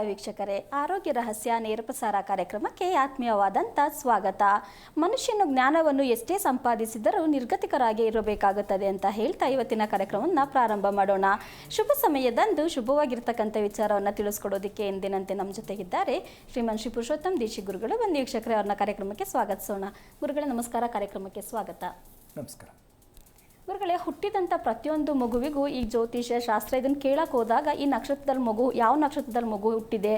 ವೀಕ್ಷಕರೇ, ಆರೋಗ್ಯ ರಹಸ್ಯ ನೇರಪ್ರಸಾರ ಕಾರ್ಯಕ್ರಮಕ್ಕೆ ಆತ್ಮೀಯವಾದಂಥ ಸ್ವಾಗತ. ಮನುಷ್ಯನು ಜ್ಞಾನವನ್ನು ಎಷ್ಟೇ ಸಂಪಾದಿಸಿದರೂ ನಿರ್ಗತಿಕರಾಗಿ ಇರಬೇಕಾಗುತ್ತದೆ ಅಂತ ಹೇಳ್ತಾ ಇವತ್ತಿನ ಕಾರ್ಯಕ್ರಮವನ್ನು ಪ್ರಾರಂಭ ಮಾಡೋಣ. ಶುಭ ಸಮಯದಂದು ಶುಭವಾಗಿರ್ತಕ್ಕಂಥ ವಿಚಾರವನ್ನು ತಿಳಿಸ್ಕೊಡೋದಕ್ಕೆ ಎಂದಿನಂತೆ ನಮ್ಮ ಜೊತೆಗಿದ್ದಾರೆ ಶ್ರೀಮನ್ ಶ್ರೀ ಪುರುಷೋತ್ತಮ್ ದೀಕ್ಷಿತ್ ಗುರುಗಳು. ಬನ್ನಿ ವೀಕ್ಷಕರೇ, ಅವ್ರನ್ನ ಕಾರ್ಯಕ್ರಮಕ್ಕೆ ಸ್ವಾಗತಿಸೋಣ. ಗುರುಗಳೇ ನಮಸ್ಕಾರ, ಕಾರ್ಯಕ್ರಮಕ್ಕೆ ಸ್ವಾಗತ. ನಮಸ್ಕಾರ. ಗುರುಗಳೇ, ಹುಟ್ಟಿದಂಥ ಪ್ರತಿಯೊಂದು ಮಗುವಿಗೂ ಈ ಜ್ಯೋತಿಷ್ಯ ಶಾಸ್ತ್ರ ಇದನ್ನು ಕೇಳಕ್ಕೆ ಹೋದಾಗ ಈ ನಕ್ಷತ್ರದಲ್ಲಿ ಮಗು ಯಾವ ನಕ್ಷತ್ರದಲ್ಲಿ ಮಗು ಹುಟ್ಟಿದೆ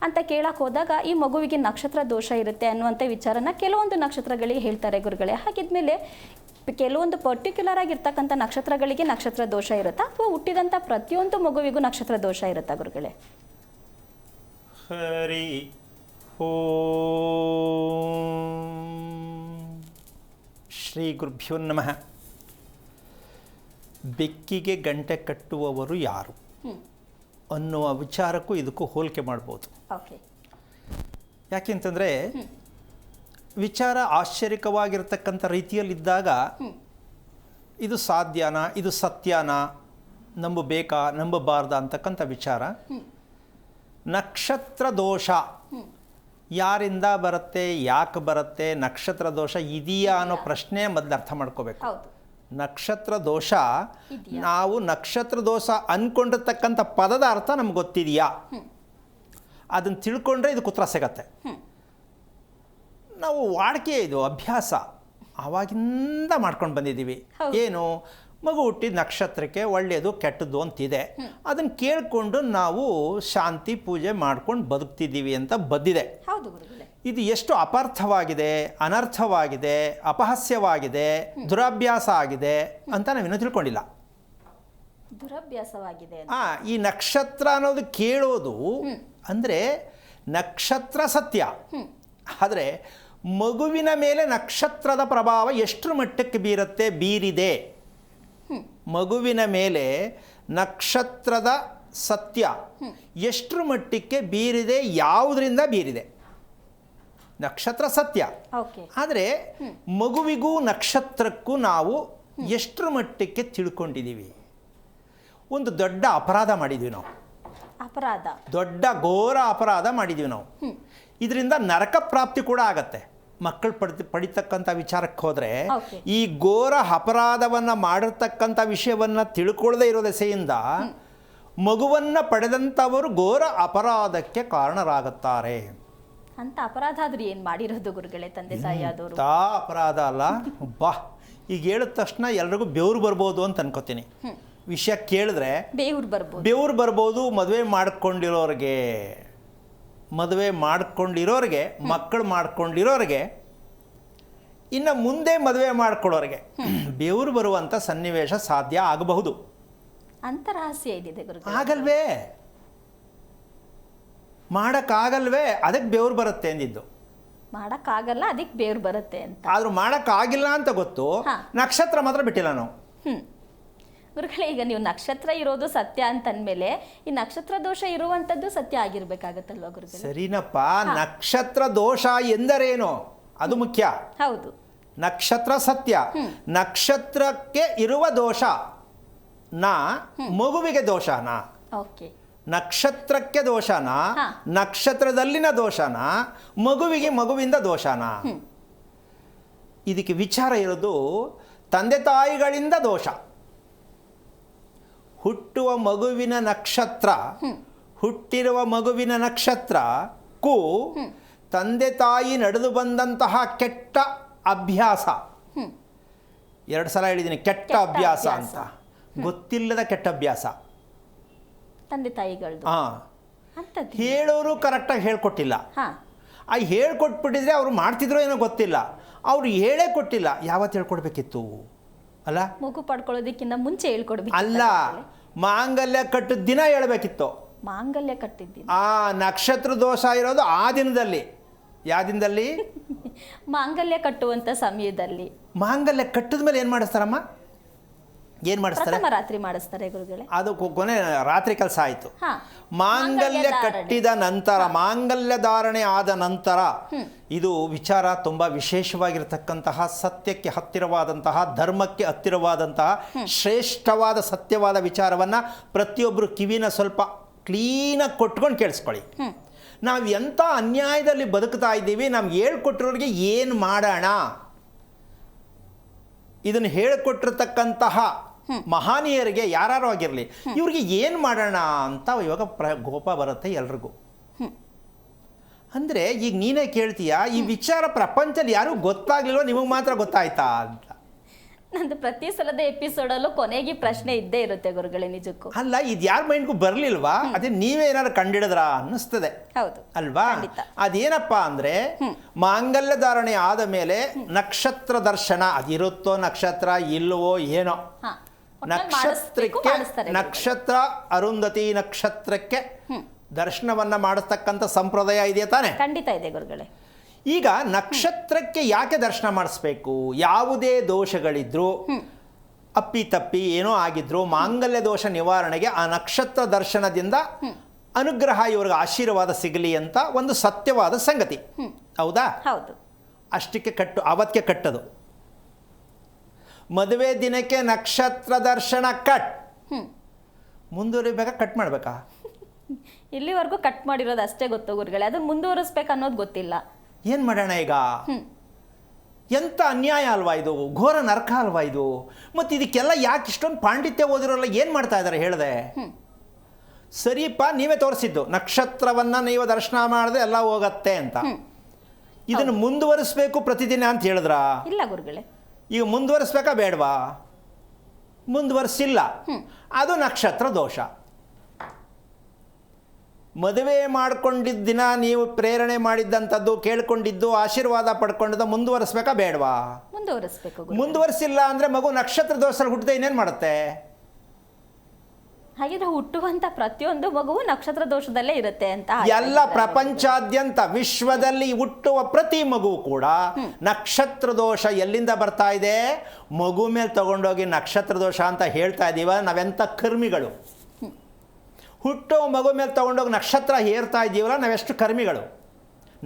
ಅಂತ ಕೇಳಕ್ಕೆ ಹೋದಾಗ ಈ ಮಗುವಿಗೆ ನಕ್ಷತ್ರ ದೋಷ ಇರುತ್ತೆ ಅನ್ನುವಂಥ ವಿಚಾರನ ಕೆಲವೊಂದು ನಕ್ಷತ್ರಗಳಿಗೆ ಹೇಳ್ತಾರೆ ಗುರುಗಳೇ. ಹಾಗಿದ್ಮೇಲೆ ಕೆಲವೊಂದು ಪರ್ಟಿಕ್ಯುಲರ್ ಆಗಿರ್ತಕ್ಕಂಥ ನಕ್ಷತ್ರಗಳಿಗೆ ನಕ್ಷತ್ರ ದೋಷ ಇರುತ್ತಾ ಅಥವಾ ಹುಟ್ಟಿದಂಥ ಪ್ರತಿಯೊಂದು ಮಗುವಿಗೂ ನಕ್ಷತ್ರ ದೋಷ ಇರುತ್ತಾ ಗುರುಗಳೇ? ಹರಿ ಶ್ರೀ ಗುರುಭ್ಯೋ ನಮಃ. ಬೆಕ್ಕಿಗೆ ಗಂಟೆ ಕಟ್ಟುವವರು ಯಾರು ಅನ್ನುವ ವಿಚಾರಕ್ಕೂ ಇದಕ್ಕೂ ಹೋಲಿಕೆ ಮಾಡ್ಬೋದು. ಯಾಕೆಂತಂದರೆ ವಿಚಾರ ಆಶ್ಚರ್ಯಕವಾಗಿರ್ತಕ್ಕಂಥ ರೀತಿಯಲ್ಲಿದ್ದಾಗ ಇದು ಸಾಧ್ಯನಾ, ಇದು ಸತ್ಯನಾ, ನಂಬಬೇಕಾ ನಂಬಬಾರ್ದಾ ಅಂತಕ್ಕಂಥ ವಿಚಾರ. ನಕ್ಷತ್ರ ದೋಷ ಯಾರಿಂದ ಬರುತ್ತೆ, ಯಾಕೆ ಬರುತ್ತೆ, ನಕ್ಷತ್ರ ದೋಷ ಇದೆಯಾ ಅನ್ನೋ ಪ್ರಶ್ನೆ ಮೊದಲು ಅರ್ಥ ಮಾಡ್ಕೋಬೇಕು. ನಕ್ಷತ್ರ ದೋಷ, ನಾವು ನಕ್ಷತ್ರ ದೋಷ ಅಂದ್ಕೊಂಡಿರ್ತಕ್ಕಂಥ ಪದದ ಅರ್ಥ ನಮ್ಗೆ ಗೊತ್ತಿದೆಯಾ, ಅದನ್ನು ತಿಳ್ಕೊಂಡ್ರೆ ಇದಕ್ಕೆ ಉತ್ತರ ಸಿಗತ್ತೆ. ನಾವು ವಾಡಿಕೆ, ಇದು ಅಭ್ಯಾಸ ಆವಾಗಿಂದ ಮಾಡ್ಕೊಂಡು ಬಂದಿದ್ದೀವಿ. ಏನು, ಮಗು ಹುಟ್ಟಿದ ನಕ್ಷತ್ರಕ್ಕೆ ಒಳ್ಳೆಯದು ಕೆಟ್ಟದ್ದು ಅಂತಿದೆ, ಅದನ್ನು ಕೇಳಿಕೊಂಡು ನಾವು ಶಾಂತಿ ಪೂಜೆ ಮಾಡ್ಕೊಂಡು ಬದುಕ್ತಿದ್ದೀವಿ ಅಂತ ಬಂದಿದೆ. ಇದು ಎಷ್ಟು ಅಪಾರ್ಥವಾಗಿದೆ, ಅನರ್ಥವಾಗಿದೆ, ಅಪಹಾಸ್ಯವಾಗಿದೆ, ದುರಭ್ಯಾಸ ಆಗಿದೆ ಅಂತ ನಾವಿನ್ನೂ ತಿಳ್ಕೊಂಡಿಲ್ಲ. ದುರಭ್ಯಾಸವಾಗಿದೆ. ಈ ನಕ್ಷತ್ರ ಅನ್ನೋದು ಕೇಳೋದು ಅಂದರೆ ನಕ್ಷತ್ರ ಸತ್ಯ, ಆದರೆ ಮಗುವಿನ ಮೇಲೆ ನಕ್ಷತ್ರದ ಪ್ರಭಾವ ಎಷ್ಟರ ಮಟ್ಟಕ್ಕೆ ಬೀರಿದೆ, ಮಗುವಿನ ಮೇಲೆ ನಕ್ಷತ್ರದ ಸತ್ಯ ಎಷ್ಟರ ಮಟ್ಟಕ್ಕೆ ಬೀರಿದೆ, ಯಾವುದರಿಂದ ಬೀರಿದೆ. ನಕ್ಷತ್ರ ಸತ್ಯ, ಆದರೆ ಮಗುವಿಗೂ ನಕ್ಷತ್ರಕ್ಕೂ ನಾವು ಎಷ್ಟರ ಮಟ್ಟಕ್ಕೆ ತಿಳ್ಕೊಂಡಿದ್ದೀವಿ. ಒಂದು ದೊಡ್ಡ ಅಪರಾಧ ಮಾಡಿದ್ವಿ ನಾವು, ದೊಡ್ಡ ಘೋರ ಅಪರಾಧ ಮಾಡಿದ್ವಿ ನಾವು. ಇದರಿಂದ ನರಕ ಪ್ರಾಪ್ತಿ ಕೂಡ ಆಗತ್ತೆ. ಮಕ್ಕಳು ಪಡಿತಕ್ಕಂಥ ವಿಚಾರಕ್ಕೆ ಹೋದರೆ ಈ ಘೋರ ಅಪರಾಧವನ್ನು ಮಾಡಿರ್ತಕ್ಕಂಥ ವಿಷಯವನ್ನು ತಿಳ್ಕೊಳ್ಳದೆ ಇರೋ ದೆಸೆಯಿಂದ ಮಗುವನ್ನು ಪಡೆದಂಥವರು ಘೋರ ಅಪರಾಧಕ್ಕೆ ಕಾರಣರಾಗುತ್ತಾರೆ. ಅಂತ ಅಪರಾಧ ಆದ್ರೂ ಏನು ಮಾಡಿರೋದು ಗುರುಗಳೇ, ತಂದೆ ತಾಯಿ ಆದವರು? ಅಪರಾಧ ಅಲ್ಲ ಬಾ, ಈಗ ಹೇಳಿದ ತಕ್ಷಣ ಎಲ್ರಿಗೂ ಬೆವರು ಬರ್ಬೋದು ಅಂತ ಅನ್ಕೋತೀನಿ. ವಿಷಯ ಕೇಳಿದ್ರೆ ಬೆವರು ಬರ್ಬೋದು. ಮದುವೆ ಮಾಡ್ಕೊಂಡಿರೋರಿಗೆ, ಮಕ್ಕಳು ಮಾಡ್ಕೊಂಡಿರೋರಿಗೆ, ಇನ್ನು ಮುಂದೆ ಮದುವೆ ಮಾಡ್ಕೊಳ್ಳೋರಿಗೆ ಬೆವರು ಬರುವಂಥ ಸನ್ನಿವೇಶ ಸಾಧ್ಯ ಆಗಬಹುದು. ಅಂತ ರಹಸ್ಯ ಇದೆ ಗುರುಗಳೇ. ಆಗಲ್ವೇ, ಮಾಡೋಕ್ಕಾಗಲ್ವೇ, ಅದಕ್ಕೆ ಬೆವರು ಬರುತ್ತೆ ಅಂದಿದ್ದು. ಮಾಡೋಕ್ಕಾಗಲ್ಲ, ಅದಕ್ಕೆ ಬೆವರು ಬರುತ್ತೆ ಅಂತ. ಆದರೂ ಮಾಡೋಕ್ಕಾಗಿಲ್ಲ ಅಂತ ಗೊತ್ತು, ನಕ್ಷತ್ರ ಮಾತ್ರ ಬಿಟ್ಟಿಲ್ಲ ನಾವು. ಗುರುಗಳೇ, ಈಗ ನೀವು ನಕ್ಷತ್ರ ಇರೋದು ಸತ್ಯ ಅಂತಂದ್ಮೇಲೆ ಈ ನಕ್ಷತ್ರ ದೋಷ ಇರುವಂಥದ್ದು ಸತ್ಯ ಆಗಿರ್ಬೇಕಾಗತ್ತಲ್ವ ಗುರುಗಳೇ? ಸರಿನಪ್ಪ, ನಕ್ಷತ್ರ ದೋಷ ಎಂದರೇನು ಅದು ಮುಖ್ಯ. ಹೌದು, ನಕ್ಷತ್ರ ಸತ್ಯ. ನಕ್ಷತ್ರಕ್ಕೆ ಇರುವ ದೋಷ ಮಗುವಿಗೆ ದೋಷನಾ? ಓಕೆ. ನಕ್ಷತ್ರಕ್ಕೆ ದೋಷನಾ, ನಕ್ಷತ್ರದಲ್ಲಿನ ದೋಷನಾ, ಮಗುವಿಂದ ದೋಷನಾ? ಇದಕ್ಕೆ ವಿಚಾರ ಇರೋದು ತಂದೆ ತಾಯಿಗಳಿಂದ ದೋಷ. ಹುಟ್ಟಿರುವ ಮಗುವಿನ ನಕ್ಷತ್ರಕ್ಕೂ ತಂದೆ ತಾಯಿ ನಡೆದು ಬಂದಂತಹ ಕೆಟ್ಟ ಅಭ್ಯಾಸ, 2 ಸಲ ಹೇಳಿದ್ದೀನಿ ಕೆಟ್ಟ ಅಭ್ಯಾಸ ಅಂತ, ಗೊತ್ತಿಲ್ಲದ ಕೆಟ್ಟ ಅಭ್ಯಾಸ. ತಂದೆ ತಾಯಿಗಳು ಹೇಳೋರು ಕರೆಕ್ಟಾಗಿ ಹೇಳ್ಕೊಟ್ಟಿಲ್ಲ. ಹೇಳ್ಕೊಟ್ಬಿಟ್ಟಿದ್ರೆ ಅವ್ರು ಮಾಡ್ತಿದ್ರು ಏನೋ ಗೊತ್ತಿಲ್ಲ, ಅವ್ರು ಹೇಳೇ ಕೊಟ್ಟಿಲ್ಲ. ಯಾವತ್ತು ಹೇಳ್ಕೊಡ್ಬೇಕಿತ್ತು ಅಲ್ಲ? ಮಗು ಪಡ್ಕೊಳ್ಳೋದಕ್ಕಿಂತ ಮುಂಚೆ ಹೇಳ್ಕೊಡ್ಬೇಕು ಅಲ್ಲ, ಮಾಂಗಲ್ಯ ಕಟ್ಟಿದ ದಿನ ಹೇಳ್ಬೇಕಿತ್ತು. ಮಾಂಗಲ್ಯ ಕಟ್ಟಿದ್ದೀನಿ ನಕ್ಷತ್ರ ದೋಷ ಇರೋದು ಆ ದಿನದಲ್ಲಿ. ಯಾವ ದಿನದಲ್ಲಿ? ಮಾಂಗಲ್ಯ ಕಟ್ಟುವಂತ ಸಮಯದಲ್ಲಿ. ಮಾಂಗಲ್ಯ ಕಟ್ಟಿದ ಮೇಲೆ ಏನು ಮಾಡಿಸ್ತಾರಮ್ಮ? ಏನು ಮಾಡಿಸ್ತಾರೆ? ರಾತ್ರಿ ಮಾಡಿಸ್ತಾರೆ ಗುರುಗಳೇ. ಅದು ಕೊನೆ ರಾತ್ರಿ ಕೆಲಸ ಆಯಿತು. ಮಾಂಗಲ್ಯ ಕಟ್ಟಿದ ನಂತರ, ಮಾಂಗಲ್ಯ ಧಾರಣೆ ಆದ ನಂತರ, ಇದು ವಿಚಾರ ತುಂಬ ವಿಶೇಷವಾಗಿರತಕ್ಕಂತಹ, ಸತ್ಯಕ್ಕೆ ಹತ್ತಿರವಾದಂತಹ, ಧರ್ಮಕ್ಕೆ ಹತ್ತಿರವಾದಂತಹ ಶ್ರೇಷ್ಠವಾದ ಸತ್ಯವಾದ ವಿಚಾರವನ್ನು ಪ್ರತಿಯೊಬ್ಬರು ಕಿವಿನ ಸ್ವಲ್ಪ ಕ್ಲೀನಾಗಿ ಕೊಟ್ಕೊಂಡು ಕೇಳಿಸ್ಕೊಳ್ಳಿ. ನಾವು ಎಂಥ ಅನ್ಯಾಯದಲ್ಲಿ ಬದುಕ್ತಾ ಇದ್ದೀವಿ, ನಮ್ಗೆ ಹೇಳ್ಕೊಟ್ಟಿರೋರಿಗೆ ಏನು ಮಾಡೋಣ, ಇದನ್ನು ಹೇಳಿಕೊಟ್ಟಿರ್ತಕ್ಕಂತಹ ಮಹಾನೀಯರಿಗೆ ಯಾರು ಆಗಿರಲಿ, ಇವ್ರಿಗೆ ಏನು ಮಾಡೋಣ ಅಂತ ಇವಾಗ ಕೋಪ ಬರುತ್ತೆ ಎಲ್ರಿಗೂ. ಅಂದರೆ ಈಗ ನೀನೇ ಕೇಳ್ತೀಯ, ಈ ವಿಚಾರ ಪ್ರಪಂಚದಲ್ಲಿ ಯಾರಿಗೂ ಗೊತ್ತಾಗ್ಲಿಲ್ವ, ನಿಮಗೆ ಮಾತ್ರ ಗೊತ್ತಾಯ್ತಾ ಅಂತ. ನಂದು ಪ್ರತಿ ಸಲದ ಎಪಿಸೋಡಲ್ಲೂ ಕೊನೆಗೆ ಪ್ರಶ್ನೆ ಇದ್ದೇ ಇರುತ್ತೆ ಗುರುಗಳೇ, ನಿಜಕ್ಕೂ. ಅಲ್ಲ, ಇದು ಯಾರ ಮೈಂಡ್ಗೂ ಬರಲಿಲ್ವಾ, ಅದೇ ನೀವೇ ಏನಾದ್ರು ಕಂಡಿಡಿದ್ರ ಅನ್ನಿಸ್ತದೆ. ಹೌದು ಅಲ್ವಾ? ಅದೇನಪ್ಪ ಅಂದರೆ ಮಾಂಗಲ್ಯ ಧಾರಣೆ ಆದ ಮೇಲೆ ನಕ್ಷತ್ರ ದರ್ಶನ, ಅದಿರುತ್ತೋ ನಕ್ಷತ್ರ ಇಲ್ಲವೋ ಏನೋ, ನಕ್ಷತ್ರಕ್ಕೆ ನಕ್ಷತ್ರ ಅರುಂಧತಿ ನಕ್ಷತ್ರಕ್ಕೆ ದರ್ಶನವನ್ನ ಮಾಡಿಸ್ತಕ್ಕಂಥ ಸಂಪ್ರದಾಯ ಇದೆಯಾ ತಾನೆ? ಖಂಡಿತ ಇದೆ ಗುರುಗಳೇ. ಈಗ ನಕ್ಷತ್ರಕ್ಕೆ ಯಾಕೆ ದರ್ಶನ ಮಾಡಿಸ್ಬೇಕು? ಯಾವುದೇ ದೋಷಗಳಿದ್ರು, ಅಪ್ಪಿತಪ್ಪಿ ಏನೋ ಆಗಿದ್ರು, ಮಾಂಗಲ್ಯ ದೋಷ ನಿವಾರಣೆಗೆ ಆ ನಕ್ಷತ್ರ ದರ್ಶನದಿಂದ ಅನುಗ್ರಹ, ಇವ್ರಿಗೆ ಆಶೀರ್ವಾದ ಸಿಗಲಿ ಅಂತ ಒಂದು ಸತ್ಯವಾದ ಸಂಗತಿ. ಹೌದಾ? ಹೌದು. ಅಷ್ಟಕ್ಕೆ ಅವತ್ತಿಗೆ ಕಟ್ಟದು. ಮದುವೆ ದಿನಕ್ಕೆ ನಕ್ಷತ್ರ ದರ್ಶನ ಕಟ್, ಮುಂದುವರಿಬೇಕಾ ಕಟ್ ಮಾಡಬೇಕಾ? ಇಲ್ಲಿವರೆಗೂ ಕಟ್ ಮಾಡಿರೋದು ಅಷ್ಟೇ ಗೊತ್ತು ಗುರುಗಳೇ, ಅದನ್ನ ಮುಂದುವರಿಸ್ಬೇಕು ಅನ್ನೋದು ಗೊತ್ತಿಲ್ಲ. ಏನು ಮಾಡೋಣ ಈಗ? ಎಂಥ ಅನ್ಯಾಯ ಅಲ್ವಾ ಇದು, ಘೋರ ನರಕ ಅಲ್ವಾ ಇದು. ಮತ್ತು ಇದಕ್ಕೆಲ್ಲ ಯಾಕೆ ಇಷ್ಟೊಂದು ಪಾಂಡಿತ್ಯ ಓದಿರೋಲ್ಲ ಏನು ಮಾಡ್ತಾ ಇದ್ದಾರೆ ಹೇಳಿದೆ? ಸರಿಯಪ್ಪ, ನೀವೇ ತೋರಿಸಿದ್ದು ನಕ್ಷತ್ರವನ್ನು ನೀವು ದರ್ಶನ ಮಾಡಿದ್ರೆ ಎಲ್ಲ ಹೋಗತ್ತೆ ಅಂತ. ಇದನ್ನು ಮುಂದುವರಿಸ್ಬೇಕು ಪ್ರತಿದಿನ ಅಂತ ಹೇಳಿದ್ರಾ? ಇಲ್ಲ ಗುರುಗಳೇ. ಈಗ ಮುಂದುವರಿಸ್ಬೇಕಾ ಬೇಡವಾ? ಮುಂದುವರಿಸಿಲ್ಲ, ಅದು ನಕ್ಷತ್ರ ದೋಷ. ಮದುವೆ ಮಾಡ್ಕೊಂಡಿದ್ದ ದಿನ ನೀವು ಪ್ರೇರಣೆ ಮಾಡಿದ್ದಂಥದ್ದು, ಕೇಳ್ಕೊಂಡಿದ್ದು, ಆಶೀರ್ವಾದ ಪಡ್ಕೊಂಡಿದ್ದು ಮುಂದುವರಿಸ್ಬೇಕಾ ಬೇಡವಾ? ಮುಂದುವರಿಸ್ಬೇಕು. ಮುಂದುವರಿಸಿಲ್ಲ ಅಂದರೆ ಮಗು ನಕ್ಷತ್ರ ದೋಷದಲ್ಲಿ ಹುಟ್ಟಿದೆ ಇನ್ನೇನು ಮಾಡುತ್ತೆ? ಹಾಗಿದ್ರೆ ಹುಟ್ಟುವಂಥ ಪ್ರತಿಯೊಂದು ಮಗುವು ನಕ್ಷತ್ರ ದೋಷದಲ್ಲೇ ಇರುತ್ತೆ ಅಂತ ಎಲ್ಲ ಪ್ರಪಂಚಾದ್ಯಂತ ವಿಶ್ವದಲ್ಲಿ ಹುಟ್ಟುವ ಪ್ರತಿ ಮಗು ಕೂಡ ನಕ್ಷತ್ರ ದೋಷ ಎಲ್ಲಿಂದ ಬರ್ತಾ ಇದೆ? ಮಗು ಮೇಲೆ ತಗೊಂಡೋಗಿ ನಕ್ಷತ್ರ ದೋಷ ಅಂತ ಹೇಳ್ತಾ ಇದ್ದೀವ ನಾವೆಂಥ ಕರ್ಮಿಗಳು. ಹುಟ್ಟೋ ಮಗು ಮೇಲೆ ತಗೊಂಡೋಗಿ ನಕ್ಷತ್ರ ಏರ್ತಾ ಇದ್ದೀವಲ್ಲ ನಾವೆಷ್ಟು ಕರ್ಮಿಗಳು.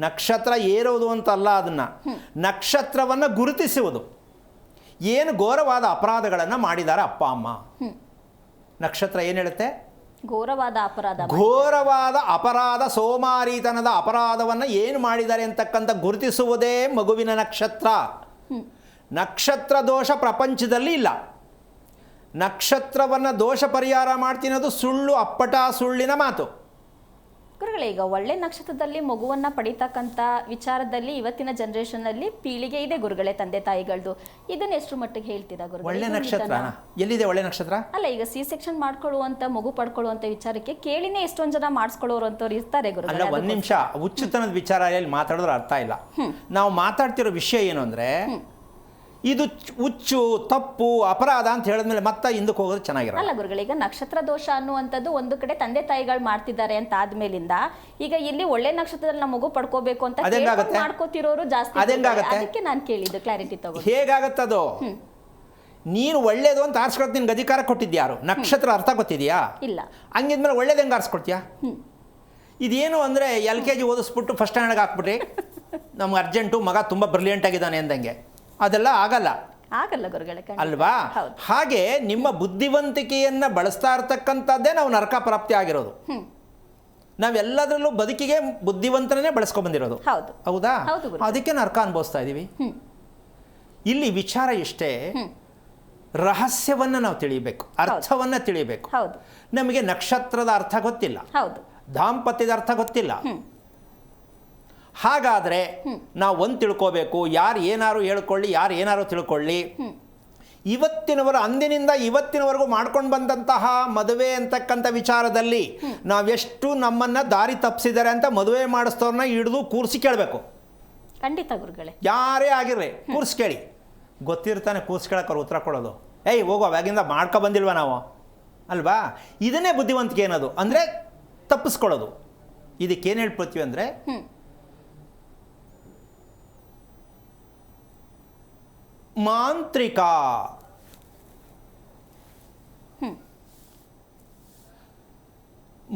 ನಕ್ಷತ್ರ ಏರೋದು ಅಂತಲ್ಲ, ಅದನ್ನು ನಕ್ಷತ್ರವನ್ನು ಗುರುತಿಸುವುದು. ಏನು ಘೋರವಾದ ಅಪರಾಧಗಳನ್ನು ಮಾಡಿದ್ದಾರೆ ಅಪ್ಪ ಅಮ್ಮ. ನಕ್ಷತ್ರ ಏನು ಹೇಳುತ್ತೆ? ಘೋರವಾದ ಅಪರಾಧ, ಸೋಮಾರಿತನದ ಅಪರಾಧವನ್ನು ಏನು ಮಾಡಿದ್ದಾರೆ ಅಂತಕ್ಕಂಥ ಗುರುತಿಸುವುದೇ ಮಗುವಿನ ನಕ್ಷತ್ರ. ನಕ್ಷತ್ರ ದೋಷ ಪ್ರಪಂಚದಲ್ಲಿ ಇಲ್ಲ. ನಕ್ಷತ್ರವನ್ನು ದೋಷ ಪರಿಹಾರ ಮಾಡ್ತಿರೋದು ಸುಳ್ಳು, ಅಪ್ಪಟ ಸುಳ್ಳಿನ ಮಾತು. ಗುರುಗಳೇ, ಈಗ ಒಳ್ಳೆ ನಕ್ಷತ್ರದಲ್ಲಿ ಮಗುವನ್ನ ಪಡಿತಕ್ಕಂಥ ವಿಚಾರದಲ್ಲಿ ಇವತ್ತಿನ ಜನರೇಷನ್ನಲ್ಲಿ ಪೀಳಿಗೆ ಇದೆ ಗುರುಗಳೇ, ತಂದೆ ತಾಯಿಗಳದು. ಇದನ್ನ ಎಷ್ಟು ಮಟ್ಟಿಗೆ ಹೇಳ್ತೀರಾ ಗುರುಗಳೇ? ಒಳ್ಳೆ ನಕ್ಷತ್ರ ಎಲ್ಲಿದೆ? ಒಳ್ಳೆ ನಕ್ಷತ್ರ ಅಲ್ಲ, ಈಗ ಸಿ ಸೆಕ್ಷನ್ ಮಾಡ್ಕೊಳ್ಳುವಂತ, ಮಗು ಪಡ್ಕೊಳ್ಳುವಂತ ವಿಚಾರಕ್ಕೆ ಕೇಳಿನೇ ಎಷ್ಟೊಂದು ಜನ ಮಾಡಿಸ್ಕೊಳ್ಳೋರು ಅಂತವ್ರು ಇರ್ತಾರೆ ಗುರುಗಳೇ. ಅಲ್ಲ, ಒಂದ್ ನಿಮಿಷ, ಹುಚ್ಚುತನದ ವಿಚಾರ ಎಲ್ಲಿ ಮಾತಾಡಿದ್ರೆ ಅರ್ಥ ಇಲ್ಲ. ನಾವು ಮಾತಾಡ್ತಿರೋ ವಿಷಯ ಏನು ಅಂದ್ರೆ, ಇದು ಹುಚ್ಚು, ತಪ್ಪು, ಅಪರಾಧ ಅಂತ ಹೇಳಿದ್ಮೇಲೆ ಮತ್ತೆ ಹಿಂದಕ್ಕೆ ಹೋಗೋದು ಚೆನ್ನಾಗಿರಲ್ಲ. ಅಲ್ಲ ಗುರುಗಳೇ, ಈಗ ನಕ್ಷತ್ರ ದೋಷ ಅನ್ನುವಂಥದ್ದು ಒಂದು ಕಡೆ ತಂದೆ ತಾಯಿಗಳು ಮಾಡ್ತಿದ್ದಾರೆ ಅಂತ ಆದ್ಮೇಲಿಂದ ಈಗ ಇಲ್ಲಿ ಒಳ್ಳೆ ನಕ್ಷತ್ರದಲ್ಲಿ ನಮ್ಮ ಮಗು ಪಡ್ಕೋಬೇಕು ಅಂತ ಮಾಡ್ಕೋತಿರೋರು ಜಾಸ್ತಿ. ಅದಕ್ಕೆ ನಾನು ಕೇಳಿದ್ದು ಕ್ಲಾರಿಟಿ ತಗೋ. ಹೇಗಾಗತ್ತದು? ನೀನು ಒಳ್ಳೇದು ಅಂತ ಆರಿಸ್ಕೊಳಕ್ ನಿನ್ಗೆ ಅಧಿಕಾರ ಕೊಟ್ಟಿದ್ಯಾರು? ನಕ್ಷತ್ರ ಅರ್ಥ ಗೊತ್ತಿದ್ಯಾ? ಇಲ್ಲ. ಹಂಗಿದ್ಮೇಲೆ ಒಳ್ಳೇದು ಹೆಂಗೆ ಆರಿಸ್ಕೊಡ್ತೀಯಾ? ಇದೇನು ಅಂದರೆ LKG ಓದಿಸ್ಬಿಟ್ಟು ಫಸ್ಟ್ ಸ್ಟ್ಯಾಂಡರ್ಡ್ಗೆ ಹಾಕ್ಬಿಟ್ರಿ, ನಮ್ಗೆ ಅರ್ಜೆಂಟು, ಮಗ ತುಂಬ ಬ್ರಿಲಿಯಂಟ್ ಆಗಿದ್ದಾನೆ ಅಂದಂಗೆ. ಅದೆಲ್ಲ ಆಗಲ್ಲ ಗುರುಗಳೇ, ಅಲ್ವಾ? ಹಾಗೆ ನಿಮ್ಮ ಬುದ್ಧಿವಂತಿಕೆಯನ್ನು ಬಳಸ್ತಾ ಇರ್ತಕ್ಕಂಥದ್ದೇ ನಾವು ನರಕ ಪ್ರಾಪ್ತಿ ಆಗಿರೋದು. ನಾವೆಲ್ಲದರಲ್ಲೂ ಬದುಕಿಗೆ ಬುದ್ಧಿವಂತನೇ ಬಳಸ್ಕೊಂಡ್ಬಂದಿರೋದು. ಹೌದಾ? ಅದಕ್ಕೆ ನರಕ ಅನುಭವಿಸ್ತಾ ಇದ್ದೀವಿ. ಇಲ್ಲಿ ವಿಚಾರ ಇಷ್ಟೇ, ರಹಸ್ಯವನ್ನು ನಾವು ತಿಳಿಯಬೇಕು, ಅರ್ಥವನ್ನು ತಿಳಿಯಬೇಕು. ನಮಗೆ ನಕ್ಷತ್ರದ ಅರ್ಥ ಗೊತ್ತಿಲ್ಲ, ದಾಂಪತ್ಯದ ಅರ್ಥ ಗೊತ್ತಿಲ್ಲ. ಹಾಗಾದರೆ ನಾವು ಒಂದು ತಿಳ್ಕೋಬೇಕು, ಯಾರು ಏನಾರು ಹೇಳ್ಕೊಳ್ಳಿ, ಯಾರು ಏನಾರು ತಿಳ್ಕೊಳ್ಳಿ, ಇವತ್ತಿನವರು ಅಂದಿನಿಂದ ಇವತ್ತಿನವರೆಗೂ ಮಾಡ್ಕೊಂಡು ಬಂದಂತಹ ಮದುವೆ ಅಂತಕ್ಕಂಥ ವಿಚಾರದಲ್ಲಿ ನಾವೆಷ್ಟು ನಮ್ಮನ್ನು ದಾರಿ ತಪ್ಪಿಸಿದ್ದಾರೆ ಅಂತ ಮದುವೆ ಮಾಡಿಸ್ತವ್ರನ್ನ ಹಿಡಿದು ಕೂರಿಸಿ ಕೇಳಬೇಕು. ಖಂಡಿತ ಗುರುಗಳೇ, ಯಾರೇ ಆಗಿರಲಿ ಕೂರಿಸಿ ಕೇಳಿ. ಗೊತ್ತಿರ್ತಾನೆ ಕೂರಿಸಿ ಕೇಳಕ್ಕೆ ಉತ್ತರ ಕೊಡೋದು. ಏಯ್ ಹೋಗೋ, ಅವಾಗಿಂದ ಮಾಡ್ಕೊ ಬಂದಿಲ್ವ ನಾವು, ಅಲ್ವಾ? ಇದನ್ನೇ ಬುದ್ಧಿವಂತಿಕೆ ಅನ್ನೋದು, ಅಂದರೆ ತಪ್ಪಿಸ್ಕೊಳ್ಳೋದು. ಇದಕ್ಕೇನು ಹೇಳ್ಕೊಳ್ತೀವಿ ಅಂದರೆ,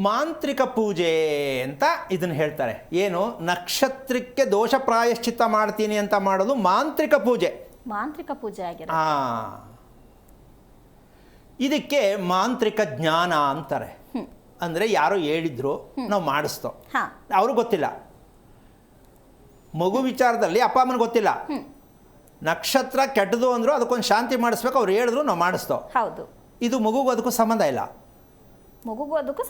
ಮಾಂತ್ರಿಕ ಪೂಜೆ ಅಂತ ಇದನ್ನು ಹೇಳ್ತಾರೆ. ಏನು? ನಕ್ಷತ್ರಕ್ಕೆ ದೋಷ ಪ್ರಾಯಶ್ಚಿತ್ತ ಮಾಡ್ತೀನಿ ಅಂತ ಮಾಡೋದು ಮಾಂತ್ರಿಕ ಪೂಜೆ. ಇದಕ್ಕೆ ಮಾಂತ್ರಿಕ ಜ್ಞಾನ ಅಂತಾರೆ. ಅಂದರೆ ಯಾರೋ ಹೇಳಿದ್ರು ನಾವು ಮಾಡಿಸ್ತೋ, ಹಾ ಅವ್ರಿಗೆ ಗೊತ್ತಿಲ್ಲ. ಮಗು ವಿಚಾರದಲ್ಲಿ ಅಪ್ಪ ಅಮ್ಮನಿಗೆ ಗೊತ್ತಿಲ್ಲ. ನಕ್ಷತ್ರ ಕೆಟ್ಟದು ಅಂದರು, ಅದಕ್ಕೊಂದು ಶಾಂತಿ ಮಾಡಿಸ್ಬೇಕು, ಅವ್ರು ಹೇಳಿದ್ರು ನಾವು ಮಾಡಿಸ್ತೋ. ಹೌದು. ಇದು ಮಗುಗೂ ಅದಕ್ಕೂ ಸಂಬಂಧ ಇಲ್ಲ. ಮಗುಗೂ ಅದಕ್ಕೂ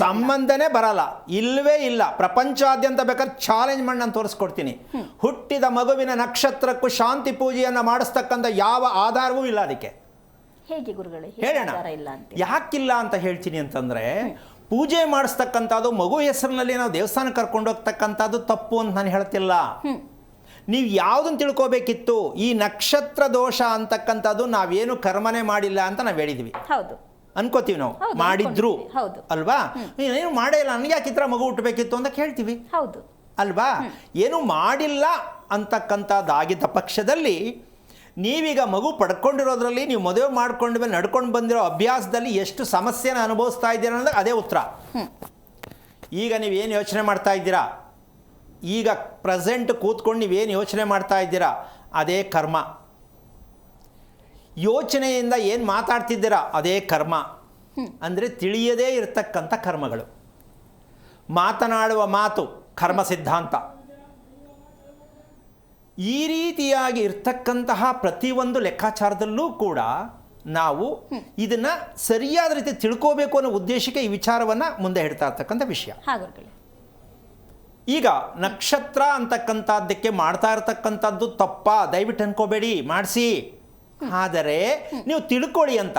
ಸಂಬಂಧನೇ ಬರಲ್ಲ, ಇಲ್ಲವೇ ಇಲ್ಲ. ಪ್ರಪಂಚಾದ್ಯಂತ ಬೇಕಾದ್ರೆ ಚಾಲೆಂಜ್ ಮಾಡಿ ನಾನು ತೋರಿಸ್ಕೊಡ್ತೀನಿ. ಹುಟ್ಟಿದ ಮಗುವಿನ ನಕ್ಷತ್ರಕ್ಕೂ ಶಾಂತಿ ಪೂಜೆಯನ್ನು ಮಾಡಿಸ್ತಕ್ಕಂಥ ಯಾವ ಆಧಾರವೂ ಇಲ್ಲ ಅದಕ್ಕೆ. ಹೇಗೆ ಗುರುಗಳೇ ಹೇಳೋಣ. ಯಾಕಿಲ್ಲ ಅಂತ ಹೇಳ್ತೀನಿ ಅಂತಂದರೆ, ಪೂಜೆ ಮಾಡಿಸ್ತಕ್ಕಂಥದ್ದು ಮಗು ಹೆಸರಿನಲ್ಲಿ ನಾವು ದೇವಸ್ಥಾನಕ್ಕೆ ಕರ್ಕೊಂಡು ಹೋಗ್ತಕ್ಕಂಥದ್ದು ತಪ್ಪು ಅಂತ ನಾನು ಹೇಳ್ತಿಲ್ಲ. ನೀವು ಯಾವುದನ್ನು ತಿಳ್ಕೋಬೇಕಿತ್ತು, ಈ ನಕ್ಷತ್ರ ದೋಷ ಅಂತಕ್ಕಂಥದ್ದು ನಾವೇನು ಕರ್ಮನೆ ಮಾಡಿಲ್ಲ ಅಂತ ನಾವು ಹೇಳಿದ್ವಿ. ಹೌದು, ಅನ್ಕೋತೀವಿ ನಾವು. ಮಾಡಿದ್ರು ಅಲ್ವಾ, ಏನು ಮಾಡೇ ಇಲ್ಲ, ನನಗೆ ಯಾಕೆ ಈ ಥರ ಮಗು ಹುಟ್ಟಬೇಕಿತ್ತು ಅಂತ ಕೇಳ್ತೀವಿ. ಹೌದು ಅಲ್ವಾ. ಏನು ಮಾಡಿಲ್ಲ ಅಂತಕ್ಕಂಥದ್ದಾಗಿದ್ದ ಪಕ್ಷದಲ್ಲಿ ನೀವೀಗ ಮಗು ಪಡ್ಕೊಂಡಿರೋದ್ರಲ್ಲಿ, ನೀವು ಮದುವೆ ಮಾಡ್ಕೊಂಡ ಮೇಲೆ ನಡ್ಕೊಂಡು ಬಂದಿರೋ ಅಭ್ಯಾಸದಲ್ಲಿ ಎಷ್ಟು ಸಮಸ್ಯೆನ ಅನುಭವಿಸ್ತಾ ಇದ್ದೀರಾ ಅನ್ನೋದು ಅದೇ ಉತ್ತರ. ಈಗ ನೀವೇನು ಯೋಚನೆ ಮಾಡ್ತಾ ಇದ್ದೀರಾ, ಈಗ ಪ್ರೆಸೆಂಟ್ ಕೂತ್ಕೊಂಡು ನೀವೇನು ಯೋಚನೆ ಮಾಡ್ತಾ ಇದ್ದೀರಾ ಅದೇ ಕರ್ಮ. ಯೋಚನೆಯಿಂದ ಏನು ಮಾತಾಡ್ತಿದ್ದೀರಾ ಅದೇ ಕರ್ಮ. ಅಂದರೆ ತಿಳಿಯದೇ ಇರತಕ್ಕಂಥ ಕರ್ಮಗಳು. ಮಾತನಾಡುವ ಮಾತು ಕರ್ಮ ಸಿದ್ಧಾಂತ. ಈ ರೀತಿಯಾಗಿ ಇರ್ತಕ್ಕಂತಹ ಪ್ರತಿಯೊಂದು ಲೆಕ್ಕಾಚಾರದಲ್ಲೂ ಕೂಡ ನಾವು ಇದನ್ನು ಸರಿಯಾದ ರೀತಿ ತಿಳ್ಕೋಬೇಕು ಅನ್ನೋ ಉದ್ದೇಶಕ್ಕೆ ಈ ವಿಚಾರವನ್ನು ಮುಂದೆ ಇಡ್ತಾ ಇರ್ತಕ್ಕಂಥ ವಿಷಯ. ಈಗ ನಕ್ಷತ್ರ ಅಂತಕ್ಕಂಥದ್ದಕ್ಕೆ ಮಾಡ್ತಾ ಇರ್ತಕ್ಕಂಥದ್ದು ತಪ್ಪ ದಯವಿಟ್ಟು ಅನ್ಕೋಬೇಡಿ, ಮಾಡಿಸಿ. ಆದರೆ ನೀವು ತಿಳ್ಕೊಳ್ಳಿ ಅಂತ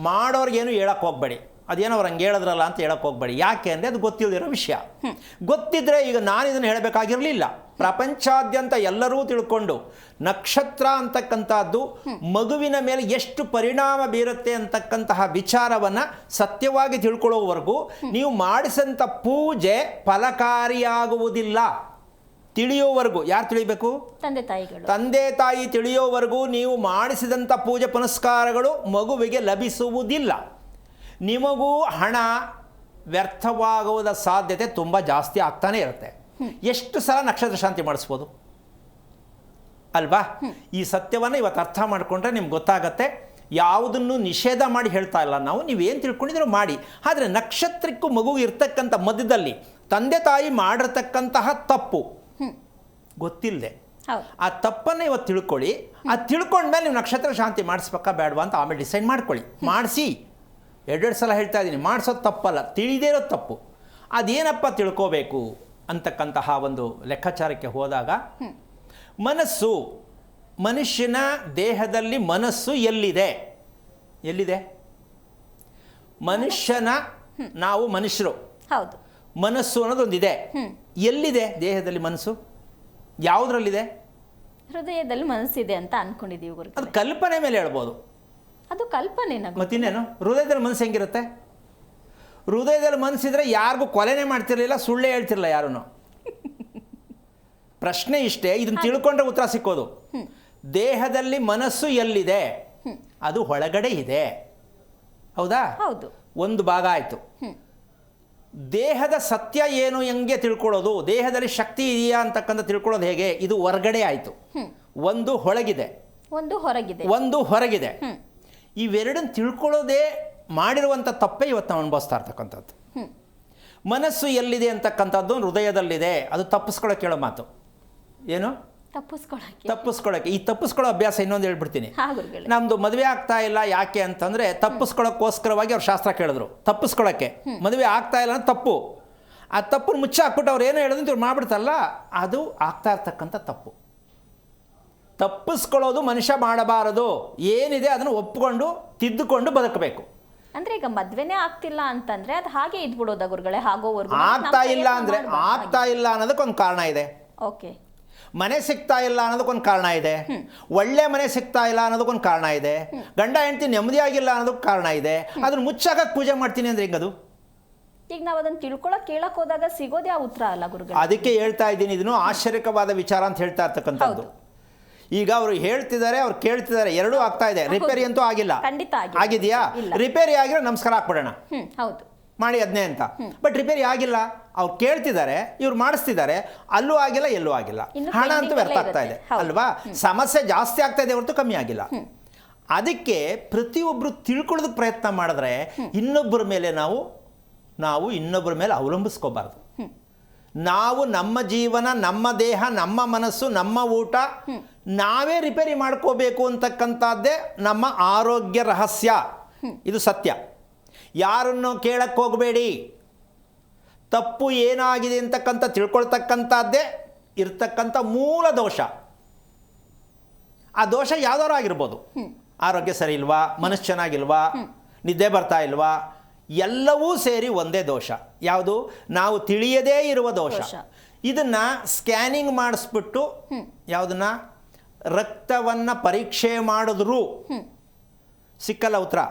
ಮಾಡೋರ್ಗೇನು ಹೇಳಕ್ಕೆ ಹೋಗಬೇಡಿ. ಅದೇನೋ ಅವ್ರು ಹಂಗೆ ಹೇಳಿದ್ರಲ್ಲ ಅಂತ ಹೇಳಕ್ಕೆ ಹೋಗಬೇಡಿ. ಯಾಕೆ ಅಂದರೆ ಅದು ಗೊತ್ತಿಲ್ಲದಿರೋ ವಿಷಯ. ಗೊತ್ತಿದ್ದರೆ ಈಗ ನಾನು ಇದನ್ನು ಹೇಳಬೇಕಾಗಿರಲಿಲ್ಲ. ಪ್ರಪಂಚಾದ್ಯಂತ ಎಲ್ಲರೂ ತಿಳ್ಕೊಂಡು ನಕ್ಷತ್ರ ಅಂತಕ್ಕಂಥದ್ದು ಮಗುವಿನ ಮೇಲೆ ಎಷ್ಟು ಪರಿಣಾಮ ಬೀರುತ್ತೆ ಅಂತಕ್ಕಂತಹ ವಿಚಾರವನ್ನು ಸತ್ಯವಾಗಿ ತಿಳ್ಕೊಳ್ಳೋವರೆಗೂ ನೀವು ಮಾಡಿಸಂಥ ಪೂಜೆ ಫಲಕಾರಿಯಾಗುವುದಿಲ್ಲ. ತಿಳಿಯೋವರೆಗೂ ಯಾರು ತಿಳಿಬೇಕು? ತಂದೆ ತಾಯಿ ತಿಳಿಯೋವರೆಗೂ ನೀವು ಮಾಡಿಸಿದಂಥ ಪೂಜೆ ಪುನಸ್ಕಾರಗಳು ಮಗುವಿಗೆ ಲಭಿಸುವುದಿಲ್ಲ. ನಿಮಗೂ ಹಣ ವ್ಯರ್ಥವಾಗುವುದ ಸಾಧ್ಯತೆ ತುಂಬ ಜಾಸ್ತಿ ಆಗ್ತಾನೆ ಇರುತ್ತೆ. ಎಷ್ಟು ಸಲ ನಕ್ಷತ್ರ ಶಾಂತಿ ಮಾಡಿಸ್ಬೋದು ಅಲ್ವಾ? ಈ ಸತ್ಯವನ್ನು ಇವತ್ತು ಅರ್ಥ ಮಾಡಿಕೊಂಡ್ರೆ ನಿಮ್ಗೆ ಗೊತ್ತಾಗತ್ತೆ. ಯಾವುದನ್ನು ನಿಷೇಧ ಮಾಡಿ ಹೇಳ್ತಾ ಇಲ್ಲ ನಾವು, ನೀವೇನು ತಿಳ್ಕೊಂಡಿದ್ರು ಮಾಡಿ. ಆದರೆ ನಕ್ಷತ್ರಕ್ಕೂ ಮಗುಗೆ ಇರ್ತಕ್ಕಂಥ ಮಧ್ಯದಲ್ಲಿ ತಂದೆ ತಾಯಿ ಮಾಡಿರ್ತಕ್ಕಂತಹ ತಪ್ಪು ಗೊತ್ತಿಲ್ಲದೆ ಆ ತಪ್ಪನ್ನು ಇವತ್ತು ತಿಳ್ಕೊಳ್ಳಿ. ಅದು ತಿಳ್ಕೊಂಡ್ಮೇಲೆ ನೀವು ನಕ್ಷತ್ರ ಶಾಂತಿ ಮಾಡಿಸ್ಬೇಕಾ ಬೇಡವಾ ಅಂತ ಆಮೇಲೆ ಡಿಸೈಡ್ ಮಾಡ್ಕೊಳ್ಳಿ. ಮಾಡಿಸಿ. ಎರಡೆರಡು ಸಲ ಹೇಳ್ತಾ ಇದ್ದೀನಿ, ಮಾಡಿಸೋದು ತಪ್ಪಲ್ಲ, ತಿಳಿದೇ ಇರೋದು ತಪ್ಪು. ಅದೇನಪ್ಪ ತಿಳ್ಕೋಬೇಕು ಅಂತಕ್ಕಂತಹ ಒಂದು ಲೆಕ್ಕಾಚಾರಕ್ಕೆ ಹೋದಾಗ, ಮನಸ್ಸು, ಮನುಷ್ಯನ ದೇಹದಲ್ಲಿ ಮನಸ್ಸು ಎಲ್ಲಿದೆ? ಮನುಷ್ಯನ, ನಾವು ಮನುಷ್ಯರು, ಮನಸ್ಸು ಅನ್ನೋದೊಂದಿದೆ. ಎಲ್ಲಿದೆ ದೇಹದಲ್ಲಿ ಮನಸ್ಸು? ಯಾವುದ್ರಲ್ಲಿದೆ? ಹೃದಯದಲ್ಲಿ ಮನಸ್ಸಿದೆ ಅಂತ ಅನ್ಕೊಂಡಿದ್ದೀವಿ ಗುರು. ಅದು ಕಲ್ಪನೆ ಮೇಲೆ ಹೇಳ್ಬೋದು. ಅದು ಕಲ್ಪನೆ. ಮತ್ತಿನ್ನೇನು? ಹೃದಯದಲ್ಲಿ ಮನಸ್ಸು ಹೆಂಗಿರುತ್ತೆ? ಹೃದಯದಲ್ಲಿ ಮನಸ್ಸಿದ್ರೆ ಯಾರಿಗೂ ಕೊಲೆನೇ ಮಾಡ್ತಿರ್ಲಿಲ್ಲ, ಸುಳ್ಳೇ ಹೇಳ್ತಿರಲಿಲ್ಲ ಯಾರೂ. ಪ್ರಶ್ನೆ ಇಷ್ಟೇ, ಇದನ್ನು ತಿಳ್ಕೊಂಡ್ರೆ ಉತ್ತರ ಸಿಕ್ಕೋದು. ದೇಹದಲ್ಲಿ ಮನಸ್ಸು ಎಲ್ಲಿದೆ? ಅದು ಒಳಗಡೆ ಇದೆ. ಹೌದಾ? ಹೌದು. ಒಂದು ಭಾಗ ಆಯಿತು. ದೇಹದ ಸತ್ಯ ಏನು ಹೆಂಗೆ ತಿಳ್ಕೊಳ್ಳೋದು, ದೇಹದಲ್ಲಿ ಶಕ್ತಿ ಇದೆಯಾ ಅಂತಕ್ಕಂಥ ತಿಳ್ಕೊಳ್ಳೋದು ಹೇಗೆ? ಇದು ಹೊರಗಡೆ ಆಯಿತು. ಒಂದು ಒಳಗಿದೆ, ಒಂದು ಹೊರಗಿದೆ. ಇವೆರಡನ್ನು ತಿಳ್ಕೊಳ್ಳೋದೇ ಮಾಡಿರುವಂಥ ತಪ್ಪೇ ಇವತ್ತು ನಾವು ಅನುಭವಿಸ್ತಾ ಇರ್ತಕ್ಕಂಥದ್ದು. ಮನಸ್ಸು ಎಲ್ಲಿದೆ ಅಂತಕ್ಕಂಥದ್ದು ಹೃದಯದಲ್ಲಿದೆ. ಅದು ತಪ್ಪಿಸ್ಕೊಳ್ಳೋಕೆ ಹೇಳೋ ಮಾತು ಏನು? ತಪ್ಪಿಸ್ಕೊಳ್ಳೋಕೆ. ಈ ತಪ್ಪಿಸ್ಕೊಳ್ಳೋ ಅಭ್ಯಾಸ ಇನ್ನೊಂದು ಹೇಳ್ಬಿಡ್ತೀನಿ. ನಮ್ಮದು ಮದುವೆ ಆಗ್ತಾ ಇಲ್ಲ ಯಾಕೆ ಅಂತಂದರೆ ತಪ್ಪಿಸ್ಕೊಳ್ಳೋಕ್ಕೋಸ್ಕರವಾಗಿ ಅವ್ರು ಶಾಸ್ತ್ರ ಕೇಳಿದ್ರು. ತಪ್ಪಿಸ್ಕೊಳ್ಳೋಕ್ಕೆ ಮದುವೆ ಆಗ್ತಾ ಇಲ್ಲ ಅಂದ್ರೆ ತಪ್ಪು. ಆ ತಪ್ಪನ್ನು ಮುಚ್ಚಿ ಹಾಕ್ಬಿಟ್ಟು ಅವ್ರು ಏನೋ ಹೇಳಿದ್ರು ಇವ್ರು ಮಾಡ್ಬಿಡ್ತಲ್ಲ, ಅದು ಆಗ್ತಾ ಇರ್ತಕ್ಕಂಥ ತಪ್ಪು. ತಪ್ಪಿಸ್ಕೊಳ್ಳೋದು ಮನುಷ್ಯ ಮಾಡಬಾರದು. ಏನಿದೆ ಅದನ್ನು ಒಪ್ಪಿಕೊಂಡು ತಿದ್ದುಕೊಂಡು ಬದುಕಬೇಕು. ಅಂದ್ರೆ ಈಗ ಮದ್ವೆನೇ ಆಗ್ತಿಲ್ಲ ಅಂತಂದ್ರೆ ಅದು ಹಾಗೆ ಇದ್ಬಿಡೋದ ಗುರುಗಳೇ? ಆಗೋವರೆಗೂ ಆಗ್ತಾ ಇಲ್ಲ ಅಂದ್ರೆ ಆಗ್ತಾ ಇಲ್ಲ ಅನ್ನೋದಕ್ಕೊಂದು ಕಾರಣ ಇದೆ. ಓಕೆ. ಮನೆ ಸಿಗ್ತಾ ಇಲ್ಲ ಅನ್ನೋದಕ್ಕೊಂದು ಕಾರಣ ಇದೆ. ಒಳ್ಳೆ ಮನೆ ಸಿಗ್ತಾ ಇಲ್ಲ ಅನ್ನೋದಕ್ಕೊಂದು ಕಾರಣ ಇದೆ. ಗಂಡ ಹೆಂಡತಿ ನೆಮ್ಮದಿಯಾಗಿಲ್ಲ ಅನ್ನೋದಕ್ಕೆ ಕಾರಣ ಇದೆ. ಅದನ್ನ ಮುಚ್ಚಾಕಕ್ಕೆ ಪೂಜೆ ಮಾಡ್ತೀನಿ ಅಂದ್ರೆ ಹೆಂಗದು? ಈಗ ನಾವು ಅದನ್ನ ತಿಳ್ಕೊಳಕ್ ಕೇಳಕ್ ಹೋದಾಗ ಸಿಗೋದೇ ಆ ಉತ್ತರ ಅಲ್ಲ ಗುರುಗಳೇ. ಅದಕ್ಕೆ ಹೇಳ್ತಾ ಇದ್ದೀನಿ, ಇದನ್ನು ಆಶ್ಚರ್ಯಕವಾದ ವಿಚಾರ ಅಂತ ಹೇಳ್ತಾ ಇರ್ತಕ್ಕಂಥದ್ದು. ಈಗ ಅವರು ಹೇಳ್ತಿದ್ದಾರೆ, ಅವ್ರು ಕೇಳ್ತಿದ್ದಾರೆ, ಎರಡೂ ಆಗ್ತಾ ಇದೆ. ರಿಪೇರಿ ಅಂತೂ ಆಗಿಲ್ಲ. ಆಗಿದೆಯಾ? ರಿಪೇರಿ ಆಗಿರೋ ನಮಸ್ಕಾರ ಹಾಕ್ಬಿಡೋಣ, ಹೌದು ಮಾಡಿ ಅದನ್ನೇ ಅಂತ. ಬಟ್ ರಿಪೇರಿ ಆಗಿಲ್ಲ, ಅವ್ರು ಕೇಳ್ತಿದ್ದಾರೆ, ಇವ್ರು ಮಾಡಿಸ್ತಿದ್ದಾರೆ, ಅಲ್ಲೂ ಆಗಿಲ್ಲ, ಎಲ್ಲೂ ಆಗಿಲ್ಲ. ಹಣ ಅಂತೂ ವ್ಯರ್ಥ ಆಗ್ತಾ ಇದೆ ಅಲ್ವಾ? ಸಮಸ್ಯೆ ಜಾಸ್ತಿ ಆಗ್ತಾ ಇದೆ ಹೊರತು ಕಮ್ಮಿ ಆಗಿಲ್ಲ. ಅದಕ್ಕೆ ಪ್ರತಿಯೊಬ್ಬರು ತಿಳ್ಕೊಳ್ಳೋದಕ್ಕೆ ಪ್ರಯತ್ನ ಮಾಡಿದ್ರೆ ಇನ್ನೊಬ್ಬರ ಮೇಲೆ ನಾವು ನಾವು ಇನ್ನೊಬ್ಬರ ಮೇಲೆ ಅವಲಂಬಿಸ್ಕೋಬಾರ್ದು. ನಾವು ನಮ್ಮ ಜೀವನ, ನಮ್ಮ ದೇಹ, ನಮ್ಮ ಮನಸ್ಸು, ನಮ್ಮ ಊಟ ನಾವೇ ರಿಪೇರಿ ಮಾಡ್ಕೋಬೇಕು ಅಂತಕ್ಕಂಥದ್ದೇ ನಮ್ಮ ಆರೋಗ್ಯ ರಹಸ್ಯ. ಇದು ಸತ್ಯ. ಯಾರನ್ನು ಕೇಳಕ್ಕೆ ಹೋಗಬೇಡಿ. ತಪ್ಪು ಏನಾಗಿದೆ ಅಂತಕ್ಕಂಥ ತಿಳ್ಕೊಳ್ತಕ್ಕಂಥದ್ದೇ ಇರ್ತಕ್ಕಂಥ ಮೂಲ ದೋಷ. ಆ ದೋಷ ಯಾವ್ದಾರು ಆಗಿರ್ಬೋದು. ಆರೋಗ್ಯ ಸರಿ ಇಲ್ವಾ, ಮನಸ್ಸು ಚೆನ್ನಾಗಿಲ್ವಾ, ನಿದ್ದೆ ಬರ್ತಾ ಇಲ್ವಾ, ಎಲ್ಲವೂ ಸೇರಿ ಒಂದೇ ದೋಷ. ಯಾವುದು? ನಾವು ತಿಳಿಯದೇ ಇರುವ ದೋಷ. ಇದನ್ನು ಸ್ಕ್ಯಾನಿಂಗ್ ಮಾಡಿಸ್ಬಿಟ್ಟು ಯಾವುದನ್ನ ರಕ್ತವನ್ನು ಪರೀಕ್ಷೆ ಮಾಡಿದ್ರೂ ಸಿಕ್ಕಲ್ಲ ಉತ್ತರ.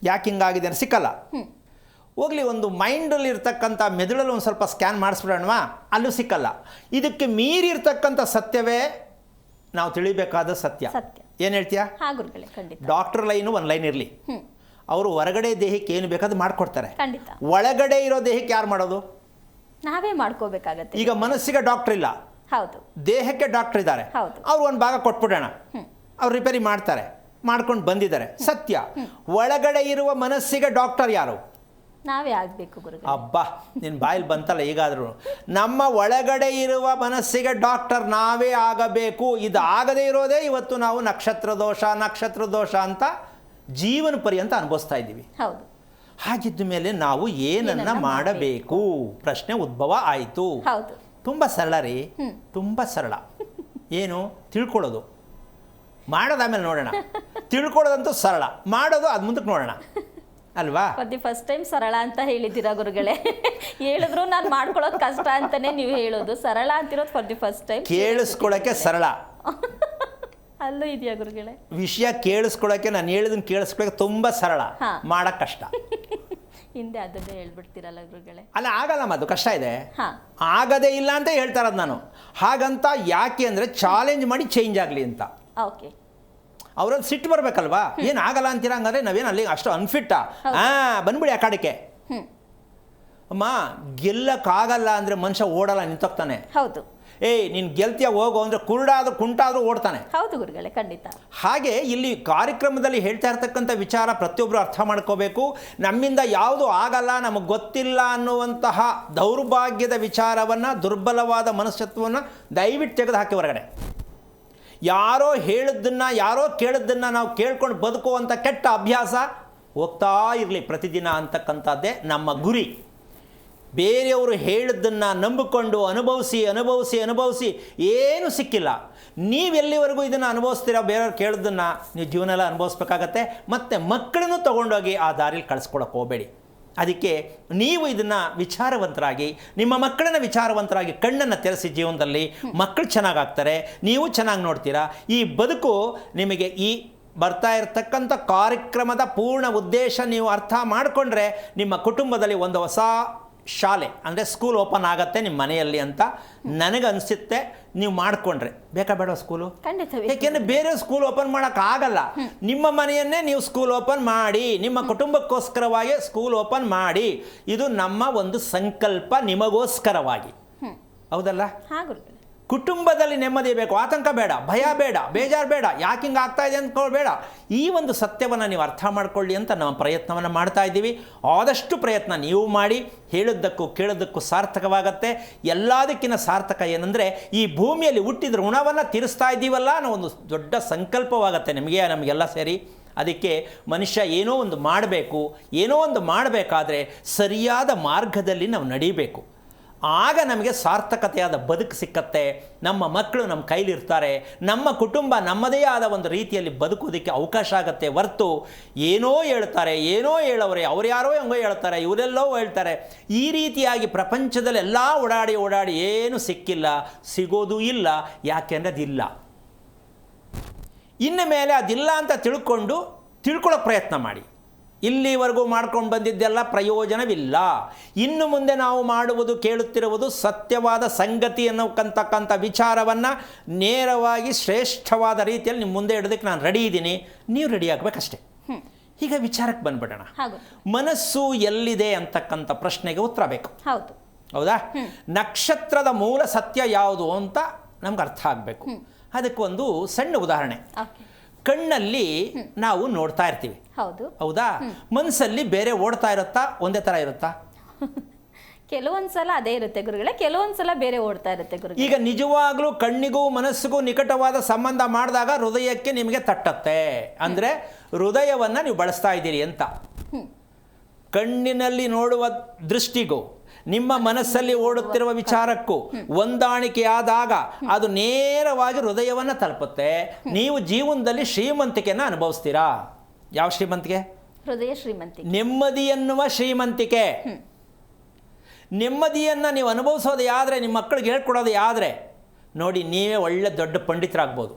ಯಾಕೆ ಹಿಂಗಾಗಿದೆ ಅಂತ ಸಿಕ್ಕಲ್ಲ. ಹೋಗಲಿ, ಒಂದು ಮೈಂಡಲ್ಲಿ ಇರ್ತಕ್ಕಂಥ ಮೆದುಳಲ್ಲಿ ಒಂದು ಸ್ವಲ್ಪ ಸ್ಕ್ಯಾನ್ ಮಾಡಿಸ್ಬಿಡೋಣವಾ, ಅಲ್ಲೂ ಸಿಕ್ಕಲ್ಲ. ಇದಕ್ಕೆ ಮೀರಿರ್ತಕ್ಕಂಥ ಸತ್ಯವೇ ನಾವು ತಿಳಿಬೇಕಾದ ಸತ್ಯ. ಏನು ಹೇಳ್ತೀಯಾ? ಡಾಕ್ಟರ್ ಲೈನು ಒಂದು ಲೈನ್ ಇರಲಿ, ಅವರು ಹೊರಗಡೆ ದೇಹಕ್ಕೆ ಏನು ಬೇಕಾದ್ರೂ ಮಾಡಿಕೊಡ್ತಾರೆ. ಒಳಗಡೆ ಇರೋ ದೇಹಕ್ಕೆ ಯಾರು ಮಾಡೋದು? ನಾವೇ ಮಾಡ್ಕೋಬೇಕಾಗತ್ತೆ. ಈಗ ಮನಸ್ಸಿಗೆ ಡಾಕ್ಟರ್ ಇಲ್ಲ, ಹೌದು, ದೇಹಕ್ಕೆ ಡಾಕ್ಟರ್ ಇದ್ದಾರೆ. ಅವ್ರು ಒಂದು ಭಾಗ ಕೊಟ್ಬಿಡೋಣ, ಅವ್ರು ರಿಪೇರಿ ಮಾಡ್ತಾರೆ, ಮಾಡ್ಕೊಂಡು ಬಂದಿದ್ದಾರೆ. ಸತ್ಯ. ಒಳಗಡೆ ಇರುವ ಮನಸ್ಸಿಗೆ ಡಾಕ್ಟರ್ ಯಾರು? ನಾವೇ ಆಗಬೇಕು ಗುರುಗಳೇ. ಅಬ್ಬಾ, ನಿನ್ನ ಬಾಯಲ್ಲಿ ಬಂತಲ್ಲ ಈಗಾದರೂ. ನಮ್ಮ ಒಳಗಡೆ ಇರುವ ಮನಸ್ಸಿಗೆ ಡಾಕ್ಟರ್ ನಾವೇ ಆಗಬೇಕು. ಇದು ಆಗದೇ ಇರೋದೇ ಇವತ್ತು ನಾವು ನಕ್ಷತ್ರ ದೋಷ ಅಂತ ಜೀವನ ಪರ್ಯಂತ ಅನುಭವಿಸ್ತಾ ಇದ್ದೀವಿ. ಹೌದು. ಹಾಗಿದ್ದ ಮೇಲೆ ನಾವು ಏನನ್ನ ಮಾಡಬೇಕು? ಪ್ರಶ್ನೆ ಉದ್ಭವ ಆಯಿತು. ಹೌದು. ತುಂಬ ಸರಳ ರೀ, ತುಂಬ ಸರಳ. ಏನು? ತಿಳ್ಕೊಳ್ಳೋದು. ಮಾಡೋದಾಮೇಲೆ ನೋಡೋಣ. ತಿಳ್ಕೊಳ್ಳೋದಂತೂ ಸರಳ, ಮಾಡೋದು ಅದು ಮುಂದಕ್ಕೆ ನೋಡೋಣ ಅಲ್ವಾ? ಫಸ್ಟ್ ಟೈಮ್ ಸರಳ ಅಂತ ಹೇಳಿದ್ದೀರಾ ಗುರುಗಳೇ. ಹೇಳಿದ್ರು ನಾನು ಮಾಡ್ಕೊಳ್ಳೋದು ಕಷ್ಟ ಅಂತಾನೆ ನೀವು ಹೇಳೋದು. ಸರಳ ಅಂತಿರೋದು ಫಾರ್ ದಿ ಫಸ್ಟ್ ಟೈಮ್. ಕೇಳಿಸ್ಕೊಳ್ಳೋಕ್ಕೆ ಸರಳ, ಅಲ್ಲೂ ಇದೆಯಾ ಗುರುಗಳೇ? ವಿಷಯ ಕೇಳಿಸ್ಕೊಳ್ಳೋಕ್ಕೆ, ನಾನು ಹೇಳಿದನ್ನು ಕೇಳಿಸ್ಕೊಳ್ಳೋಕೆ ತುಂಬ ಸರಳ, ಮಾಡೋಕ್ಕೆ ಕಷ್ಟ. ಹಿಂದೆ ಅದನ್ನೇ ಹೇಳ್ಬಿಡ್ತೀರಲ್ಲ ಗುರುಗಳೇ. ಅಲ್ಲ, ಆಗಲ್ಲ, ಅದು ಕಷ್ಟ ಇದೆ. ಆಗದೇ ಇಲ್ಲ ಅಂತ ಹೇಳ್ತಾರದು ನಾನು. ಹಾಗಂತ ಯಾಕೆ ಅಂದರೆ ಚಾಲೆಂಜ್ ಮಾಡಿ ಚೇಂಜ್ ಆಗಲಿ ಅಂತ. ಓಕೆ. ಅವ್ರಲ್ಲಿ ಸಿಟ್ಟು ಬರಬೇಕಲ್ವಾ? ಏನು ಆಗಲ್ಲ ಅಂತೀರ, ಹಂಗಾದ್ರೆ ನಾವೇನು ಅಲ್ಲಿ ಅಷ್ಟು ಅನ್ಫಿಟ್ಟಾ? ಬಂದ್ಬಿಡಿ ಆ ಕಾಡಕ್ಕೆ. ಅಮ್ಮ, ಗೆಲ್ಲಕ್ಕಾಗಲ್ಲ ಅಂದರೆ ಮನುಷ್ಯ ಓಡಲ್ಲ, ನಿಂತೋಗ್ತಾನೆ. ಹೌದು. ನೀನು ಗೆಲ್ತಿಯ ಹೋಗು ಅಂದರೆ ಕುಂಟಾದ್ರೂ ಓಡ್ತಾನೆ. ಹೌದು ಗುರುಗಳೇ, ಖಂಡಿತ. ಹಾಗೆ ಇಲ್ಲಿ ಕಾರ್ಯಕ್ರಮದಲ್ಲಿ ಹೇಳ್ತಾ ಇರ್ತಕ್ಕಂಥ ವಿಚಾರ ಪ್ರತಿಯೊಬ್ಬರು ಅರ್ಥ ಮಾಡ್ಕೋಬೇಕು. ನಮ್ಮಿಂದ ಯಾವುದು ಆಗಲ್ಲ, ನಮಗೆ ಗೊತ್ತಿಲ್ಲ ಅನ್ನುವಂತಹ ದೌರ್ಭಾಗ್ಯದ ವಿಚಾರವನ್ನು, ದುರ್ಬಲವಾದ ಮನಸ್ತತ್ವವನ್ನು ದಯವಿಟ್ಟು ತೆಗೆದು ಹಾಕಿ ಹೊರಗಡೆ. ಯಾರೋ ಹೇಳಿದ್ದನ್ನು, ಯಾರೋ ಕೇಳಿದ್ದನ್ನು ನಾವು ಕೇಳ್ಕೊಂಡು ಬದುಕುವಂಥ ಕೆಟ್ಟ ಅಭ್ಯಾಸ ಹೋಗ್ತಾ ಇರಲಿ ಪ್ರತಿದಿನ ಅಂತಕ್ಕಂಥದ್ದೇ ನಮ್ಮ ಗುರಿ. ಬೇರೆಯವರು ಹೇಳಿದ್ದನ್ನು ನಂಬಿಕೊಂಡು ಅನುಭವಿಸಿ ಏನೂ ಸಿಕ್ಕಿಲ್ಲ. ನೀವೆಲ್ಲಿವರೆಗೂ ಇದನ್ನು ಅನುಭವಿಸ್ತೀರಾ, ಬೇರೆಯವ್ರು ಕೇಳಿದ್ದನ್ನು ನೀವು ಜೀವನ ಎಲ್ಲ ಅನುಭವಿಸ್ಬೇಕಾಗತ್ತೆ. ಮತ್ತು ಮಕ್ಕಳನ್ನು ತೊಗೊಂಡೋಗಿ ಆ ದಾರಿಲಿ ಕಳಿಸ್ಕೊಳಕ್ಕೆ ಹೋಗಬೇಡಿ. ಅದಕ್ಕೆ ನೀವು ಇದನ್ನು ವಿಚಾರವಂತರಾಗಿ, ನಿಮ್ಮ ಮಕ್ಕಳನ್ನ ವಿಚಾರವಂತರಾಗಿ ಕಣ್ಣನ್ನು ತೆರೆಸಿ ಜೀವನದಲ್ಲಿ ಮಕ್ಕಳು ಚೆನ್ನಾಗಾಗ್ತಾರೆ, ನೀವು ಚೆನ್ನಾಗಿ ನೋಡ್ತೀರಾ. ಈ ಬದುಕು ನಿಮಗೆ ಈ ಬರ್ತಾ ಇರತಕ್ಕಂಥ ಕಾರ್ಯಕ್ರಮದ ಪೂರ್ಣ ಉದ್ದೇಶ ನೀವು ಅರ್ಥ ಮಾಡಿಕೊಂಡ್ರೆ ನಿಮ್ಮ ಕುಟುಂಬದಲ್ಲಿ ಒಂದು ಹೊಸ ಶಾಲೆ ಅಂದರೆ ಸ್ಕೂಲ್ ಓಪನ್ ಆಗತ್ತೆ ನಿಮ್ಮ ಮನೆಯಲ್ಲಿ ಅಂತ ನನಗನ್ಸುತ್ತೆ. ನೀವು ಮಾಡಿಕೊಂಡ್ರೆ ಬೇಕಾ ಬೇಡ ಸ್ಕೂಲು? ಯಾಕೆಂದರೆ ಬೇರೆ ಸ್ಕೂಲ್ ಓಪನ್ ಮಾಡೋಕ್ಕಾಗಲ್ಲ. ನಿಮ್ಮ ಮನೆಯನ್ನೇ ನೀವು ಸ್ಕೂಲ್ ಓಪನ್ ಮಾಡಿ, ನಿಮ್ಮ ಕುಟುಂಬಕ್ಕೋಸ್ಕರವಾಗಿ ಸ್ಕೂಲ್ ಓಪನ್ ಮಾಡಿ. ಇದು ನಮ್ಮ ಒಂದು ಸಂಕಲ್ಪ ನಿಮಗೋಸ್ಕರವಾಗಿ. ಹೌದಲ್ಲ? ಕುಟುಂಬದಲ್ಲಿ ನೆಮ್ಮದಿ ಬೇಕು, ಆತಂಕ ಬೇಡ, ಭಯ ಬೇಡ, ಬೇಜಾರು ಬೇಡ, ಯಾಕೆ ಹಿಂಗೆ ಆಗ್ತಾ ಇದೆ ಅಂದ್ಕೊಳ್ಬೇಡ. ಈ ಒಂದು ಸತ್ಯವನ್ನು ನೀವು ಅರ್ಥ ಮಾಡ್ಕೊಳ್ಳಿ ಅಂತ ನಾವು ಪ್ರಯತ್ನವನ್ನು ಮಾಡ್ತಾ ಇದ್ದೀವಿ. ಆದಷ್ಟು ಪ್ರಯತ್ನ ನೀವು ಮಾಡಿ. ಹೇಳಿದ್ದಕ್ಕೂ ಕೇಳೋದಕ್ಕೂ ಸಾರ್ಥಕವಾಗತ್ತೆ. ಎಲ್ಲದಕ್ಕಿಂತ ಸಾರ್ಥಕ ಏನಂದರೆ ಈ ಭೂಮಿಯಲ್ಲಿ ಹುಟ್ಟಿದ ಋಣವನ್ನು ತೀರಿಸ್ತಾ ಇದ್ದೀವಲ್ಲ ಅನ್ನೋ ಒಂದು ದೊಡ್ಡ ಸಂಕಲ್ಪವಾಗತ್ತೆ ನಮಗೆಲ್ಲ ಸೇರಿ. ಅದಕ್ಕೆ ಮನುಷ್ಯ ಏನೋ ಒಂದು ಮಾಡಬೇಕಾದ್ರೆ ಸರಿಯಾದ ಮಾರ್ಗದಲ್ಲಿ ನಾವು ನಡೀಬೇಕು. ಆಗ ನಮಗೆ ಸಾರ್ಥಕತೆಯಾದ ಬದುಕು ಸಿಕ್ಕತ್ತೆ. ನಮ್ಮ ಮಕ್ಕಳು ನಮ್ಮ ಕೈಲಿರ್ತಾರೆ, ನಮ್ಮ ಕುಟುಂಬ ನಮ್ಮದೇ ಆದ ಒಂದು ರೀತಿಯಲ್ಲಿ ಬದುಕೋದಕ್ಕೆ ಅವಕಾಶ ಆಗುತ್ತೆ. ಹೊರ್ತು ಏನೋ ಹೇಳ್ತಾರೆ, ಏನೋ ಹೇಳೋರೆ, ಅವ್ರು ಯಾರೋ ಹೆಂಗೋ ಹೇಳ್ತಾರೆ, ಇವರೆಲ್ಲೋ ಹೇಳ್ತಾರೆ, ಈ ರೀತಿಯಾಗಿ ಪ್ರಪಂಚದಲ್ಲಿ ಎಲ್ಲ ಓಡಾಡಿ ಏನು ಸಿಕ್ಕಿಲ್ಲ, ಸಿಗೋದು ಇಲ್ಲ. ಯಾಕೆಂದರೆ ಅದಿಲ್ಲ. ಇನ್ನು ಮೇಲೆ ಅದಿಲ್ಲ ಅಂತ ತಿಳ್ಕೊಳ್ಳೋ ಪ್ರಯತ್ನ ಮಾಡಿ. ಇಲ್ಲಿವರೆಗೂ ಮಾಡ್ಕೊಂಡು ಬಂದಿದ್ದೆಲ್ಲ ಪ್ರಯೋಜನವಿಲ್ಲ. ಇನ್ನು ಮುಂದೆ ನಾವು ಮಾಡುವುದು, ಕೇಳುತ್ತಿರುವುದು ಸತ್ಯವಾದ ಸಂಗತಿ ಅನ್ನೋಕ್ಕಂತಕ್ಕಂಥ ವಿಚಾರವನ್ನು ನೇರವಾಗಿ ಶ್ರೇಷ್ಠವಾದ ರೀತಿಯಲ್ಲಿ ನಿಮ್ಮ ಮುಂದೆ ಇಡೋದಕ್ಕೆ ನಾನು ರೆಡಿ ಇದ್ದೀನಿ. ನೀವು ರೆಡಿ ಆಗಬೇಕಷ್ಟೇ. ಈಗ ವಿಚಾರಕ್ಕೆ ಬಂದ್ಬಿಡೋಣ. ಮನಸ್ಸು ಎಲ್ಲಿದೆ ಅಂತಕ್ಕಂಥ ಪ್ರಶ್ನೆಗೆ ಉತ್ತರ ಬೇಕು. ಹೌದಾ? ನಕ್ಷತ್ರದ ಮೂಲ ಸತ್ಯ ಯಾವುದು ಅಂತ ನಮ್ಗೆ ಅರ್ಥ ಆಗಬೇಕು. ಅದಕ್ಕೊಂದು ಸಣ್ಣ ಉದಾಹರಣೆ. ಕಣ್ಣಲ್ಲಿ ನಾವು ನೋಡ್ತಾ ಇರ್ತೀವಿ, ಹೌದಾ? ಮನಸ್ಸಲ್ಲಿ ಬೇರೆ ಓಡ್ತಾ ಇರುತ್ತಾ? ಒಂದೇ ಥರ ಇರುತ್ತಾ? ಕೆಲವೊಂದ್ಸಲ ಅದೇ ಇರುತ್ತೆ ಗುರುಗಳೇ, ಕೆಲವೊಂದ್ಸಲ ಬೇರೆ ಓಡ್ತಾ ಇರುತ್ತೆ ಗುರುಗಳೇ. ಈಗ ನಿಜವಾಗ್ಲೂ ಕಣ್ಣಿಗೂ ಮನಸ್ಸಿಗೂ ನಿಕಟವಾದ ಸಂಬಂಧ ಮಾಡಿದಾಗ ಹೃದಯಕ್ಕೆ ನಿಮಗೆ ತಟ್ಟತ್ತೆ. ಅಂದರೆ ಹೃದಯವನ್ನು ನೀವು ಬಳಸ್ತಾ ಇದ್ದೀರಿ ಅಂತ. ಕಣ್ಣಿನಲ್ಲಿ ನೋಡುವ ದೃಷ್ಟಿಗೂ ನಿಮ್ಮ ಮನಸ್ಸಲ್ಲಿ ಓಡುತ್ತಿರುವ ವಿಚಾರಕ್ಕೂ ಹೊಂದಾಣಿಕೆಯಾದಾಗ ಅದು ನೇರವಾಗಿ ಹೃದಯವನ್ನು ತಲುಪುತ್ತೆ. ನೀವು ಜೀವನದಲ್ಲಿ ಶ್ರೀಮಂತಿಕೆಯನ್ನು ಅನುಭವಿಸ್ತೀರಾ. ಯಾವ ಶ್ರೀಮಂತಿಕೆ? ಹೃದಯ ಶ್ರೀಮಂತಿಕೆ, ನೆಮ್ಮದಿ ಎನ್ನುವ ಶ್ರೀಮಂತಿಕೆ. ನೆಮ್ಮದಿಯನ್ನು ನೀವು ಅನುಭವಿಸೋದೇ ಆದರೆ, ನಿಮ್ಮ ಮಕ್ಕಳಿಗೆ ಹೇಳ್ಕೊಡೋದೇ ಆದರೆ ನೋಡಿ, ನೀವೇ ಒಳ್ಳೆ ದೊಡ್ಡ ಪಂಡಿತರಾಗ್ಬೋದು.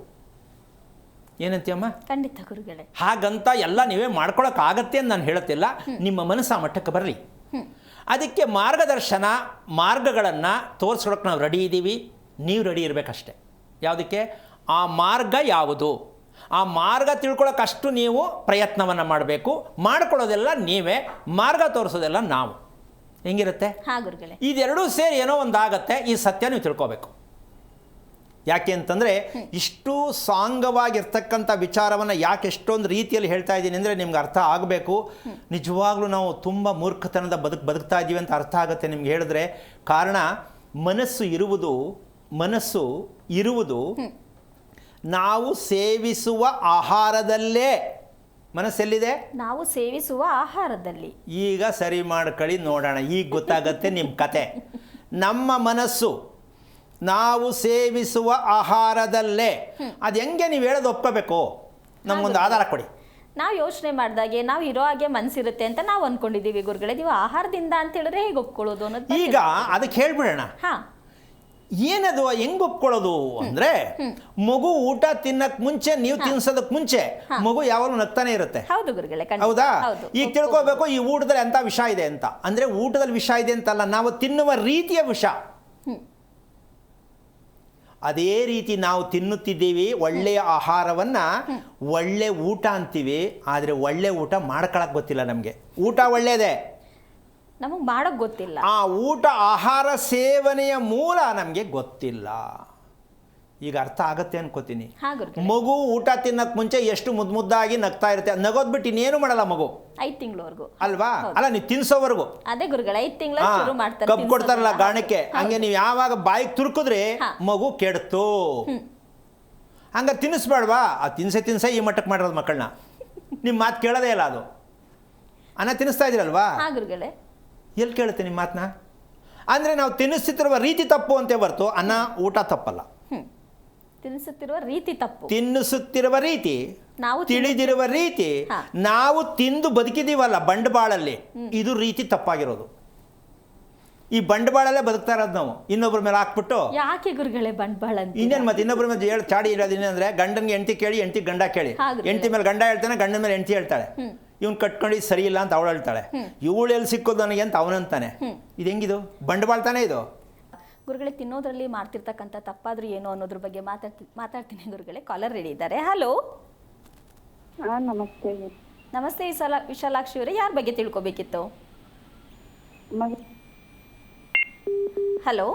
ಏನಂತೀಯಮ್ಮ? ಖಂಡಿತ ಗುರುಗಳೇ. ಹಾಗಂತ ಎಲ್ಲ ನೀವೇ ಮಾಡ್ಕೊಳಕ್ಕಾಗತ್ತೆ ಅಂತ ನಾನು ಹೇಳುತ್ತಿಲ್ಲ. ನಿಮ್ಮ ಮನಸ್ಸು ಆ ಮಟ್ಟಕ್ಕೆ ಬರಲಿ. ಅದಕ್ಕೆ ಮಾರ್ಗದರ್ಶನ, ಮಾರ್ಗಗಳನ್ನು ತೋರಿಸ್ಕೊಳಕ್ಕೆ ನಾವು ರೆಡಿ ಇದ್ದೀವಿ. ನೀವು ರೆಡಿ ಇರಬೇಕಷ್ಟೆ. ಯಾವುದಕ್ಕೆ? ಆ ಮಾರ್ಗ ಯಾವುದು, ಆ ಮಾರ್ಗ ತಿಳ್ಕೊಳಕ್ಕಷ್ಟು ನೀವು ಪ್ರಯತ್ನವನ್ನು ಮಾಡಬೇಕು. ಮಾಡ್ಕೊಳ್ಳೋದೆಲ್ಲ ನೀವೇ, ಮಾರ್ಗ ತೋರಿಸೋದೆಲ್ಲ ನಾವು. ಹೆಂಗಿರುತ್ತೆ? ಹಾಂ ಗುರುಗಳೇ. ಇದೆರಡೂ ಸೇರಿ ಏನೋ ಒಂದಾಗತ್ತೆ. ಈ ಸತ್ಯ ನೀವು ತಿಳ್ಕೊಬೇಕು. ಯಾಕೆ ಅಂತಂದರೆ, ಇಷ್ಟು ಸಾಂಗವಾಗಿರ್ತಕ್ಕಂಥ ವಿಚಾರವನ್ನು ಯಾಕೆ ಎಷ್ಟೊಂದು ರೀತಿಯಲ್ಲಿ ಹೇಳ್ತಾ ಇದ್ದೀನಿ ಅಂದರೆ, ನಿಮ್ಗೆ ಅರ್ಥ ಆಗಬೇಕು. ನಿಜವಾಗ್ಲೂ ನಾವು ತುಂಬ ಮೂರ್ಖತನದ ಬದುಕ್ತಾ ಇದ್ದೀವಿ ಅಂತ ಅರ್ಥ ಆಗುತ್ತೆ ನಿಮ್ಗೆ ಹೇಳಿದ್ರೆ. ಕಾರಣ, ಮನಸ್ಸು ಇರುವುದು ನಾವು ಸೇವಿಸುವ ಆಹಾರದಲ್ಲೇ. ಮನಸ್ಸೆಲ್ಲಿದೆ? ನಾವು ಸೇವಿಸುವ ಆಹಾರದಲ್ಲಿ. ಈಗ ಸರಿ ಮಾಡ್ಕೊಳ್ಳಿ, ನೋಡೋಣ. ಈಗ ಗೊತ್ತಾಗತ್ತೆ ನಿಮ್ಮ ಕತೆ. ನಮ್ಮ ಮನಸ್ಸು ನಾವು ಸೇವಿಸುವ ಆಹಾರದಲ್ಲೇ. ಅದು ಹೆಂಗೆ ನೀವು ಹೇಳೋದು ಒಪ್ಕೋಬೇಕು. ನಮಗೊಂದು ಆಧಾರ ಕೊಡಿ. ನಾವು ಯೋಚನೆ ಮಾಡಿದಾಗೆ ನಾವು ಇರೋ ಹಾಗೆ ಮನಸ್ಸಿರುತ್ತೆ ಅಂತ ನಾವು ಅನ್ಕೊಂಡಿದ್ದೀವಿ ಗುರುಗಳೇ. ನೀವು ಆಹಾರದಿಂದ ಅಂತ ಹೇಳಿದ್ರೆ ಹೇಗೆ ಒಪ್ಕೊಳ್ಳೋದು ಅನ್ನೋದು ಈಗ ಅದಕ್ಕೆ ಹೇಳ್ಬಿಡೋಣ. ಹಾಂ, ಏನದು ಹೆಂಗ್ ಒಪ್ಕೊಳ್ಳೋದು ಅಂದರೆ, ಮಗು ಊಟ ತಿನ್ನಕ್ ಮುಂಚೆ, ನೀವು ತಿನ್ಸೋದಕ್ಕೆ ಮುಂಚೆ ಮಗು ಯಾವಾಗಲೂ ನಗ್ತಾನೆ ಇರುತ್ತೆ. ಹೌದು ಗುರುಗಳೇ. ಹೌದಾ? ಈಗ ತಿಳ್ಕೊಬೇಕು ಈ ಊಟದಲ್ಲಿ ಎಂಥ ವಿಷ ಇದೆ ಅಂತ. ಅಂದರೆ ಊಟದಲ್ಲಿ ವಿಷ ಇದೆ ಅಂತಲ್ಲ, ನಾವು ತಿನ್ನುವ ರೀತಿಯ ವಿಷ. ಅದೇ ರೀತಿ ನಾವು ತಿನ್ನುತ್ತಿದ್ದೀವಿ ಒಳ್ಳೆಯ ಆಹಾರವನ್ನು. ಒಳ್ಳೆ ಊಟ ಅಂತೀವಿ, ಆದರೆ ಒಳ್ಳೆ ಊಟ ಮಾಡ್ಕೊಳಕ್ಕೆ ಗೊತ್ತಿಲ್ಲ ನಮಗೆ. ಊಟ ಒಳ್ಳೆಯದೇ, ನಮಗೆ ಮಾಡೋಕ್ಕೆ ಗೊತ್ತಿಲ್ಲ. ಆ ಊಟ, ಆಹಾರ ಸೇವನೆಯ ಮೂಲ ನಮಗೆ ಗೊತ್ತಿಲ್ಲ. ಈಗ ಅರ್ಥ ಆಗತ್ತೆ ಅನ್ಕೋತೀನಿ. ಮಗು ಊಟ ತಿನ್ನಕ್ಕೆ ಮುಂಚೆ ಎಷ್ಟು ಮುದ್ದಾಗಿ ನಗ್ತಾ ಇರುತ್ತೆ. ನಗೋದ್ ಬಿಟ್ಟು ಇನ್ನೇನು ಮಾಡಲ್ಲ ಮಗು 5 ತಿಂಗಳವರೆಗೂ ಅಲ್ವಾ? ಅಲ್ಲ, ನೀವು ತಿನ್ಸೋವರೆಗೂ. ಅದೇ ಗುರುಗಳ 5 ತಿಂಗಳ ಶುರು ಮಾಡ್ತಾರೆ. ಕಬ್ಬು ಕೊಡ್ತಾರಲ್ಲ ಗಾಣಕ್ಕೆ, ಹಂಗೆ ನೀವು ಯಾವಾಗ ಬಾಯಿಗೆ ತುರುಕಿದ್ರೆ ಮಗು ಕೆಡ್ತು. ಹಂಗ ತಿನ್ನಿಸ್ಬೇಡ್ವಾ? ಆ ತಿನ್ಸೆ ಈ ಮಟ್ಟಕ್ಕೆ ಮಾಡಿರೋದು ಮಕ್ಕಳನ್ನ. ನಿಮ್ಮ ಮಾತು ಕೇಳೋದೇ ಇಲ್ಲ. ಅದು ಅನ್ನ ತಿನ್ನಿಸ್ತಾ ಇದ್ದೀರಲ್ವಾ? ಗುರುಗಳೇ, ಎಲ್ಲಿ ಕೇಳುತ್ತೆ ನಿಮ್ಮ ಮಾತನ್ನ? ಅಂದರೆ ನಾವು ತಿನ್ನಿಸ್ತಿರುವ ರೀತಿ ತಪ್ಪು ಅಂತೇ ಹೊರತು ಅನ್ನ ಊಟ ತಪ್ಪಲ್ಲ. ತಿನ್ನಿಸುತ್ತಿರುವ ರೀತಿ ತಪ್ಪು. ತಿನ್ನಿಸುತ್ತಿರುವ ರೀತಿ, ನಾವು ತಿಳಿದಿರುವ ರೀತಿ, ನಾವು ತಿಂದು ಬದುಕಿದೀವಲ್ಲ ಬಂಡವಾಳಲ್ಲಿ, ಇದು ರೀತಿ ತಪ್ಪಾಗಿರೋದು. ಈ ಬಂಡವಾಳಲ್ಲೇ ಬದುಕ್ತಾ ಇರೋದು ನಾವು. ಇನ್ನೊಬ್ಬರ ಮೇಲೆ ಹಾಕ್ಬಿಟ್ಟು ಯಾಕೆ ಗುರುಗಳೇ ಬಂಡವಾಳ ಅಂತ? ಇನ್ನೇನು ಮತ್ತೆ ಇನ್ನೊಬ್ಬರ ಮೇಲೆ ಹೇಳಿ ಚಾಡಿ ಇರೋದು. ಇನ್ನಂದ್ರೆ ಗಂಡನಿಗೆ ಹೆಂಡತಿ ಕೇಳಿ, ಹೆಂಡತಿ ಗಂಡ ಕೇಳಿ. ಹೆಂಡತಿ ಮೇಲೆ ಗಂಡ ಹೇಳ್ತಾನೆ, ಗಂಡನ ಮೇಲೆ ಹೆಂಡತಿ ಹೇಳ್ತಾಳೆ. ಇವ್ನು ಕಟ್ಕೊಂಡಿದ್ದು ಸರಿ ಇಲ್ಲ ಅಂತ ಅವಳು ಹೇಳ್ತಾಳೆ. ಇವಳು ಎಲ್ಲಿ ಸಿಕ್ಕೋದು ನನಗೆ ಅಂತ ಅವನಂತಾನೆ. ಇದು ಹೆಂಗಿದು? ಬಂಡವಾಳ ತಾನೇ ಇದು. ಗುರುಗಳೇ, ತಿನ್ನೋದ್ರಲ್ಲಿ ಮಾಡ್ತಿರ್ತಕ್ಕಂಥ ತಪ್ಪಾದ್ರೂ ಏನು ಅನ್ನೋದ್ರ ಬಗ್ಗೆ ಮಾತಾಡ್ತೀನಿ ಗುರುಗಳೇ. ಕಾಲರ್ ರೆಡಿ ಇದ್ದಾರೆ. ಹಲೋ, ನಮಸ್ತೆ. ನಮಸ್ತೆ ವಿಶಾಲಾಕ್ಷಿ ಅವರೇ, ಯಾರ ಬಗ್ಗೆ ತಿಳ್ಕೊಬೇಕಿತ್ತು? ಹಲೋ,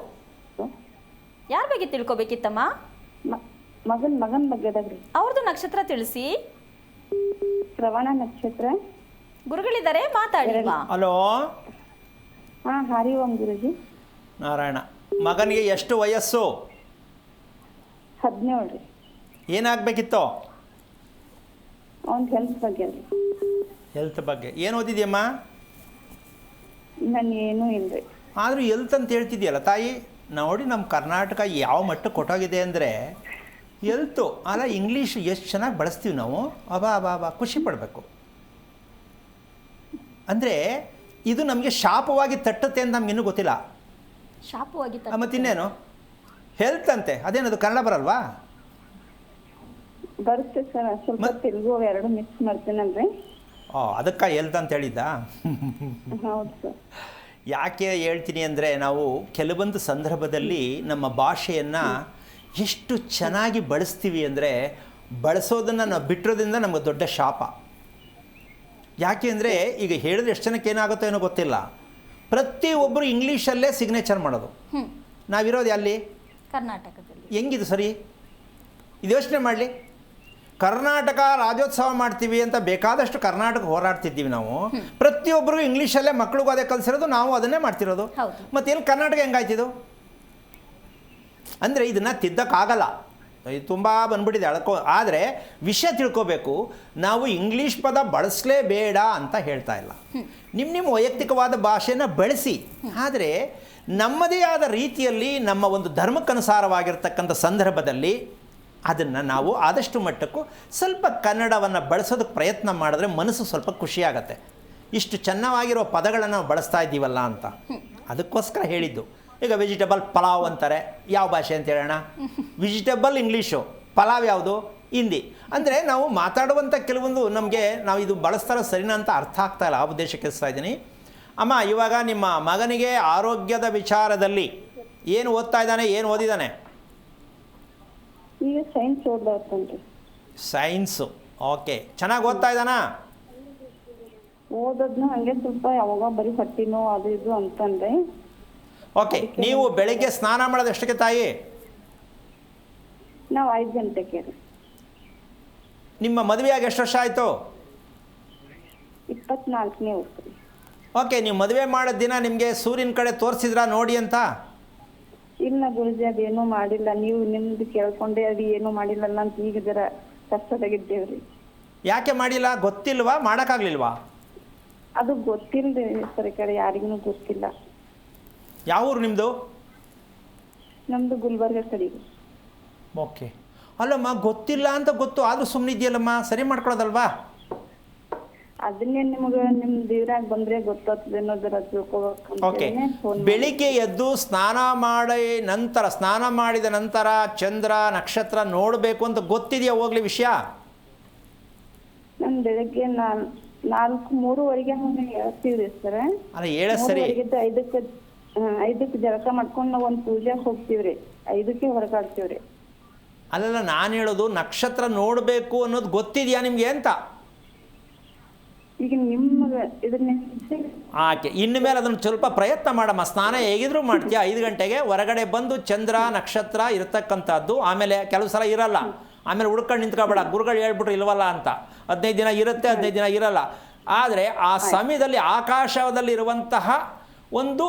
ಯಾರ ಬಗ್ಗೆ ತಿಳ್ಕೊಬೇಕಿತ್ತಮ್ಮ? ಮಗನ್ ಬಗ್ಗೆ. ಅವ್ರದ್ದು ನಕ್ಷತ್ರ ತಿಳಿಸಿ. ಶ್ರವಣ ನಕ್ಷತ್ರ. ಗುರುಗಳಿದ್ದಾರೆ, ಮಾತಾಡಿ. ಹಲೋ. ಹರಿ ಓಂ ಗುರುಜಿ. ನಾರಾಯಣ. ಮಗನಿಗೆ ಎಷ್ಟು ವಯಸ್ಸು? 17. ಏನಾಗಬೇಕಿತ್ತು? ಅವ್ನ ಹೆಲ್ತ್ ಬಗ್ಗೆ. ಹೆಲ್ತ್ ಬಗ್ಗೆ ಏನು ಓದಿದ್ಯಮ್ಮ? ನಾನು ಏನೂ ಇಲ್ರಿ. ಆದರೂ ಹೆಲ್ತ್ ಅಂತ ಹೇಳ್ತಿದ್ಯಲ್ಲ ತಾಯಿ. ನೋಡಿ, ನಮ್ಮ ಕರ್ನಾಟಕ ಯಾವ ಮಟ್ಟಕ್ಕೆ ಕೊಟ್ಟೋಗಿದೆ ಅಂದರೆ ಹೆಲ್ತು. ಅಲ್ಲ, ಇಂಗ್ಲೀಷ್ ಎಷ್ಟು ಚೆನ್ನಾಗಿ ಬಳಸ್ತೀವಿ ನಾವು. ಅಬಾ ಖುಷಿ ಪಡಬೇಕು. ಅಂದರೆ ಇದು ನಮಗೆ ಶಾಪವಾಗಿ ತಟ್ಟುತ್ತೆ ಅಂತ ನಮ್ಗೆ ಇನ್ನೂ ಗೊತ್ತಿಲ್ಲ. ಶಾಪವಾಗಿ ಮತ್ತಿನ್ನೇನು ಹೆಲ್ತ್ ಅಂತೆ, ಅದೇನದು ಕನ್ನಡ ಬರಲ್ವಾ? ಬರುತ್ತೆ ಸರ್, ಸ್ವಲ್ಪ ತೆಲುಗು ಎರಡು ಮಿಕ್ಸ್ ಮಾಡ್ತೀನಲ್ರಿ. ಅದಕ್ಕೆ ಹೆಲ್ತ್ ಅಂತ ಹೇಳಿದ್ದ? ಹೌದು ಸರ್. ಯಾಕೆ ಹೇಳ್ತೀನಿ ಅಂದರೆ, ನಾವು ಕೆಲವೊಂದು ಸಂದರ್ಭದಲ್ಲಿ ನಮ್ಮ ಭಾಷೆಯನ್ನು ಎಷ್ಟು ಚೆನ್ನಾಗಿ ಬಳಸ್ತೀವಿ ಅಂದರೆ, ಬಳಸೋದನ್ನು ನಾವು ಬಿಟ್ಟಿರೋದ್ರಿಂದ ನಮಗೆ ದೊಡ್ಡ ಶಾಪ. ಯಾಕೆ ಅಂದರೆ, ಈಗ ಹೇಳಿದ್ರೆ ಎಷ್ಟು ಜನಕ್ಕೆ ಏನಾಗುತ್ತೋ ಏನೋ ಗೊತ್ತಿಲ್ಲ, ಪ್ರತಿಯೊಬ್ಬರು ಇಂಗ್ಲೀಷಲ್ಲೇ ಸಿಗ್ನೇಚರ್ ಮಾಡೋದು. ನಾವಿರೋದು ಅಲ್ಲಿ ಕರ್ನಾಟಕದಲ್ಲಿ. ಹೆಂಗಿದು ಸರಿ? ಇದು ಯೋಚನೆ ಮಾಡಲಿ. ಕರ್ನಾಟಕ ರಾಜ್ಯೋತ್ಸವ ಮಾಡ್ತೀವಿ ಅಂತ ಬೇಕಾದಷ್ಟು ಕರ್ನಾಟಕ ಹೋರಾಡ್ತಿದ್ದೀವಿ ನಾವು. ಪ್ರತಿಯೊಬ್ಬರಿಗೂ ಇಂಗ್ಲೀಷಲ್ಲೇ ಮಕ್ಳಿಗೂ ಅದೇ ಕಲಿಸಿರೋದು, ನಾವು ಅದನ್ನೇ ಮಾಡ್ತಿರೋದು. ಹೌದು. ಮತ್ತೇನು ಕರ್ನಾಟಕ ಹೆಂಗಾಯ್ತಿದು? ಅಂದರೆ ಇದನ್ನು ತಿದ್ದಕ್ಕಾಗಲ್ಲ, ಇದು ತುಂಬ ಬಂದ್ಬಿಟ್ಟಿದೆ ಅಳ್ಕೋ. ಆದರೆ ವಿಷಯ ತಿಳ್ಕೋಬೇಕು, ನಾವು ಇಂಗ್ಲೀಷ್ ಪದ ಬಳಸಲೇಬೇಡ ಅಂತ ಹೇಳ್ತಾ ಇಲ್ಲ. ನಿಮ್ಮ ವೈಯಕ್ತಿಕವಾದ ಭಾಷೆನ ಬಳಸಿ, ಆದರೆ ನಮ್ಮದೇ ಆದ ರೀತಿಯಲ್ಲಿ ನಮ್ಮ ಒಂದು ಧರ್ಮಕ್ಕನುಸಾರವಾಗಿರ್ತಕ್ಕಂಥ ಸಂದರ್ಭದಲ್ಲಿ ಅದನ್ನು ನಾವು ಆದಷ್ಟು ಮಟ್ಟಕ್ಕೂ ಸ್ವಲ್ಪ ಕನ್ನಡವನ್ನು ಬಳಸೋದಕ್ಕೆ ಪ್ರಯತ್ನ ಮಾಡಿದ್ರೆ ಮನಸ್ಸು ಸ್ವಲ್ಪ ಖುಷಿಯಾಗತ್ತೆ. ಇಷ್ಟು ಚೆನ್ನಾಗಿರೋ ಪದಗಳನ್ನು ನಾವು ಬಳಸ್ತಾ ಇದ್ದೀವಲ್ಲ ಅಂತ, ಅದಕ್ಕೋಸ್ಕರ ಹೇಳಿದ್ದು. ಈಗ ವೆಜಿಟೇಬಲ್ ಪಲಾವ್ ಅಂತಾರೆ, ಯಾವ ಭಾಷೆ ಅಂತ ಹೇಳೋಣ? ವೆಜಿಟೇಬಲ್ ಇಂಗ್ಲೀಷು, ಪಲಾವ್ ಯಾವುದು? ಹಿಂದಿ. ಅಂದರೆ ನಾವು ಮಾತಾಡುವಂಥ ಕೆಲವೊಂದು ನಮಗೆ ನಾವು ಇದು ಬಳಸ್ತಾರೋ ಸರಿನಾ ಅಂತ ಅರ್ಥ ಆಗ್ತಾ ಇಲ್ಲ, ಆ ಉದ್ದೇಶಕ್ಕೆ ಇಸ್ತಾ ಇದ್ದೀನಿ. ಅಮ್ಮ, ಇವಾಗ ನಿಮ್ಮ ಮಗನಿಗೆ ಆರೋಗ್ಯದ ವಿಚಾರದಲ್ಲಿ ಏನು ಓದ್ತಾ ಇದ್ದಾನೆ, ಏನು ಓದಿದ್ದಾನೆ? ಈಗ ಸೈನ್ಸ್ ಓದ್ಲಾಗ್ತಾನ್ರಿ. Science, okay. ಚೆನ್ನಾಗಿ ಓದ್ತಾ ಇದ್ದಾನಾ? ಓದೋದ್ನ ಹಂಗೆ ಸ್ವಲ್ಪ ಯಾವಾಗ ಬರೀ ಹೊಟ್ಟಿನೋ ಅದು ಇದು ಅಂತಂದ್ರೆ. ಓಕೆ. ನೀವು ಬೆಳಗ್ಗೆ ಸ್ನಾನ ಮಾಡೋದು ಎಷ್ಟಕ್ಕೆ ತಾಯಿ? ನಾವು 5 ಗಂಟೆಗೆ ರೀ. ನಿಮ್ಮ ಮದುವೆಯಾಗಿ ಎಷ್ಟು ವರ್ಷ ಆಯಿತು? 24ನೇ ವರ್ಷ ರೀ. ಓಕೆ. ನೀವು ಮದುವೆ ಮಾಡೋದು ದಿನ ನಿಮಗೆ ಸೂರ್ಯನ ಕಡೆ ತೋರಿಸಿದ್ರಾ ನೋಡಿ ಅಂತ? ಇಲ್ಲ ಗುರುಜಿ, ಅದೇನೂ ಮಾಡಿಲ್ಲ. ನೀವು ನಿಮ್ದು ಕೇಳ್ಕೊಂಡೆ ಅದು ಏನೂ ಮಾಡಿಲ್ಲಲ್ಲ ಅಂತ ಈಗ ಜರ ಕಷ್ಟದಾಗಿದ್ದೇವ್ರಿ. ಯಾಕೆ ಮಾಡಿಲ್ಲ? ಗೊತ್ತಿಲ್ವಾ? ಮಾಡೋಕ್ಕಾಗಲಿಲ್ವಾ? ಅದು ಗೊತ್ತಿಲ್ಲದೆ ಸರಿ ಕಡೆ ಯಾರಿಗೂ ಗೊತ್ತಿಲ್ಲ. ಯಾವ ಊರು ನಿಮ್ಮದು? ನಮ್ದು ಗುಲ್ಬರ್ಗ ಕಡೆ. ಓಕೆ. ಅಲ್ಲಮ್ಮ, ಗೊತ್ತಿಲ್ಲ ಅಂತ ಗೊತ್ತು, ಆದರೂ ಸುಮ್ಮನೆ ಇದೆಯಲ್ಲಮ್ಮ, ಸರಿ ಮಾಡ್ಕೊಳ್ಳೋದಲ್ವಾ? ಅದನ್ನೇ ನಿಮ್ಗೆ ನಿಮ್ಮ ದೇವ್ರಾಗ ಬಂದ್ರೆ ಗೊತ್ತಾಗ್ತದೆ ಅನ್ನೋದರ ಓಕೆ. ತಿಳ್ಕೊಬೇಕು. ಬೆಳಿಗ್ಗೆ ಎದ್ದು ಸ್ನಾನ ಮಾಡಿದ ನಂತರ ಚಂದ್ರ ನಕ್ಷತ್ರ ನೋಡಬೇಕು ಅಂತ ಗೊತ್ತಿದೆಯಾ ಹೋಗ್ಲಿ ವಿಷಯ? ನಾನು ಬೆಳಗ್ಗೆ 3:30 ಹಂಗೆ ಹೇಳ್ತೀವ್ರಿ ಸರ್. ಅಲ್ಲ, ಹೇಳ ಸರಿ. 5ಕ್ಕೆ ಜಳಕ ಮಾಡ್ಕೊಂಡು ನಾವು ಒಂದು ಪೂಜೆಗೆ ಹೋಗ್ತೀವ್ರಿ, 5ಕ್ಕೆ ಹೊರಗಾಡ್ತೀವ್ರಿ. ಅಲ್ಲಲ್ಲ, ನಾನು ಹೇಳೋದು ನಕ್ಷತ್ರ ನೋಡಬೇಕು ಅನ್ನೋದು ಗೊತ್ತಿದೆಯಾ ನಿಮಗೆ ಅಂತ? ಈಗ ನಿಮ್ಗೆ ಇದನ್ನ ಆಕೆ ಇನ್ನು ಮೇಲೆ ಅದನ್ನು ಸ್ವಲ್ಪ ಪ್ರಯತ್ನ ಮಾಡಮ್ಮ. ಸ್ನಾನ ಹೇಗಿದ್ರು ಮಾಡ್ತೀಯ, 5 ಗಂಟೆಗೆ ಹೊರಗಡೆ ಬಂದು ಚಂದ್ರ ನಕ್ಷತ್ರ ಇರತಕ್ಕಂಥದ್ದು. ಆಮೇಲೆ ಕೆಲವು ಸಲ ಇರಲ್ಲ, ಆಮೇಲೆ ಹುಡ್ಕೊಂಡು ನಿಂತ್ಕೊಬೇಡ, ಗುರುಗಳು ಹೇಳ್ಬಿಟ್ರು ಇಲ್ವಲ್ಲ ಅಂತ. 15 ದಿನ ಇರುತ್ತೆ, 15 ದಿನ ಇರಲ್ಲ. ಆದರೆ ಆ ಸಮಯದಲ್ಲಿ ಆಕಾಶದಲ್ಲಿರುವಂತಹ ಒಂದು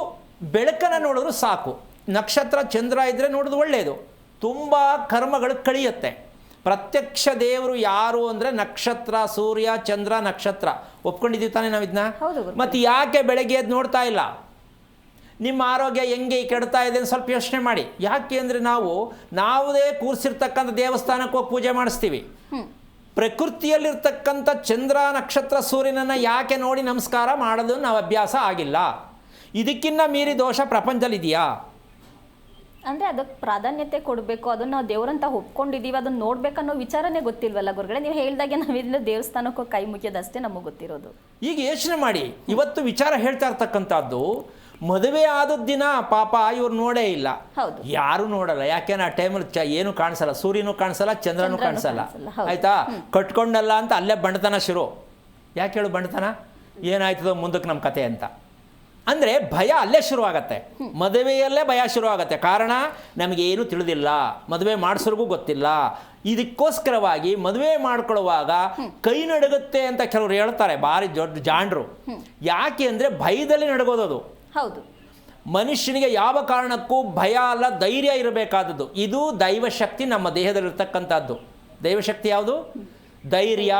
ಬೆಳಕನ್ನು ನೋಡಿದ್ರು ಸಾಕು. ನಕ್ಷತ್ರ ಚಂದ್ರ ಇದ್ದರೆ ನೋಡೋದು ಒಳ್ಳೆಯದು, ತುಂಬ ಕರ್ಮಗಳು ಕಳಿಯುತ್ತೆ. ಪ್ರತ್ಯಕ್ಷ ದೇವರು ಯಾರು ಅಂದರೆ ನಕ್ಷತ್ರ, ಸೂರ್ಯ, ಚಂದ್ರ, ನಕ್ಷತ್ರ. ಒಪ್ಕೊಂಡಿದ್ದೀವಿ ತಾನೇ ನಾವು ಇದನ್ನ? ಮತ್ತು ಯಾಕೆ ಬೆಳಗ್ಗೆ ಎದ್ದು ನೋಡ್ತಾ ಇಲ್ಲ? ನಿಮ್ಮ ಆರೋಗ್ಯ ಹೆಂಗೆ ಕೆಡ್ತಾ ಇದೆ ಅಂತ ಸ್ವಲ್ಪ ಯೋಚನೆ ಮಾಡಿ. ಯಾಕೆ ಅಂದರೆ ನಾವುದೇ ಕೂರಿಸಿರ್ತಕ್ಕಂಥ ದೇವಸ್ಥಾನಕ್ಕೆ ಹೋಗಿ ಪೂಜೆ ಮಾಡಿಸ್ತೀವಿ. ಪ್ರಕೃತಿಯಲ್ಲಿರ್ತಕ್ಕಂಥ ಚಂದ್ರ, ನಕ್ಷತ್ರ, ಸೂರ್ಯನನ್ನು ಯಾಕೆ ನೋಡಿ ನಮಸ್ಕಾರ ಮಾಡೋದು ನಾವು ಅಭ್ಯಾಸ ಆಗಿಲ್ಲ. ಇದಕ್ಕಿನ್ನ ಮೀರಿ ದೋಷ ಪ್ರಪಂಚದಲ್ಲಿದೆಯಾ? ಅಂದರೆ ಅದಕ್ಕೆ ಪ್ರಾಧಾನ್ಯತೆ ಕೊಡಬೇಕು, ಅದನ್ನು ನಾವು ದೇವರಂತ ಒಪ್ಕೊಂಡಿದ್ದೀವಿ, ಅದನ್ನು ನೋಡ್ಬೇಕನ್ನೋ ವಿಚಾರನೇ ಗೊತ್ತಿಲ್ವಲ್ಲ ಗುರುಗಳೇ? ನೀವು ಹೇಳಿದಾಗೆ ನಾವು ಇದನ್ನ ದೇವಸ್ಥಾನಕ್ಕೂ ಕೈ ಮುಗಿಯೋದಷ್ಟೇ ನಮಗೆ ಗೊತ್ತಿರೋದು. ಈಗ ಯೋಚನೆ ಮಾಡಿ, ಇವತ್ತು ವಿಚಾರ ಹೇಳ್ತಾ ಇರ್ತಕ್ಕಂಥದ್ದು ಮದುವೆ ಆದ ದಿನ ಪಾಪ ಇವ್ರು ನೋಡೇ ಇಲ್ಲ, ಯಾರು ನೋಡಲ್ಲ. ಯಾಕೆಂದ್ರೆ ಆ ಟೈಮಲ್ಲಿ ಏನು ಕಾಣಿಸಲ್ಲ, ಸೂರ್ಯನೂ ಕಾಣಿಸಲ್ಲ, ಚಂದ್ರನೂ ಕಾಣಿಸಲ್ಲ. ಆಯ್ತಾ? ಕಟ್ಕೊಂಡಲ್ಲ ಅಂತ ಅಲ್ಲೇ ಬಂಡತನ ಶುರು. ಯಾಕೆ ಹೇಳು ಬಂಡತನ? ಏನಾಯ್ತದೋ ಮುಂದಕ್ಕೆ ನಮ್ಮ ಕತೆ ಅಂತ. ಅಂದರೆ ಭಯ ಅಲ್ಲೇ ಶುರುವಾಗತ್ತೆ, ಮದುವೆಯಲ್ಲೇ ಭಯ ಶುರುವಾಗತ್ತೆ. ಕಾರಣ ನಮಗೇನು ತಿಳಿದಿಲ್ಲ, ಮದುವೆ ಮಾಡಿಸೋರ್ಗೂ ಗೊತ್ತಿಲ್ಲ. ಇದಕ್ಕೋಸ್ಕರವಾಗಿ ಮದುವೆ ಮಾಡ್ಕೊಳ್ಳುವಾಗ ಕೈ ನಡುಗುತ್ತೆ ಅಂತ ಕೆಲವರು ಹೇಳ್ತಾರೆ, ಭಾರಿ ದೊಡ್ಡ ಜಾಂಡ್ರು. ಯಾಕೆ ಅಂದರೆ ಭಯದಲ್ಲಿ ನಡಗೋದದು. ಹೌದು. ಮನುಷ್ಯನಿಗೆ ಯಾವ ಕಾರಣಕ್ಕೂ ಭಯ ಅಲ್ಲ, ಧೈರ್ಯ ಇರಬೇಕಾದದ್ದು. ಇದು ದೈವಶಕ್ತಿ ನಮ್ಮ ದೇಹದಲ್ಲಿರ್ತಕ್ಕಂಥದ್ದು. ದೈವಶಕ್ತಿ ಯಾವುದು? ಧೈರ್ಯ.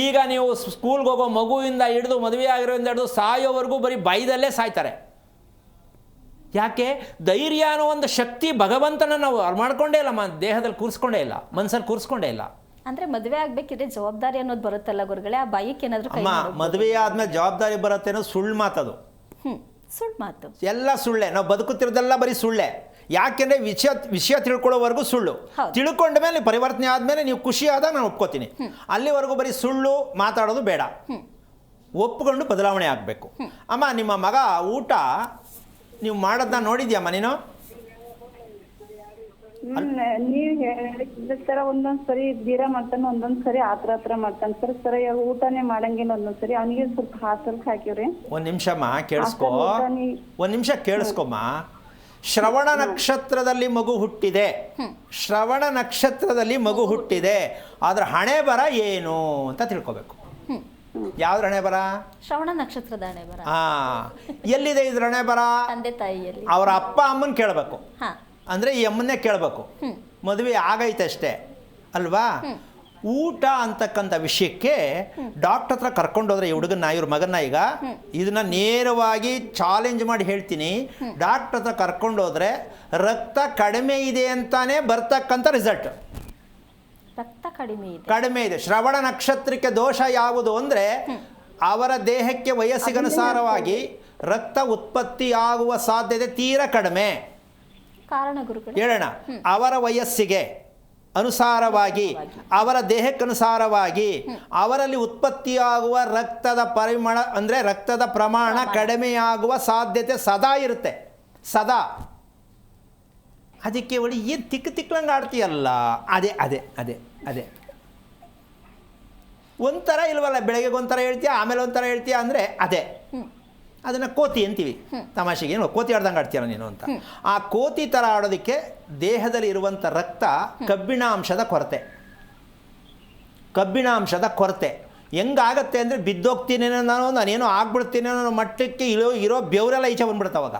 ಈಗ ನೀವು ಸ್ಕೂಲ್ಗೆ ಹೋಗೋ ಮಗುವಿಂದ ಹಿಡಿದು ಮದುವೆ ಆಗಿರೋದ್ರಿಂದ ಹಿಡಿದು ಸಾಯೋವರೆಗೂ ಬರೀ ಭಯದಲ್ಲೇ ಸಾಯ್ತಾರೆ. ಯಾಕೆ? ಧೈರ್ಯ ಅನ್ನೋ ಒಂದು ಶಕ್ತಿ ಭಗವಂತನ ನಾವು ಮಾಡ್ಕೊಂಡೇ ಇಲ್ಲ, ದೇಹದಲ್ಲಿ ಕೂರಿಸ್ಕೊಂಡೇ ಇಲ್ಲ, ಮನಸ್ಸಲ್ಲಿ ಕೂರಿಸ್ಕೊಂಡೇ ಇಲ್ಲ. ಅಂದರೆ ಮದುವೆ ಆಗಬೇಕಿದ್ರೆ ಜವಾಬ್ದಾರಿ ಅನ್ನೋದು ಬರುತ್ತಲ್ಲ ಗುರುಗಳೇ, ಆ ಭಯಕ್ಕೆ ಏನಾದರೂ ಮದುವೆ ಆದ್ಮೇಲೆ ಜವಾಬ್ದಾರಿ ಬರುತ್ತೆ ಅನ್ನೋದು ಸುಳ್ಳು ಮಾತದು. ಸುಳ್ಳು ಮಾತು, ಎಲ್ಲ ಸುಳ್ಳೆ. ನಾವು ಬದುಕುತ್ತಿರೋದೆಲ್ಲ ಬರೀ ಸುಳ್ಳೆ. ಯಾಕೆಂದರೆ ವಿಷಯ ತಿಳ್ಕೊಳ್ಳೋವರೆಗೂ ಸುಳ್ಳು. ತಿಳ್ಕೊಂಡ ಮೇಲೆ ಪರಿವರ್ತನೆ ಆದಮೇಲೆ ನೀವು ಖುಷಿ ಆದಾಗ ನಾನು ಒಪ್ಕೋತೀನಿ. ಅಲ್ಲಿವರೆಗೂ ಬರೀ ಸುಳ್ಳು ಮಾತಾಡೋದು ಬೇಡ, ಒಪ್ಕೊಂಡು ಬದಲಾವಣೆ ಆಗಬೇಕು. ಅಮ್ಮ, ನಿಮ್ಮ ಮಗ ಊಟ ನೀವು ಮಾಡೋದನ್ನ ನೋಡಿದ್ಯಮ್ಮ ನೀನು? ನೀವು ಹೇಳಿದ ತರ ಒಂದೊಂದ್ಸರಿ ಬೀರ ಮಾಡ್ತಾನೆ, ಒಂದೊಂದ್ಸರಿ ಹತ್ರ ಮಾಡ್ತಾನೆ ಸರ್. ಸರಿ ಊಟನೇ ಮಾಡಂಗಿಲ್ಲ ಒಂದೊಂದ್ಸರಿ. ಅವನಿಗೆ ಸ್ವಲ್ಪ ಹಾಸಲ್ಕ್ ಹಾಕಿವ್ರಿ. ಒಂದ್ ನಿಮಿಷಮ್ಮ ಕೇಳಿಸ್ಕೊ, ಒಂದ್ ನಿಮಿಷ ಕೇಳಿಸ್ಕೊಮ್ಮ. ಶ್ರವಣ ನಕ್ಷತ್ರದಲ್ಲಿ ಮಗು ಹುಟ್ಟಿದೆ, ಶ್ರವಣ ನಕ್ಷತ್ರದಲ್ಲಿ ಮಗು ಹುಟ್ಟಿದೆ, ಅದರ ಹಣೆ ಬರ ಏನು ಅಂತ ತಿಳ್ಕೊಬೇಕು. ಯಾವ್ದು ಹಣೆ ಬರ? ಶ್ರವಣ ನಕ್ಷತ್ರದ ಹಣೆ ಬರ. ಎಲ್ಲಿದೆ ಇದ್ರ ಹಣೆ ಬರ? ತಂದೆ ತಾಯಿಯಲ್ಲಿ. ಅವರ ಅಪ್ಪ ಅಮ್ಮನ ಕೇಳಬೇಕು, ಅಂದರೆ ಈ ಅಮ್ಮನ್ನೇ ಕೇಳಬೇಕು. ಮದುವೆ ಆಗೈತಷ್ಟೇ ಅಲ್ವಾ? ಊಟ ಅಂತಕ್ಕಂಥ ವಿಷಯಕ್ಕೆ ಡಾಕ್ಟರ್ ಹತ್ರ ಕರ್ಕೊಂಡೋದ್ರೆ ಈ ಹುಡುಗನ್ನ, ಇವ್ರ ಮಗನ್ನ, ಈಗ ಇದನ್ನ ನೇರವಾಗಿ ಚಾಲೆಂಜ್ ಮಾಡಿ ಹೇಳ್ತೀನಿ, ಡಾಕ್ಟರ್ ಹತ್ರ ಕರ್ಕೊಂಡೋದ್ರೆ ರಕ್ತ ಕಡಿಮೆ ಇದೆ ಅಂತಾನೆ ಬರ್ತಕ್ಕಂಥ ರಿಸಲ್ಟ್. ರಕ್ತ ಕಡಿಮೆ ಇದೆ. ಶ್ರವಣ ನಕ್ಷತ್ರಕ್ಕೆ ದೋಷ ಯಾವುದು ಅಂದರೆ ಅವರ ದೇಹಕ್ಕೆ ವಯಸ್ಸಿಗನುಸಾರವಾಗಿ ರಕ್ತ ಉತ್ಪತ್ತಿಯಾಗುವ ಸಾಧ್ಯತೆ ತೀರಾ ಕಡಿಮೆ. ಕಾರಣ ಗುರುಗಳು ಹೇಳೋಣ. ಅವರ ವಯಸ್ಸಿಗೆ ಅನುಸಾರವಾಗಿ, ಅವರ ದೇಹಕ್ಕನುಸಾರವಾಗಿ ಅವರಲ್ಲಿ ಉತ್ಪತ್ತಿಯಾಗುವ ರಕ್ತದ ಪರಿಮಳ ಅಂದರೆ ರಕ್ತದ ಪ್ರಮಾಣ ಕಡಿಮೆಯಾಗುವ ಸಾಧ್ಯತೆ ಸದಾ ಇರುತ್ತೆ, ಸದಾ. ಅದಕ್ಕೆ ಒಳ್ಳೆ ಏನು ತಿಕ್ಕಂಗೆ ಆಡ್ತೀಯಲ್ಲ, ಅದೇ ಅದೇ ಅದೇ ಅದೇ ಒಂಥರ ಇಲ್ವಲ್ಲ, ಬೆಳಗ್ಗೆ ಒಂಥರ ಹೇಳ್ತೀಯ, ಆಮೇಲೆ ಒಂಥರ ಹೇಳ್ತೀಯ ಅಂದರೆ ಅದೇ. ಅದನ್ನು ಕೋತಿ ಅಂತೀವಿ ತಮಾಷೆಗೆ, ಏನು ಕೋತಿ ಆಡ್ದಂಗೆ ಆಡ್ತೀಯಲ್ಲ ನೀನು ಅಂತ. ಆ ಕೋತಿ ಥರ ಆಡೋದಕ್ಕೆ ದೇಹದಲ್ಲಿ ಇರುವಂಥ ರಕ್ತ ಕಬ್ಬಿಣಾಂಶದ ಕೊರತೆ. ಕಬ್ಬಿಣಾಂಶದ ಕೊರತೆ ಹೆಂಗಾಗತ್ತೆ ಅಂದರೆ ಬಿದ್ದೋಗ್ತೀನೇನೋ ನಾನೇನೋ ಆಗ್ಬಿಡ್ತೀನಿ ಅನ್ನೋ ಮಟ್ಟಕ್ಕೆ ಇರೋ ಬೆವರೆಲ್ಲ ಈಚೆ ಬಂದ್ಬಿಡುತ್ತೆ. ಅವಾಗ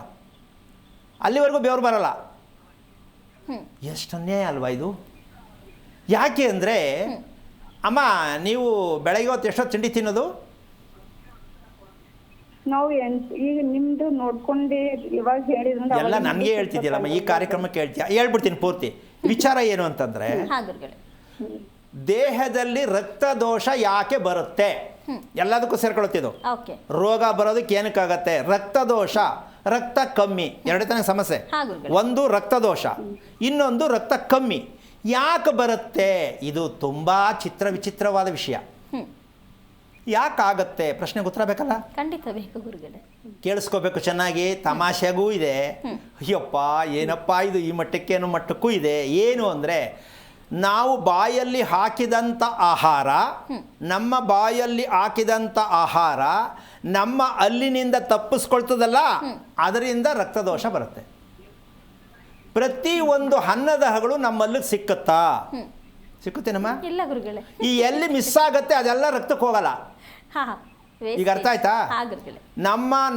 ಅಲ್ಲಿವರೆಗೂ ಬೆವರು ಬರಲ್ಲ. ಎಷ್ಟನ್ನೇ ಅಲ್ವಾ ಇದು? ಯಾಕೆ ಅಂದರೆ ಅಮ್ಮ, ನೀವು ಬೆಳಗ್ಗೆ ಹೊತ್ತು ಎಷ್ಟೊತ್ತು ತಿಂಡಿ ತಿನ್ನೋದು? ನಾವು ಈಗ ನಿಮ್ದು ನೋಡ್ಕೊಂಡೆ ಇವಾಗ ಹೇಳಿದ್ರೆ ಎಲ್ಲ ನನಗೆ ಹೇಳ್ತಿದ್ಯಲ್ಲಮ್ಮ, ಈ ಕಾರ್ಯಕ್ರಮಕ್ಕೆ ಹೇಳ್ತೀಯ. ಹೇಳ್ಬಿಡ್ತೀನಿ ಪೂರ್ತಿ. ವಿಚಾರ ಏನು ಅಂತಂದರೆ, ದೇಹದಲ್ಲಿ ರಕ್ತ ದೋಷ ಯಾಕೆ ಬರುತ್ತೆ ಎಲ್ಲದಕ್ಕೂ ಸೇರ್ಕೊಳ್ತಿದ್ದು. ರೋಗ ಬರೋದಕ್ಕೆ ಏನಕ್ಕಾಗತ್ತೆ? ರಕ್ತ ದೋಷ, ರಕ್ತ ಕಮ್ಮಿ, ಎರಡೇ ತಾನೇ ಸಮಸ್ಯೆ. ಒಂದು ರಕ್ತ ದೋಷ, ಇನ್ನೊಂದು ರಕ್ತ ಕಮ್ಮಿ. ಯಾಕೆ ಬರುತ್ತೆ? ಇದು ತುಂಬ ವಿಚಿತ್ರವಾದ ವಿಷಯ. ಯಾಕಾಗತ್ತೆ ಪ್ರಶ್ನೆಗೆ ಉತ್ತರ ಬೇಕಲ್ಲ? ಖಂಡಿತ ಬೇಕು ಗುರುಗಳೇ. ಕೇಳಿಸ್ಕೋಬೇಕು ಚೆನ್ನಾಗಿ. ತಮಾಷೆಗೂ ಇದೆ, ಅಯ್ಯಪ್ಪ ಏನಪ್ಪ ಇದು ಈ ಮಟ್ಟಕ್ಕೆ ಅನ್ನೋ ಮಟ್ಟಕ್ಕೂ ಇದೆ. ಏನು ಅಂದರೆ, ನಾವು ಬಾಯಲ್ಲಿ ಹಾಕಿದಂಥ ಆಹಾರ, ನಮ್ಮ ಬಾಯಲ್ಲಿ ಹಾಕಿದಂಥ ಆಹಾರ ನಮ್ಮ ಅಲ್ಲಿನಿಂದ ತಪ್ಪಿಸ್ಕೊಳ್ತದಲ್ಲ, ಅದರಿಂದ ರಕ್ತದೋಷ ಬರುತ್ತೆ. ಪ್ರತಿ ಒಂದು ಅನ್ನದ ಹಗಳು ನಮ್ಮಲ್ಲಿಗೆ ಸಿಕ್ಕುತ್ತಾ? ಸಿಕ್ಕುತ್ತೇನಮ್ಮ? ಇಲ್ಲ ಗುರುಗಳೇ. ಈ ಎಲ್ಲಿ ಮಿಸ್ ಆಗತ್ತೆ ಅದೆಲ್ಲ ರಕ್ತಕ್ಕೆ ಹೋಗಲ್ಲ. ಈಗ ಅರ್ಥ ಆಯ್ತಾ?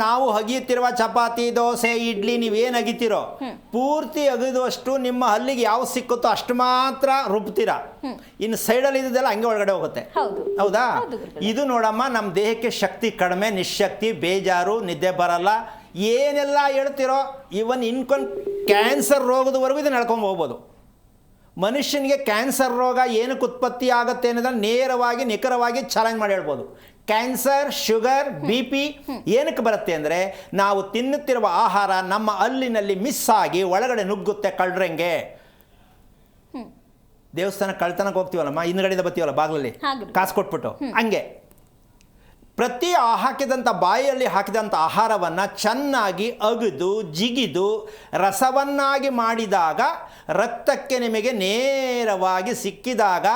ನಾವು ಅಗಿಯುತ್ತಿರುವ ಚಪಾತಿ, ದೋಸೆ, ಇಡ್ಲಿ ನೀವೇನು ಅಗಿತೀರೋ ಪೂರ್ತಿ ಅಗಿದುವಷ್ಟು ನಿಮ್ಮ ಹಲ್ಲಿಗೆ ಯಾವ ಸಿಕ್ಕುತ್ತೋ ಅಷ್ಟು ಮಾತ್ರ ರುಬ್ತೀರಾ. ಇನ್ನು ಸೈಡಲ್ಲಿ ಇದ್ದೆಲ್ಲ ಹಂಗೆ ಒಳಗಡೆ ಹೋಗುತ್ತೆ. ಹೌದಾ? ಇದು ನೋಡಮ್ಮ, ನಮ್ಮ ದೇಹಕ್ಕೆ ಶಕ್ತಿ ಕಡಿಮೆ, ನಿಶಕ್ತಿ, ಬೇಜಾರು, ನಿದ್ದೆ ಬರಲ್ಲ, ಏನೆಲ್ಲ ಹೇಳ್ತಿರೋ ಇವನ್ ಇನ್ಕೊಂಡು ಕ್ಯಾನ್ಸರ್ ರೋಗದವರೆಗೂ ಇದನ್ನ ನಡ್ಕೊಂಡು ಹೋಗ್ಬೋದು. ಮನುಷ್ಯನಿಗೆ ಕ್ಯಾನ್ಸರ್ ರೋಗ ಏನಕ್ಕೆ ಉತ್ಪತ್ತಿ ಆಗುತ್ತೆ ಅನ್ನೋದನ್ನು ನೇರವಾಗಿ ನಿಖರವಾಗಿ ಚಾಲೆಂಜ್ ಮಾಡಿ ಹೇಳ್ಬೋದು. ಕ್ಯಾನ್ಸರ್, ಶುಗರ್, BP ಏನಕ್ಕೆ ಬರುತ್ತೆ ಅಂದರೆ ನಾವು ತಿನ್ನುತ್ತಿರುವ ಆಹಾರ ನಮ್ಮ ಹಲ್ಲಿನಲ್ಲಿ ಮಿಸ್ ಆಗಿ ಒಳಗಡೆ ನುಗ್ಗುತ್ತೆ ಕಳ್ರಂಗೆ. ದೇವಸ್ಥಾನ ಕಳ್ತನಕ್ಕೆ ಹೋಗ್ತೀವಲ್ಲಮ್ಮ, ಹಿಂದ್ಗಡೆಯಿಂದ ಬರ್ತೀವಲ್ಲ ಬಾಗಿಲಲ್ಲಿ ಕಾಸು ಕೊಟ್ಬಿಟ್ಟು, ಹಂಗೆ ಪ್ರತಿ ಹಾಕಿದಂಥ ಬಾಯಲ್ಲಿ ಹಾಕಿದಂಥ ಆಹಾರವನ್ನು ಚೆನ್ನಾಗಿ ಅಗಿದು ಜಿಗಿದು ರಸವನ್ನಾಗಿ ಮಾಡಿದಾಗ ರಕ್ತಕ್ಕೆ ನಿಮಗೆ ನೇರವಾಗಿ ಸಿಕ್ಕಿದಾಗ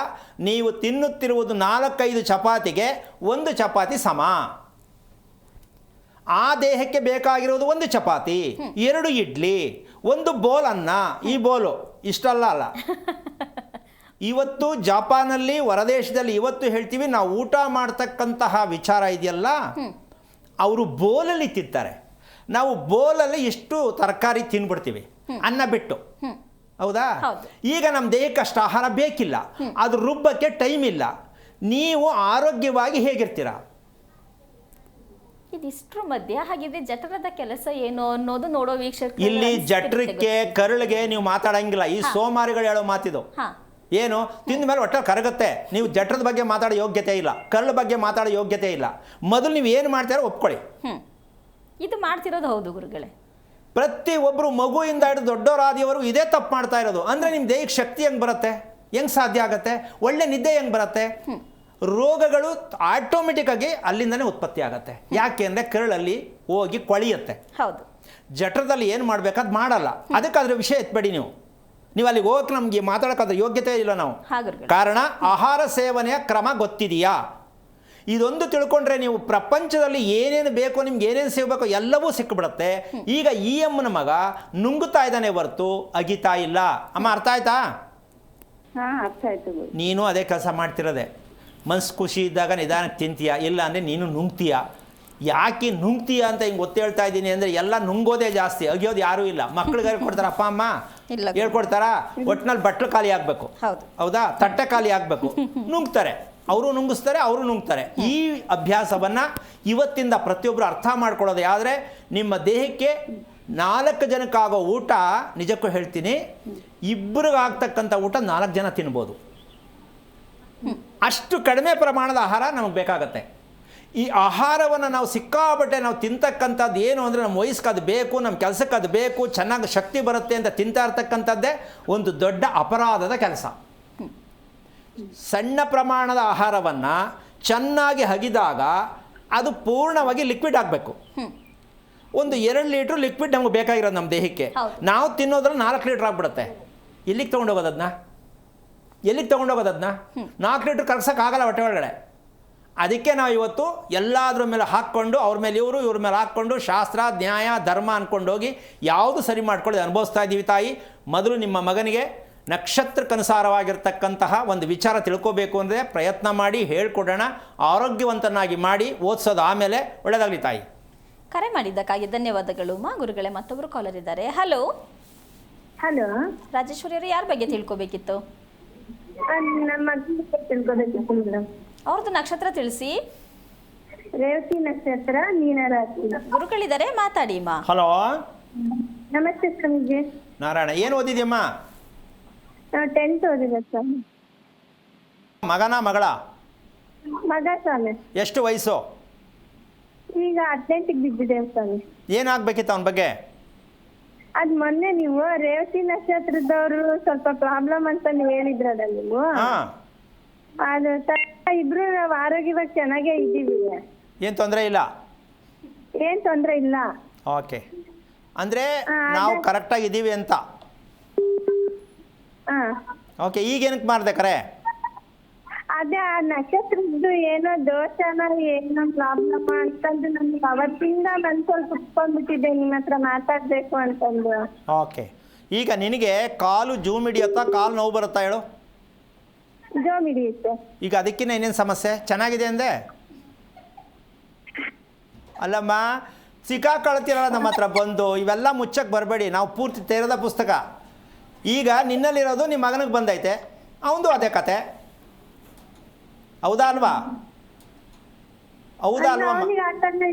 ನೀವು ತಿನ್ನುತ್ತಿರುವುದು 4-5 ಚಪಾತಿಗೆ 1 ಚಪಾತಿ ಸಮ. ಆ ದೇಹಕ್ಕೆ ಬೇಕಾಗಿರುವುದು 1 ಚಪಾತಿ, 2 ಇಡ್ಲಿ, 1 ಬೋಲ್ ಅನ್ನ. ಈ ಬೋಲು ಇಷ್ಟಲ್ಲ ಅಲ್ಲ. ಇವತ್ತು ಜಪಾನಲ್ಲಿ, ಹೊರದೇಶದಲ್ಲಿ ಇವತ್ತು ಹೇಳ್ತೀವಿ ನಾವು ಊಟ ಮಾಡ್ತಕ್ಕಂತಹ ವಿಚಾರ ಇದೆಯಲ್ಲ, ಅವರು ಬೋಲಲ್ಲಿ ತಿಂತಾರೆ. ನಾವು ಬೋಲಲ್ಲಿ ಎಷ್ಟು ತರಕಾರಿ ತಿನ್ಬಿಡ್ತೀವಿ ಅನ್ನ ಬಿಟ್ಟು. ಹೌದಾ? ಈಗ ನಮ್ಮ ದೇಹಕ್ಕೆ ಅಷ್ಟು ಆಹಾರ ಬೇಕಿಲ್ಲ, ಅದು ರುಬ್ಬಕ್ಕೆ ಟೈಮ್ ಇಲ್ಲ. ನೀವು ಆರೋಗ್ಯವಾಗಿ ಹೇಗಿರ್ತೀರಾ? ಇದಿಷ್ಟರ ಮಧ್ಯೆ ಹಾಗಿದ್ರೆ ಜಠರದ ಕೆಲಸ ಏನು ಅನ್ನೋದು ನೋಡೋ ವೀಕ್ಷಕ. ಇಲ್ಲಿ ಜಠರಕ್ಕೆ ಕರಳಿಗೆ ನೀವು ಮಾತಾಡಂಗಿಲ್ಲ. ಈ ಸೋಮಾರಿಗಳು ಹೇಳೋ ಮಾತಿದು. ಏನು? ತಿಂದ ಮೇಲೆ ಒಟ್ಟ ಕರಗುತ್ತೆ. ನೀವು ಜಠರದ ಬಗ್ಗೆ ಮಾತಾಡೋ ಯೋಗ್ಯತೆ ಇಲ್ಲ, ಕರಳ ಬಗ್ಗೆ ಮಾತಾಡೋ ಯೋಗ್ಯತೆ ಇಲ್ಲ. ಮೊದಲು ನೀವು ಏನು ಮಾಡ್ತೀರೋ ಒಪ್ಕೊಳ್ಳಿ. ಇದು ಮಾಡ್ತಿರೋದು ಹೌದು ಗುರುಗಳೇ. ಪ್ರತಿ ಒಬ್ಬರು ಮಗುವಿಂದ ಹಿಡಿದು ದೊಡ್ಡವರಾದಿಯವರು ಇದೇ ತಪ್ಪು ಮಾಡ್ತಾ ಇರೋದು. ಅಂದರೆ ನಿಮ್ಮ ದೇಹಕ್ಕೆ ಶಕ್ತಿ ಹೆಂಗೆ ಬರುತ್ತೆ? ಹೆಂಗೆ ಸಾಧ್ಯ ಆಗುತ್ತೆ? ಒಳ್ಳೆ ನಿದ್ದೆ ಹೆಂಗೆ ಬರುತ್ತೆ? ರೋಗಗಳು ಆಟೋಮೆಟಿಕ್ ಆಗಿ ಅಲ್ಲಿಂದನೇ ಉತ್ಪತ್ತಿ ಆಗುತ್ತೆ. ಯಾಕೆ ಅಂದರೆ ಕರಳಲ್ಲಿ ಹೋಗಿ ಕೊಳೆಯುತ್ತೆ. ಹೌದು. ಜಠರದಲ್ಲಿ ಏನು ಮಾಡಬೇಕಾದ್ ಮಾಡಲ್ಲ. ಅದಕ್ಕೆ ಅದ್ರ ವಿಷಯ ಎತ್ಬೇಡಿ ನೀವು ಅಲ್ಲಿಗೆ ಹೋಗಕ್ಕೆ ನಮಗೆ ಮಾತಾಡೋಕ್ಕಾದ್ರೆ ಯೋಗ್ಯತೆ ಇಲ್ಲ ನಾವು. ಕಾರಣ ಆಹಾರ ಸೇವನೆಯ ಕ್ರಮ ಗೊತ್ತಿದೆಯಾ? ಇದೊಂದು ತಿಳ್ಕೊಂಡ್ರೆ ನೀವು ಪ್ರಪಂಚದಲ್ಲಿ ಏನೇನು ಬೇಕೋ ನಿಮ್ಗೆ ಏನೇನು ಸಿಗಬೇಕೋ ಎಲ್ಲವೂ ಸಿಕ್ಕಿಬಿಡುತ್ತೆ. ಈಗ ಈ ಅಮ್ಮನ ಮಗ ನುಂಗುತ್ತಾ ಇದ್ದಾನೆ ಹೊರತು ಅಗಿತಾ ಇಲ್ಲ. ಅಮ್ಮ ಅರ್ಥ ಆಯ್ತಾ? ಹಾ ಅರ್ಥ ಆಯ್ತು ಗುರುಜಿ. ನೀನು ಅದೇ ಕೆಲಸ ಮಾಡ್ತಿರೋದೆ. ಮನ್ಸು ಖುಷಿ ಇದ್ದಾಗ ನಿಧಾನಕ್ಕೆ ತಿಂತೀಯ, ಇಲ್ಲ ಅಂದರೆ ನೀನು ನುಂಗ್ತೀಯ. ಯಾಕೆ ನುಂಗ್ತೀಯ ಅಂತ ಹಿಂಗೆ ಒತ್ತು ಹೇಳ್ತಾ ಇದ್ದೀನಿ ಅಂದರೆ ಎಲ್ಲ ನುಂಗೋದೇ ಜಾಸ್ತಿ, ಅಗಿಯೋದು ಯಾರೂ ಇಲ್ಲ. ಮಕ್ಳಿಗೆ ಹೇಳ್ಕೊಡ್ತಾರ ಅಪ್ಪ ಅಮ್ಮ? ಇಲ್ಲ. ಹೇಳ್ಕೊಡ್ತಾರ? ಒಟ್ಟಿನಲ್ಲಿ ಬಟ್ಲು ಖಾಲಿ ಆಗಬೇಕು, ಹೌದು. ಹೌದಾ? ತಟ್ಟೆ ಖಾಲಿ ಆಗಬೇಕು. ನುಂಗ್ತಾರೆ, ಅವರು ನುಂಗಿಸ್ತಾರೆ, ಅವರು ನುಂಗ್ತಾರೆ. ಈ ಅಭ್ಯಾಸವನ್ನು ಇವತ್ತಿಂದ ಪ್ರತಿಯೊಬ್ಬರು ಅರ್ಥ ಮಾಡ್ಕೊಳ್ಳೋದು. ಆದರೆ ನಿಮ್ಮ ದೇಹಕ್ಕೆ 4 ಜನಕ್ಕಾಗೋ ಊಟ, ನಿಜಕ್ಕೂ ಹೇಳ್ತೀನಿ, ಇಬ್ಬರಿಗಾಗ್ತಕ್ಕಂಥ ಊಟ 4 ಜನ ತಿನ್ಬೋದು. ಅಷ್ಟು ಕಡಿಮೆ ಪ್ರಮಾಣದ ಆಹಾರ ನಮಗೆ ಬೇಕಾಗತ್ತೆ. ಈ ಆಹಾರವನ್ನು ನಾವು ಸಿಕ್ಕಾಪಟ್ಟೆ ನಾವು ತಿಂತಕ್ಕಂಥದ್ದು ಏನು ಅಂದರೆ ನಮ್ಮ ವಯಸ್ಸಿಗೆ ಅದು ಬೇಕು, ನಮ್ಮ ಕೆಲಸಕ್ಕೆ ಅದು ಬೇಕು, ಚೆನ್ನಾಗಿ ಶಕ್ತಿ ಬರುತ್ತೆ ಅಂತ ತಿಂತಾ ಇರ್ತಕ್ಕಂಥದ್ದೇ ಒಂದು ದೊಡ್ಡ ಅಪರಾಧದ ಕೆಲಸ. ಸಣ್ಣ ಪ್ರಮಾಣದ ಆಹಾರವನ್ನು ಚೆನ್ನಾಗಿ ಅಗಿದಾಗ ಅದು ಪೂರ್ಣವಾಗಿ ಲಿಕ್ವಿಡ್ ಆಗಬೇಕು. ಒಂದು 2 ಲೀಟ್ರ್ ಲಿಕ್ವಿಡ್ ನಮಗೆ ಬೇಕಾಗಿರೋದು ನಮ್ಮ ದೇಹಕ್ಕೆ. ನಾವು ತಿನ್ನೋದ್ರಲ್ಲಿ 4 ಲೀಟ್ರ್ ಆಗಿಬಿಡುತ್ತೆ. ಎಲ್ಲಿಗೆ ತೊಗೊಂಡೋಗೋದನ್ನ? 4 ಲೀಟ್ರ್ ಕರ್ಸೋಕ್ಕಾಗಲ್ಲ ಹೊಟ್ಟೆ ಒಳಗಡೆ. ಅದಕ್ಕೆ ನಾವು ಇವತ್ತು ಎಲ್ಲಾದ್ರ ಮೇಲೆ ಹಾಕ್ಕೊಂಡು, ಅವ್ರ ಮೇಲೆ ಇವ್ರ ಮೇಲೆ ಹಾಕ್ಕೊಂಡು, ಶಾಸ್ತ್ರ ನ್ಯಾಯ ಧರ್ಮ ಅಂದ್ಕೊಂಡೋಗಿ ಯಾವುದು ಸರಿ ಮಾಡ್ಕೊಳ್ಳೋದು ಅನುಭವಿಸ್ತಾ ಇದ್ದೀವಿ. ತಾಯಿ, ಮೊದಲು ನಿಮ್ಮ ಮಗನಿಗೆ ನಕ್ಷತ್ರಕ್ಕನುಸಾರವಾಗಿರ್ತಕ್ಕಂತಹ ಒಂದು ವಿಚಾರ ತಿಳ್ಕೋಬೇಕು ಅಂದರೆ ಪ್ರಯತ್ನ ಮಾಡಿ ಹೇಳ್ಕೊಡೋಣ, ಆರೋಗ್ಯವಂತನಾಗಿ ಮಾಡಿ ಓದಿಸೋದು. ಆಮೇಲೆ ಒಳ್ಳೆಯದಾಗಲಿ ತಾಯಿ. ಕರೆ ಮಾಡಿದ್ದಕ್ಕಾಗಿ ಧನ್ಯವಾದಗಳು ಮಾ. ಗುರುಗಳೇ, ಮತ್ತೊಬ್ಬರು ಕಾಲರ್ ಇದ್ದಾರೆ. ಹಲೋ ಹಲೋ, ರಾಜೇಶ್ವರಿ ಅವರು, ಯಾರ ಬಗ್ಗೆ ತಿಳ್ಕೊಬೇಕಿತ್ತು? ನಮ್ಮ ತಿಳ್ಕೊಬೇಕಿತ್ತು ಮೇಡಮ್. ಅವ್ರದ್ದು ನಕ್ಷತ್ರ ತಿಳಿಸಿ. ರೇವತಿ ನಕ್ಷತ್ರ, ಮೀನರಾಶಿ. ಗುರುಗಳಿದ್ದಾರೆ, ಮಾತಾಡಿ ಮಾ. ಹಲೋ, ನಮಸ್ತೆ ಸ್ವಾಮೀಜಿ. ನಾರಾಯಣ, ಏನು ಓದಿದ್ಯಮ್ಮ? ನಾವು 10th ಓದಿದೆ ಸ್ವಾಮಿ. ಮಗನ ಮಗಳ? ಮಗ ಸ್ವಾಮಿ. ಎಷ್ಟು ವಯಸ್ಸು? ಈಗ 18ಗೆ ಬಿದ್ದಿದೆ ಸ್ವಾಮಿ. ಏನಾಗಬೇಕಿತ್ತು ಅವನ ಬಗ್ಗೆ? ಅದ್ ಮೊನ್ನೆ ನೀವು ರೇವತಿ ನಕ್ಷತ್ರದವರು ಸ್ವಲ್ಪ ಪ್ರಾಬ್ಲಮ್ ಅಂತ ನೀವು ಹೇಳಿದ್ರಲ್ಲ ನೀವು, ಹಾಂ, ಅದು ಇಬ್ರು ನಾವು ಆರೋಗ್ಯವಾಗಿ ಚೆನ್ನಾಗೇ ಇದ್ದೀವಿ, ಏನು ತೊಂದರೆ ಇಲ್ಲ? ಏನ್ ತೊಂದ್ರೆ ಇಲ್ಲ. ಓಕೆ, ಅಂದರೆ ನಾವು ಕರೆಕ್ಟಾಗಿ ಇದ್ದೀವಿ ಅಂತ. ಹಾ, ಓಕೆ, ಈಗೇನಕ್ಕೆ ಮಾಡಿದೆ ಕರೆ? ಅದೇ ಆ ನಕ್ಷತ್ರದ್ದು ಏನೋ ದೋಷನ ಏನೋ ಪ್ರಾಬ್ಲಮ್ ಅಂತಂದು ನಮ್ಗೆ ಅವತ್ತಿಂದ ನಾನು ಸ್ವಲ್ಪ ಕುತ್ಕೊಂಡ್ಬಿಟ್ಟಿದ್ದೆ ನಿಮ್ಮ ಹತ್ರ ಮಾತಾಡ್ಬೇಕು ಅಂತಂದು. ಓಕೆ, ಈಗ ನಿನಗೆ ಕಾಲು ಜೂಮ್ ಹಿಡಿಯುತ್ತಾ, ಕಾಲು ನೋವು ಬರುತ್ತಾ ಹೇಳು? ಜೋಮ್ ಹಿಡಿಯುತ್ತೆ. ಈಗ ಅದಕ್ಕಿಂತ ಏನೇನು ಸಮಸ್ಯೆ? ಚೆನ್ನಾಗಿದೆ ಅಂದೆ ಅಲ್ಲಮ್ಮ. ಸಿಕ್ಕಾಕೊಳ್ತೀರಲ್ಲ ನಮ್ಮ ಹತ್ರ ಬಂದು. ಇವೆಲ್ಲ ಮುಚ್ಚಕ್ಕೆ ಬರಬೇಡಿ, ನಾವು ಪೂರ್ತಿ ತೆರೆದ ಪುಸ್ತಕ. ಈಗ ನಿನ್ನಲ್ಲಿರೋದು ನಿಮ್ಮ ಮಗನಿಗೆ ಬಂದೈತೆ, ಅವನದು ಅದೇ ಕತೆ. ಹೌದಾ ಅಲ್ವಾ? ಹೌದಾ ಅಲ್ವಾ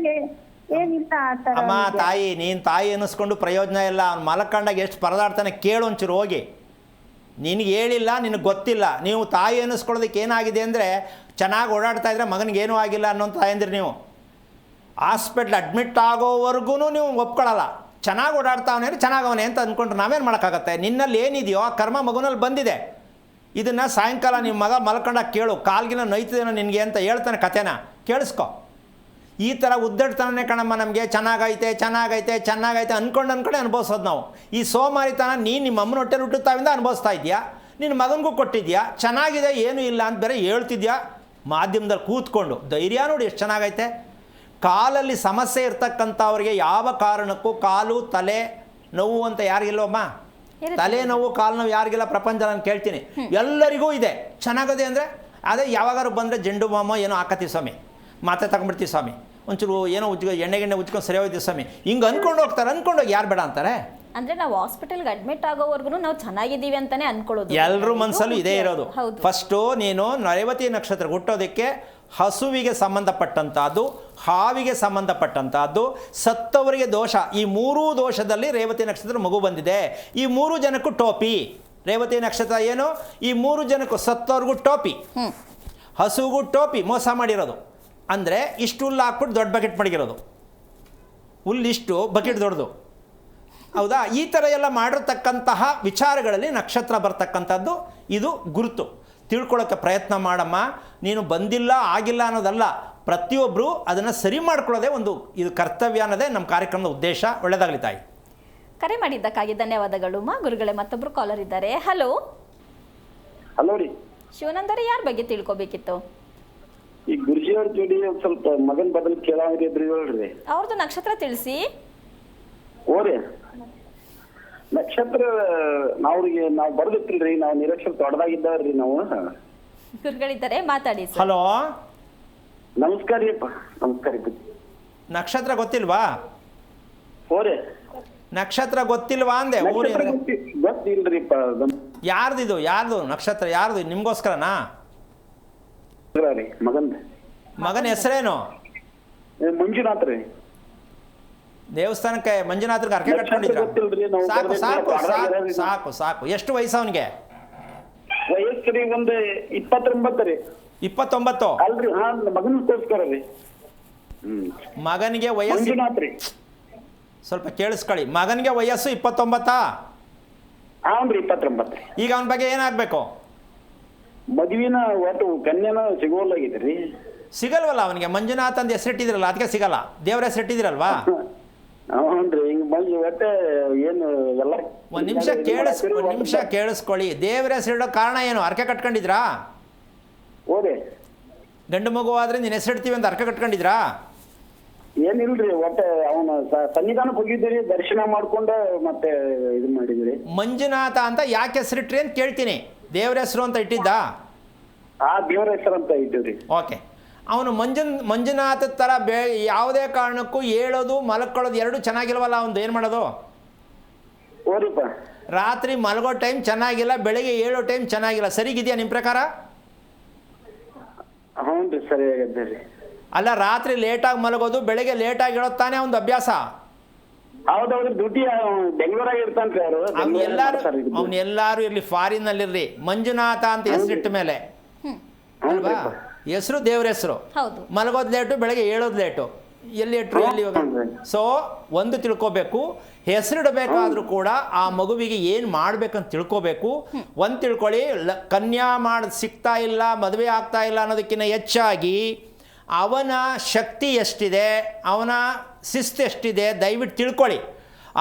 ಏನಿಲ್ಲ ಆತರ. ಅಮ್ಮ, ತಾಯಿ, ನೀನು ತಾಯಿ ಅನ್ನಿಸ್ಕೊಂಡು ಪ್ರಯೋಜನ ಇಲ್ಲ. ಅವ್ನು ಮಲಕ್ಕಂಡಾಗ ಎಷ್ಟು ಪರದಾಡ್ತಾನೆ ಕೇಳು ಒಂಚೂರು ಹೋಗಿ. ನಿನಗೆ ಹೇಳಿಲ್ಲ, ನಿನಗೆ ಗೊತ್ತಿಲ್ಲ. ನೀವು ತಾಯಿ ಅನ್ನಿಸ್ಕೊಳ್ಳೋದಕ್ಕೆ ಏನಾಗಿದೆ ಅಂದರೆ, ಚೆನ್ನಾಗಿ ಓಡಾಡ್ತಾ ಇದ್ರೆ ಮಗನಿಗೇನೂ ಆಗಿಲ್ಲ ಅನ್ನೋಂಥ ತಾಯಂದಿರು ನೀವು. ಹಾಸ್ಪಿಟ್ಲ್ ಅಡ್ಮಿಟ್ ಆಗೋವರೆಗೂ ನೀವು ಒಪ್ಕೊಳ್ಳಲ್ಲ. ಚೆನ್ನಾಗಿ ಓಡಾಡ್ತಾವನೇ, ಚೆನ್ನಾಗವನೇ ಅಂತ ಅಂದ್ಕೊಂಡ್ರೆ ನಾವೇನು ಮಾಡೋಕ್ಕಾಗತ್ತೆ? ನಿನ್ನಲ್ಲಿ ಏನಿದೆಯೋ ಆ ಕರ್ಮ ಮಗುನಲ್ಲಿ ಬಂದಿದೆ. ಇದನ್ನು ಸಾಯಂಕಾಲ ನಿಮ್ಮ ಮಗ ಮಲ್ಕೊಂಡಾಗ ಕೇಳು, ಕಾಲ್ಗಿನ ನೊಯ್ತಿದೇನೋ ನಿನಗೆ ಅಂತ ಹೇಳ್ತಾನೆ ಕತೆನ, ಕೇಳಿಸ್ಕೊ. ಈ ಥರ ಉದ್ದಡ್ತಾನೆ ಕಣಮ್ಮ ನಮಗೆ. ಚೆನ್ನಾಗೈತೆ ಅಂದ್ಕೊಂಡು ಅನುಭವಿಸೋದು ನಾವು. ಈ ಸೋಮಾರಿತನ ನೀನು ನಿಮ್ಮ ಅಮ್ಮನ ಹೊಟ್ಟೆಲಿ ಹುಟ್ಟುತ್ತಾವಿಂದ ಅನುಭವಿಸ್ತಾ ಇದೆಯಾ, ನಿನ್ನ ಮಗನಿಗೂ ಕೊಟ್ಟಿದ್ಯಾ. ಚೆನ್ನಾಗಿದೆ, ಏನೂ ಇಲ್ಲ ಅಂತ ಬೇರೆ ಹೇಳ್ತಿದ್ಯಾ ಮಾಧ್ಯಮದಲ್ಲಿ ಕೂತ್ಕೊಂಡು. ಧೈರ್ಯ ನೋಡಿ ಎಷ್ಟು ಚೆನ್ನಾಗೈತೆ. ಕಾಲಲ್ಲಿ ಸಮಸ್ಯೆ ಇರ್ತಕ್ಕಂಥವ್ರಿಗೆ ಯಾವ ಕಾರಣಕ್ಕೂ ಕಾಲು ತಲೆ ನೋವು ಅಂತ ಯಾರಿಗಿಲ್ಲವಮ್ಮ? ತಲೆ ನೋವು ಕಾಲು ನೋವು ಯಾರಿಗಿಲ್ಲ ಪ್ರಪಂಚ? ನಾನು ಕೇಳ್ತೀನಿ, ಎಲ್ಲರಿಗೂ ಇದೆ. ಚೆನ್ನಾಗದೆ ಅಂದರೆ ಅದೇ ಯಾವಾಗಾರು ಬಂದರೆ ಜಂಡು ಬಾಮ ಏನೋ ಹಾಕತ್ತೀವಿ ಸ್ವಾಮಿ, ಮಾತೆ ತಗೊಂಡ್ಬಿಡ್ತೀವಿ ಸ್ವಾಮಿ, ಒಂಚೂರು ಏನೋ ಎಣ್ಣೆ ಉಜ್ಕೊಂಡು ಸರಿ ಹೋಯ್ತೀವಿ ಸ್ವಾಮಿ, ಹಿಂಗೆ ಅಂದ್ಕೊಂಡು ಹೋಗ್ತಾರೆ. ಅಂದ್ಕೊಂಡೋಗಿ ಯಾರು ಬೇಡ ಅಂತಾರೆ? ಅಂದ್ರೆ ನಾವು ಹಾಸ್ಪಿಟಲ್ಗೆ ಅಡ್ಮಿಟ್ ಆಗೋವರೆಗೂ ನಾವು ಚೆನ್ನಾಗಿದ್ದೀವಿ ಅಂತಾನೆ ಅನ್ಕೊಳ್ಳೋದು. ಎಲ್ಲರೂ ಮನಸ್ಸಲ್ಲೂ ಇದೇ ಇರೋದು. ಹೌದು. ಫಸ್ಟು ನೀನು ರೇವತಿ ನಕ್ಷತ್ರ ಹುಟ್ಟೋದಕ್ಕೆ ಹಸುವಿಗೆ ಸಂಬಂಧಪಟ್ಟಂಥದ್ದು, ಹಾವಿಗೆ ಸಂಬಂಧಪಟ್ಟಂಥದ್ದು, ಸತ್ತವರಿಗೆ ದೋಷ. ಈ 3 ದೋಷದಲ್ಲಿ ರೇವತಿ ನಕ್ಷತ್ರ ಮಗು ಬಂದಿದೆ. ಈ 3 ಜನಕ್ಕೂ ಟೋಪಿ. ರೇವತಿ ನಕ್ಷತ್ರ ಏನು? ಈ 3 ಜನಕ್ಕೂ, ಸತ್ತವ್ರಿಗೂ ಟೋಪಿ, ಹಸುವಿಗೂ ಟೋಪಿ, ಮೋಸ ಮಾಡಿರೋದು. ಅಂದರೆ ಇಷ್ಟು ಹುಲ್ಲು ಹಾಕ್ಬಿಟ್ಟು ದೊಡ್ಡ ಬಕೆಟ್ ಮಡಗಿರೋದು. ಹುಲ್ಲಿಷ್ಟು, ಬಕೆಟ್ ದೊಡ್ಡದು. ಹೌದಾ? ಈ ಥರ ಎಲ್ಲ ಮಾಡಿರ್ತಕ್ಕಂತಹ ವಿಚಾರಗಳಲ್ಲಿ ನಕ್ಷತ್ರ ಬರ್ತಕ್ಕಂಥದ್ದು ಇದು ಗುರುತು. ತಿಳ್ಕೊಳ್ಳೋಕ್ಕೆ ಪ್ರಯತ್ನ ಮಾಡಮ್ಮ. ನೀನು ಬಂದಿಲ್ಲ ಆಗಿಲ್ಲ ಅನ್ನೋದಲ್ಲ, ಪ್ರತಿಯೊಬ್ಬರು ಅದನ್ನು ಸರಿ ಮಾಡ್ಕೊಳ್ಳೋದೇ ಒಂದು ಇದು ಕರ್ತವ್ಯ ಅನ್ನೋದೇ ನಮ್ಮ ಕಾರ್ಯಕ್ರಮದ ಉದ್ದೇಶ. ಒಳ್ಳೆಯದಾಗಲಿ ತಾಯಿ. ಕರೆ ಮಾಡಿದ್ದಕ್ಕಾಗಿ ಧನ್ಯವಾದಗಳು ಮಾ. ಗುರುಗಳೇ, ಮತ್ತೊಬ್ಬರು ಕಾಲರ್ ಇದ್ದಾರೆ. ಹಲೋ. ಹಲೋ ರೀ. ಶಿವಾನಂದರೇ, ಯಾರ ಬಗ್ಗೆ ತಿಳ್ಕೊಬೇಕಿತ್ತು? ಈ ಗುರುಜಿ ಗುರುಜಿಯವ್ರ ಜೋಡಿ ಒಂದ್ ಸ್ವಲ್ಪ ಮಗನ್ ಬದಲ್ ಕೇಳಾವ್ರಿ ಇದ್ರಿ ಹೇಳ್ರಿ. ಅವ್ರದ್ದು ನಕ್ಷತ್ರ ತಿಳಿಸಿ. ಓರಿ ನಕ್ಷತ್ರ ನಾವ್ರಿಗೆ ನಾವ್ ಬರ್ದಿಟ್ಟಿಲ್ರಿ, ನಾವ್ ನಿರಕ್ಷರ ದೊಡ್ಡದಾಗಿದ್ದಾವ್ರಿ ನಾವು. ಗುರುಗಳಿದ್ದಾರೆ, ಮಾತಾಡಿ ಸರ್. ಹಲೋ, ನಮಸ್ಕಾರ ರೀಪ್ಪ. ನಮಸ್ಕಾರ. ನಕ್ಷತ್ರ ಗೊತ್ತಿಲ್ವಾ? ಓರಿ ನಕ್ಷತ್ರ ಗೊತ್ತಿಲ್ವಾ ಅಂದೆ. ನಕ್ಷತ್ರ ಗೊತ್ತಿಲ್ರಿಪ್ಪ. ಯಾರ್ದು ನಕ್ಷತ್ರ ಯಾರ್ದು? ನಿಮ್ಗೋಸ್ಕರನಾ? ರೀ ಮಗಂದ. ಮಗನ ಹೆಸರೇನು? ಮಂಜುನಾಥ್ ರೀ. ದೇವಸ್ಥಾನಕ್ಕೆ ಮಂಜುನಾಥ್ರಿಗೆ ಅರ್ಕೆ ಕಟ್ಕೊಂಡಿದ್ರ? ಗೊತ್ತಿಲ್ರಿ ನಾವು. ಸಾಕು ಸಾಕು ಸಾಕು ಸಾಕು ಸಾಕು. ಎಷ್ಟು ವಯಸ್ಸು ಅವನಿಗೆ? ವಯಸ್ಸು ರೀ ಒಂದು 29 ರೀ. 29? ಅಲ್ರಿ, ಹಾ ಮಗನಗೋಸ್ಕರ ರೀ. ಮಗನಿಗೆ ವಯಸ್ಸು ಮಂಜುನಾಥ್ ರೀ. ಸ್ವಲ್ಪ ಕೇಳಿಸ್ಕೊಳ್ಳಿ. ಮಗನಿಗೆ ವಯಸ್ಸು 29? ಹೌನ್ರಿ 29 ರೀ. ಈಗ ಅವನ ಬಗ್ಗೆ ಏನಾಗಬೇಕು? ಮದುವಿನ ಒಟ್ಟು ಕನ್ಯಾನ ಸಿಗೋಲಾಗಿದ್ರಿ. ಸಿಗಲ್ವಲ್ಲ ಅವನಿಗೆ? ಮಂಜುನಾಥ್ ಅಂತ ಹೆಸರಿಟ್ಟಿದ್ರಲ್ಲ, ಅದಕ್ಕೆ ಸಿಗಲ್ಲ. ದೇವ್ರ ಹೆಸರಿಟ್ಟಿದ್ರಲ್ವಾ? ಹೌನ್ರಿ, ಹಿಂಗ್ ಮಂಜು ಒಟ್ಟೆ ಏನು ಎಲ್ಲ. ಒಂದು ನಿಮಿಷ ಕೇಳಿಸ್ಕೊಳ್ಳಿ. ದೇವ್ರ ಹೆಸರಿಡೋ ಕಾರಣ ಏನು? ಅರ್ಕೆ ಕಟ್ಕೊಂಡಿದ್ರಾ? ಓದೇ ಗಂಡು ಮಗು ಆದ್ರೆ ನೀನು ಹೆಸರಿಡ್ತೀವಿ ಅಂತ ಅರ್ಕೆ ಕಟ್ಕೊಂಡಿದ್ರಾ? ಏನಿಲ್ರಿ, ಒಟ್ಟೆ ಅವನ ಸನ್ನಿಧಾನಕ್ಕೆ ಹೋಗಿದ್ದೀರಿ, ದರ್ಶನ ಮಾಡ್ಕೊಂಡು ಮತ್ತೆ ಇದು ಮಾಡಿದ್ರಿ. ಮಂಜುನಾಥ ಅಂತ ಯಾಕೆ ಹೆಸರಿಟ್ರಿ ಅಂತ ಕೇಳ್ತೀನಿ. ದೇವ್ರ ಹೆಸರು ಅಂತ ಇಟ್ಟಿದ್ದ? ಆ ದೇವರ ಹೆಸರಂತ ಇದ್ದೀವ್ರಿ. ಓಕೆ. ಅವನು ಮಂಜುನಾಥ ಥರ ಯಾವುದೇ ಕಾರಣಕ್ಕೂ ಹೇಳೋದು ಮಲ್ಕೊಳ್ಳೋದು ಎರಡು ಚೆನ್ನಾಗಿಲ್ವಲ್ಲ? ಅವನು ಏನು ಮಾಡೋದು? ಓರಿಪ್ಪ, ರಾತ್ರಿ ಮಲಗೋ ಟೈಮ್ ಚೆನ್ನಾಗಿಲ್ಲ, ಬೆಳಗ್ಗೆ ಏಳೋ ಟೈಮ್ ಚೆನ್ನಾಗಿಲ್ಲ. ಸರಿಗಿದೆಯಾ ನಿಮ್ಮ ಪ್ರಕಾರ? ಹೌನ್ರಿ, ಸರಿ ಆಗಿದ್ದೀರಿ. ಅಲ್ಲ, ರಾತ್ರಿ ಲೇಟಾಗಿ ಮಲಗೋದು, ಬೆಳಗ್ಗೆ ಲೇಟಾಗಿ ಹೇಳೋದು ತಾನೇ ಒಂದು ಅಭ್ಯಾಸ. ಹೌದೌದ್ರಿ, ಡ್ಯೂಟಿ ಬೆಂಗಳೂರಾಗ ಇರ್ತಾನ್ರಿ ಅವರು. ಅವನೆಲ್ಲಾರು ಇರ್ಲಿ, ಫಾರಿನ್ನಲ್ಲಿರ್ಲಿ, ಮಂಜುನಾಥ ಅಂತ ಹೆಸರಿಟ್ಟ ಮೇಲೆ ಅಲ್ವಾ? ಹೆಸರು ದೇವ್ರ ಹೆಸರು. ಹೌದು. ಮಲಗೋದು ಲೇಟು, ಬೆಳಗ್ಗೆ ಹೇಳೋದು ಲೇಟು. ಎಲ್ಲಿ ಇಟ್ರು ಎಲ್ಲಿ ಇವಾಗ? ಸೊ ಒಂದು ತಿಳ್ಕೊಬೇಕು, ಹೆಸರಿಡಬೇಕಾದ್ರೂ ಕೂಡ ಆ ಮಗುವಿಗೆ ಏನು ಮಾಡ್ಬೇಕಂತ ತಿಳ್ಕೊಬೇಕು. ಒಂದು ತಿಳ್ಕೊಳ್ಳಿ, ಕನ್ಯಾ ಸಿಗ್ತಾ ಇಲ್ಲ, ಮದುವೆ ಆಗ್ತಾ ಇಲ್ಲ ಅನ್ನೋದಕ್ಕಿಂತ ಹೆಚ್ಚಾಗಿ ಅವನ ಶಕ್ತಿ ಎಷ್ಟಿದೆ, ಅವನ ಶಿಸ್ತು ಎಷ್ಟಿದೆ ದಯವಿಟ್ಟು ತಿಳ್ಕೊಳ್ಳಿ.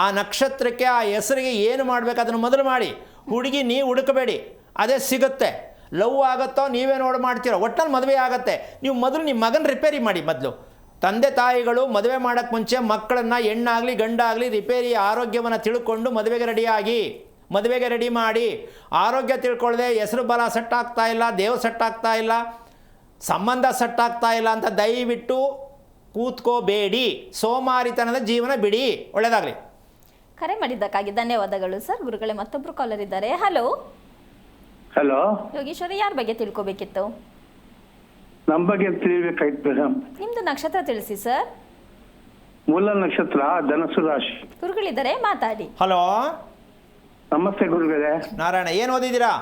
ಆ ನಕ್ಷತ್ರಕ್ಕೆ, ಆ ಹೆಸರಿಗೆ ಏನು ಮಾಡಬೇಕು ಅದನ್ನು ಮೊದಲು ಮಾಡಿ. ಹುಡುಗಿ ನೀವು ಹುಡುಕಬೇಡಿ, ಅದೇ ಸಿಗುತ್ತೆ. ಲವ್ ಆಗುತ್ತೋ ನೀವೇ ನೋಡಿ ಮಾಡ್ತೀರೋ, ಒಟ್ಟಲ್ಲಿ ಮದುವೆ ಆಗುತ್ತೆ. ನೀವು ಮೊದಲು ನಿಮ್ಮ ಮಗನ ರಿಪೇರಿ ಮಾಡಿ. ಮೊದಲು ತಂದೆ ತಾಯಿಗಳು ಮದುವೆ ಮಾಡೋಕ್ಕೆ ಮುಂಚೆ ಮಕ್ಕಳನ್ನು, ಹೆಣ್ಣಾಗಲಿ ಗಂಡಾಗಲಿ, ರಿಪೇರಿ ಆರೋಗ್ಯವನ್ನು ತಿಳ್ಕೊಂಡು ಮದುವೆಗೆ ರೆಡಿ ಮಾಡಿ. ಆರೋಗ್ಯ ತಿಳ್ಕೊಳ್ಳದೆ ಹೆಸರು ಬಲ ಸೆಟ್ ಆಗ್ತಾ ಇಲ್ಲ, ದೇವ್ ಸೆಟ್ ಆಗ್ತಾ ಇಲ್ಲ, ಸಂಬಂಧ ಸೆಟ್ ಆಗ್ತಾ ಇಲ್ಲ ಅಂತ ದಯವಿಟ್ಟು ಕೂತ್ಕೋಬೇಡಿ. ಸೋಮಾರಿತನದ ಜೀವನ ಬಿಡಿ. ಒಳ್ಳೆಯದಾಗಲಿ. ಕರೆ ಮಾಡಿದ್ದಕ್ಕಾಗಿ ಧನ್ಯವಾದಗಳು ಸರ್. ಗುರುಗಳೇ, ಮತ್ತೊಬ್ರು ಕಾಲರ್ ಇದ್ದಾರೆ. ಹಲೋ ಹಲೋ, ಯೋಗೀಶ್ವರಿ, ಯಾರ ಬಗ್ಗೆ ತಿಳ್ಕೊಬೇಕಿತ್ತು? ನಮ್ಮ ಬಗ್ಗೆ ತಿಳಿಬೇಕಾಯ್ತು ಮೇಡಮ್. ನಿಮ್ದು ನಕ್ಷತ್ರ ತಿಳಿಸಿ ಸರ್. ಮೂಲ ನಕ್ಷತ್ರ ಧನಸು ರಾಶಿ. ಗುರುಗಳಿದ್ದಾರೆ, ಮಾತಾಡಿ. ಹಲೋ, ನಮಸ್ತೆ ಗುರುಗಳೇ. ನಾರಾಯಣ, ಏನು ಓದಿದ್ದೀರಾ?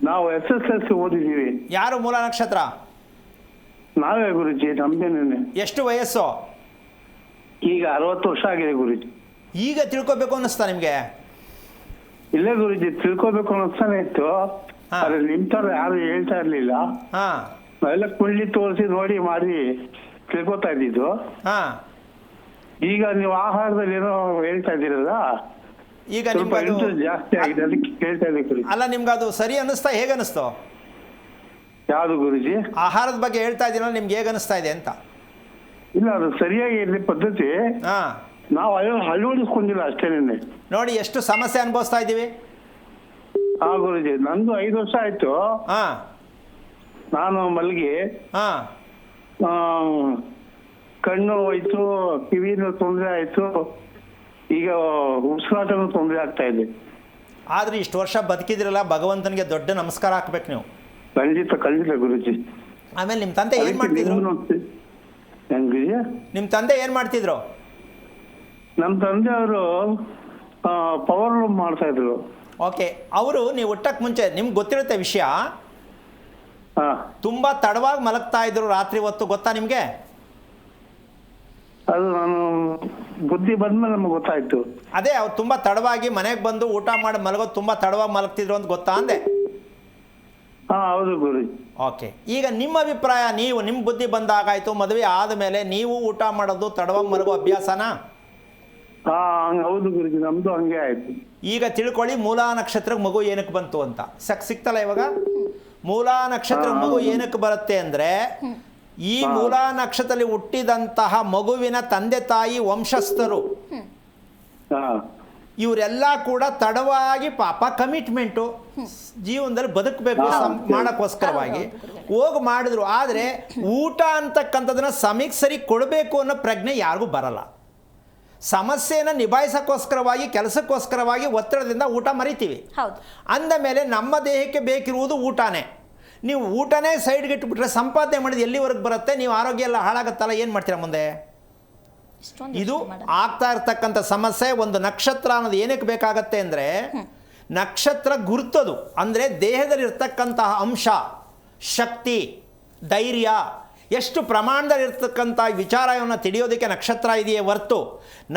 ನಾವು SSLC ಓದಿದ್ದೀವಿ. ಯಾರು ಮೂಲ ನಕ್ಷತ್ರ? ನಾವೇ ಗುರುಜಿ, ನಮ್ದೇನೆ. ಎಷ್ಟು ವಯಸ್ಸು? ಈಗ 60 ವರ್ಷ ಆಗಿದೆ ಗುರುಜಿ. ಈಗ ತಿಳ್ಕೊಬೇಕು ಅನ್ನಿಸ್ತಾ ನಿಮಗೆ? ಇಲ್ಲೇ ಗುರುಜಿ, ತಿಳ್ಕೊಬೇಕು ಅನ್ನಿಸ್ತಾನೆ ಇತ್ತು. ಆದ್ರೆ ನಿಮ್ ತರ ಯಾರು ಹೇಳ್ತಾ ಇರ್ಲಿಲ್ಲ. ನಾವೆಲ್ಲ ಕುಳ್ಳಿ ತೋರಿಸಿ ನೋಡಿ ಮಾಡಿ ತಿಳ್ಕೊತಾ ಇದ್ದಿದ್ದು. ಈಗ ನೀವು ಆಹಾರದಲ್ಲಿ ಏನೋ ಹೇಳ್ತಾ ಇದ್ದೀರಲ್ಲ, ಈಗ ಸ್ವಲ್ಪ ಇಂಟ್ರೆಸ್ಟ್ ಜಾಸ್ತಿ ಆಗಿದೆ, ಅದಕ್ಕೆ ಕೇಳ್ತಾ ಇದ್ದೀವಿ ಗುರುಜಿ. ಅಲ್ಲ, ನಿಮ್ಗೆ ಅದು ಸರಿ ಅನ್ನಿಸ್ತಾ? ಹೇಗೆ ಅನ್ನಿಸ್ತು? ಯಾವುದು ಗುರುಜಿ? ಆಹಾರದ ಬಗ್ಗೆ ಹೇಳ್ತಾ ಇದ್ದೀನಲ್ಲ, ನಿಮ್ಗೆ ಹೇಗೆ ಅನ್ನಿಸ್ತಾ ಇದೆ ಅಂತ? ಇಲ್ಲ, ಅದು ಸರಿಯಾಗಿ ಇರಲಿ ಪದ್ಧತಿ. ನಾವು ಅಳವಡಿಸ್ಕೊಂಡಿಲ್ಲ ಅಷ್ಟೇನೆ. ನೋಡಿ ಎಷ್ಟು ಸಮಸ್ಯೆ ಅನುಭವಿಸ್ತಾ ಇದ್ದೀವಿ. ಹಾ ಗುರುಜಿ, ನಂದು 5 ವರ್ಷ ಆಯ್ತು. ನಾನು ಮಲಗಿ ಕಣ್ಣು ಹೋಯ್ತು, ಕಿವಿನೂ ತೊಂದರೆ ಆಯ್ತು, ಈಗ ಉಸಿರಾಟನೂ ತೊಂದರೆ ಆಗ್ತಾ ಇದೆ. ಆದ್ರೆ ಇಷ್ಟು ವರ್ಷ ಬದುಕಿದ್ರಲ್ಲ, ಭಗವಂತನಿಗೆ ದೊಡ್ಡ ನಮಸ್ಕಾರ ಹಾಕ್ಬೇಕು ನೀವು. ಖಂಡಿತ ಗುರುಜಿ. ಆಮೇಲೆ ನಿಮ್ಮ ತಂದೆ ಏನ್ ಮಾಡ್ತಿದ್ರು? ನಿಮ್ಮ ತಂದೆ ಏನ್ ಮಾಡ್ತಿದ್ರು? ನಮ್ಮ ತಂದೆ ಅವರು ಪವರ್ ಲೂಮ್ ಮಾಡ್ತಾ ಇದ್ರು. ಓಕೆ. ಅವರು ನೀವು ಹುಟ್ಟಕ್ಕೆ ಮುಂಚೆ ನಿಮ್ಗೆ ಗೊತ್ತಿರುತ್ತೆ ವಿಷಯ, ತುಂಬಾ ತಡವಾಗಿ ಮಲಗ್ತಾ ಇದ್ರು ರಾತ್ರಿ ಹೊತ್ತು, ಗೊತ್ತಾ ನಿಮ್ಗೆ? ಅದು ನಾನು ಬುದ್ಧಿ ಬಂದ್ಮೇಲೆ ನಮ್ಗೆ ಗೊತ್ತಾಯ್ತು. ಅದೇ, ಅವ್ರು ತುಂಬಾ ತಡವಾಗಿ ಮನೆಗೆ ಬಂದು ಊಟ ಮಾಡಿ ಮಲಗೋದು, ತುಂಬಾ ತಡವಾಗಿ ಮಲಗ್ತಿದ್ರು ಅಂತ ಗೊತ್ತಾ ಅಂದೆ? ಹೌದು ಗುರುಜಿ. ಓಕೆ. ಈಗ ನಿಮ್ಮ ಅಭಿಪ್ರಾಯ, ನೀವು ನಿಮ್ಮ ಬುದ್ಧಿ ಬಂದಾಗಾಯ್ತು, ಮದುವೆ ಆದಮೇಲೆ ನೀವು ಊಟ ಮಾಡೋದು ತಡವಾಗಿ ಮಲಗೋ ಅಭ್ಯಾಸನಾ? ಹೌದು ಗುರುಜಿ, ನಮ್ದು ಹಂಗೆ ಆಯ್ತು. ಈಗ ತಿಳ್ಕೊಳ್ಳಿ, ಮೂಲ ನಕ್ಷತ್ರಕ್ಕೆ ಮಗು ಏನಕ್ಕೆ ಬಂತು ಅಂತ. ಸಿಕ್ತಲ್ಲ ಇವಾಗ? ಮೂಲಾ ನಕ್ಷತ್ರ ಮಗು ಏನಕ್ಕೆ ಬರುತ್ತೆ ಅಂದರೆ ಈ ಮೂಲಾ ನಕ್ಷತ್ರದಲ್ಲಿ ಹುಟ್ಟಿದಂತಹ ಮಗುವಿನ ತಂದೆ ತಾಯಿ ವಂಶಸ್ಥರು ಇವರೆಲ್ಲ ಕೂಡ ತಡವಾಗಿ ಪಾಪ ಕಮಿಟ್ಮೆಂಟು ಜೀವನದಲ್ಲಿ ಬದುಕಬೇಕು ಮಾಡೋಕ್ಕೋಸ್ಕರವಾಗಿ ಹೋಗಿ ಮಾಡಿದ್ರು. ಆದರೆ ಊಟ ಅಂತಕ್ಕಂಥದ್ದನ್ನ ಸಮಯಕ್ಕೆ ಸರಿ ಕೊಡಬೇಕು ಅನ್ನೋ ಪ್ರಜ್ಞೆ ಯಾರಿಗೂ ಬರಲ್ಲ. ಸಮಸ್ಯೆಯನ್ನು ನಿಭಾಯಿಸೋಕ್ಕೋಸ್ಕರವಾಗಿ ಕೆಲಸಕ್ಕೋಸ್ಕರವಾಗಿ ಒತ್ತಡದಿಂದ ಊಟ ಮರಿತೀವಿ. ಅಂದ ಮೇಲೆ ನಮ್ಮ ದೇಹಕ್ಕೆ ಬೇಕಿರುವುದು ಊಟನೇ. ನೀವು ಊಟನೇ ಸೈಡ್ಗೆ ಇಟ್ಬಿಟ್ರೆ ಸಂಪಾದನೆ ಮಾಡಿದ ಎಲ್ಲಿವರೆಗೆ ಬರುತ್ತೆ? ನೀವು ಆರೋಗ್ಯ ಎಲ್ಲ ಹಾಳಾಗುತ್ತಲ್ಲ, ಏನು ಮಾಡ್ತೀರಾ ಮುಂದೆ? ಇದು ಆಗ್ತಾ ಇರ್ತಕ್ಕಂಥ ಸಮಸ್ಯೆ. ಒಂದು ನಕ್ಷತ್ರ ಅನ್ನೋದು ಏನಕ್ಕೆ ಬೇಕಾಗತ್ತೆ ಅಂದರೆ ನಕ್ಷತ್ರ ಗುರುತದು ಅಂದರೆ ದೇಹದಲ್ಲಿ ಇರ್ತಕ್ಕಂತಹ ಅಂಶ, ಶಕ್ತಿ, ಧೈರ್ಯ ಎಷ್ಟು ಪ್ರಮಾಣದಲ್ಲಿ ಇರ್ತಕ್ಕಂಥ ವಿಚಾರವನ್ನು ತಿಳಿಯೋದಕ್ಕೆ ನಕ್ಷತ್ರ ಇದೆಯೇ ಹೊರತು